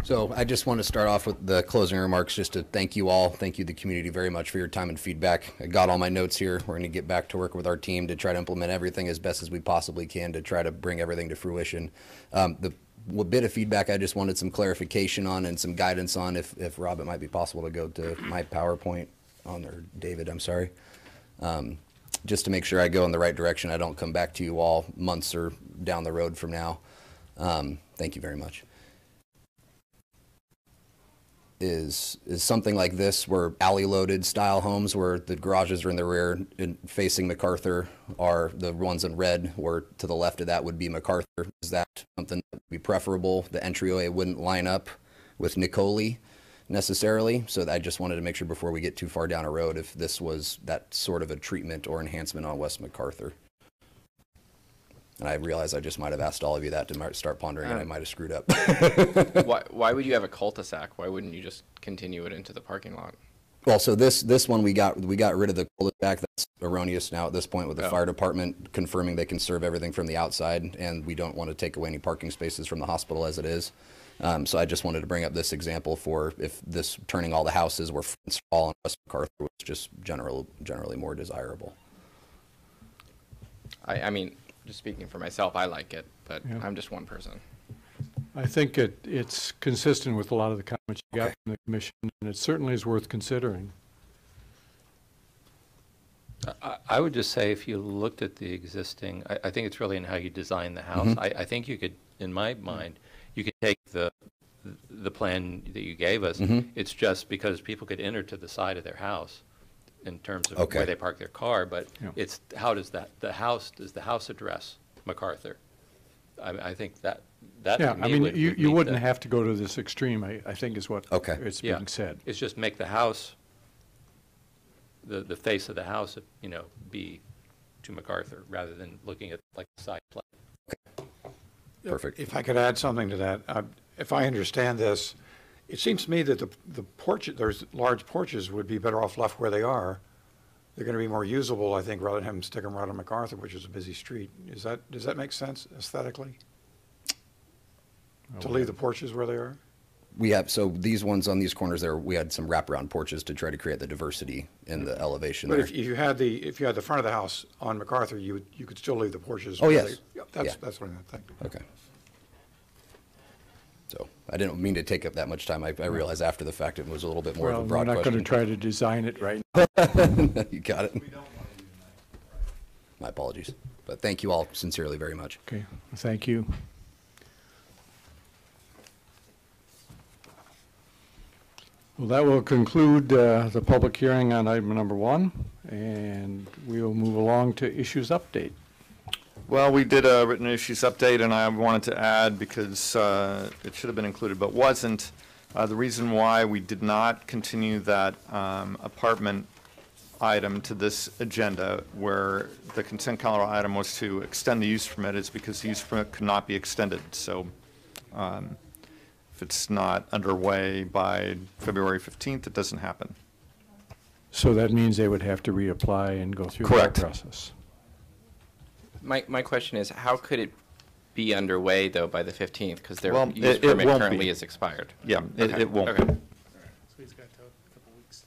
So I just want to start off with the closing remarks, just to thank you all, thank you the community very much for your time and feedback. I got all my notes here. We're going to get back to work with our team to try to implement everything as best as we possibly can to try to bring everything to fruition. The bit of feedback I just wanted some clarification on and some guidance on, if Rob, it might be possible to go to my PowerPoint on there, David, I'm sorry. Just to make sure I go in the right direction, I don't come back to you all months or down the road from now. Thank you very much. Is something like this, where alley-loaded style homes where the garages are in the rear and facing MacArthur are the ones in red, where to the left of that would be MacArthur. Is that something that would be preferable? The entryway wouldn't line up with Nicoli necessarily. So I just wanted to make sure before we get too far down a road if this was that sort of a treatment or enhancement on West MacArthur. And I realize I just might have asked all of you that to start pondering, and I might have screwed up. Why would you have a cul-de-sac? Why wouldn't you just continue it into the parking lot? Well, so this one we got rid of the cul-de-sac. That's erroneous now at this point, with the fire department confirming they can serve everything from the outside, and we don't want to take away any parking spaces from the hospital as it is. So I just wanted to bring up this example for if this turning all the houses where fronts all on West MacArthur was just generally more desirable. I mean, just speaking for myself, I like it, but Yeah. I'm just one person. I think it's consistent with a lot of the comments you got from the commission, and it certainly is worth considering. I would just say if you looked at the existing, I think it's really in how you design the house. I think you could, in my mind, you could take the plan that you gave us. It's just because people could enter to the side of their house in terms of where they park their car, but it's how does does the house address MacArthur? I think that Yeah, to I me mean, would you meet wouldn't the- have to go to this extreme, I think is what it's Yeah. being said. It's just make the house, the face of the house, be to MacArthur rather than looking at like the side plan. Perfect. If I could add something to that, if I understand this, it seems to me that the porch, there's large porches would be better off left where they are. They're going to be more usable, I think, rather than have them stick them right on MacArthur, which is a busy street. Does that make sense aesthetically? To leave the porches where they are? We have, so these ones on these corners there, we had some wraparound porches to try to create the diversity in the elevation But there. if you had the front of the house on MacArthur, you could still leave the porches. Oh, where yes. That's what I think. Okay. So I didn't mean to take up that much time. I realized after the fact it was a little bit more of Well, a we're broad not question. going to try to design it right now. You got it. My apologies. But thank you all sincerely very much. Okay, thank you. Well, that will conclude the public hearing on item number 1, and we will move along to issues update. Well, we did a written issues update, and I wanted to add, because it should have been included but wasn't, the reason why we did not continue that apartment item to this agenda, where the consent calendar item was to extend the use permit, is because the use permit could not be extended. So if it's not underway by February 15th, it doesn't happen. So that means they would have to reapply and go through Correct. that process. My question is, how could it be underway, though, by the 15th? Because their Well, use it permit won't currently be. is expired. Yeah, Okay. it won't Okay. be. So he's got a couple weeks.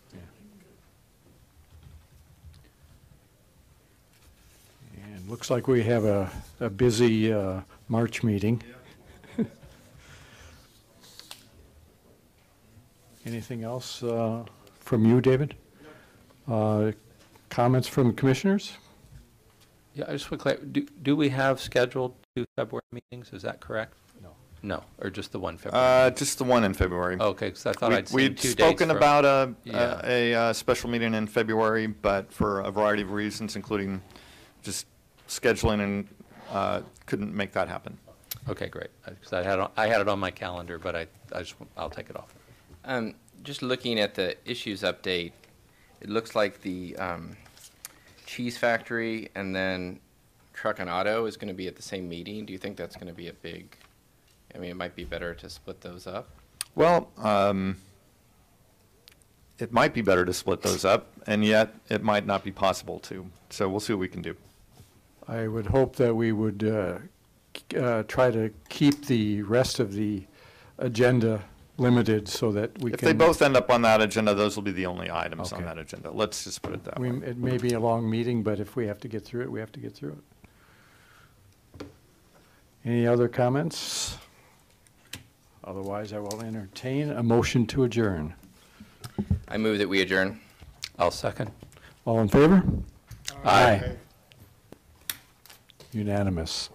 And looks like we have a busy March meeting. Anything else from you, David? Comments from commissioners? Yeah, I just want to clarify, do we have scheduled 2 February meetings? Is that correct? No. No, or just the one February? Just the one in February. Okay, because I thought I'd seen We'd 2 dates. spoken for- about Yeah. a special meeting in February, but for a variety of reasons, including just scheduling, and couldn't make that happen. Okay, great. Because I had it on my calendar, but I'll take it off. Just looking at the issues update, it looks like the cheese factory and then truck and auto is going to be at the same meeting. Do you think that's going to be a big, I mean, it might be better to split those up? Well, it might be better to split those up, and yet it might not be possible to. So we'll see what we can do. I would hope that we would try to keep the rest of the agenda limited so that we If can. they both end up on that agenda, those will be the only items on Okay. that agenda. Let's just put it that way. It may be a long meeting, but if we have to get through it, we have to get through it. Any other comments? Otherwise, I will entertain a motion to adjourn. I move that we adjourn. I'll second. All in favor? Aye. Unanimous.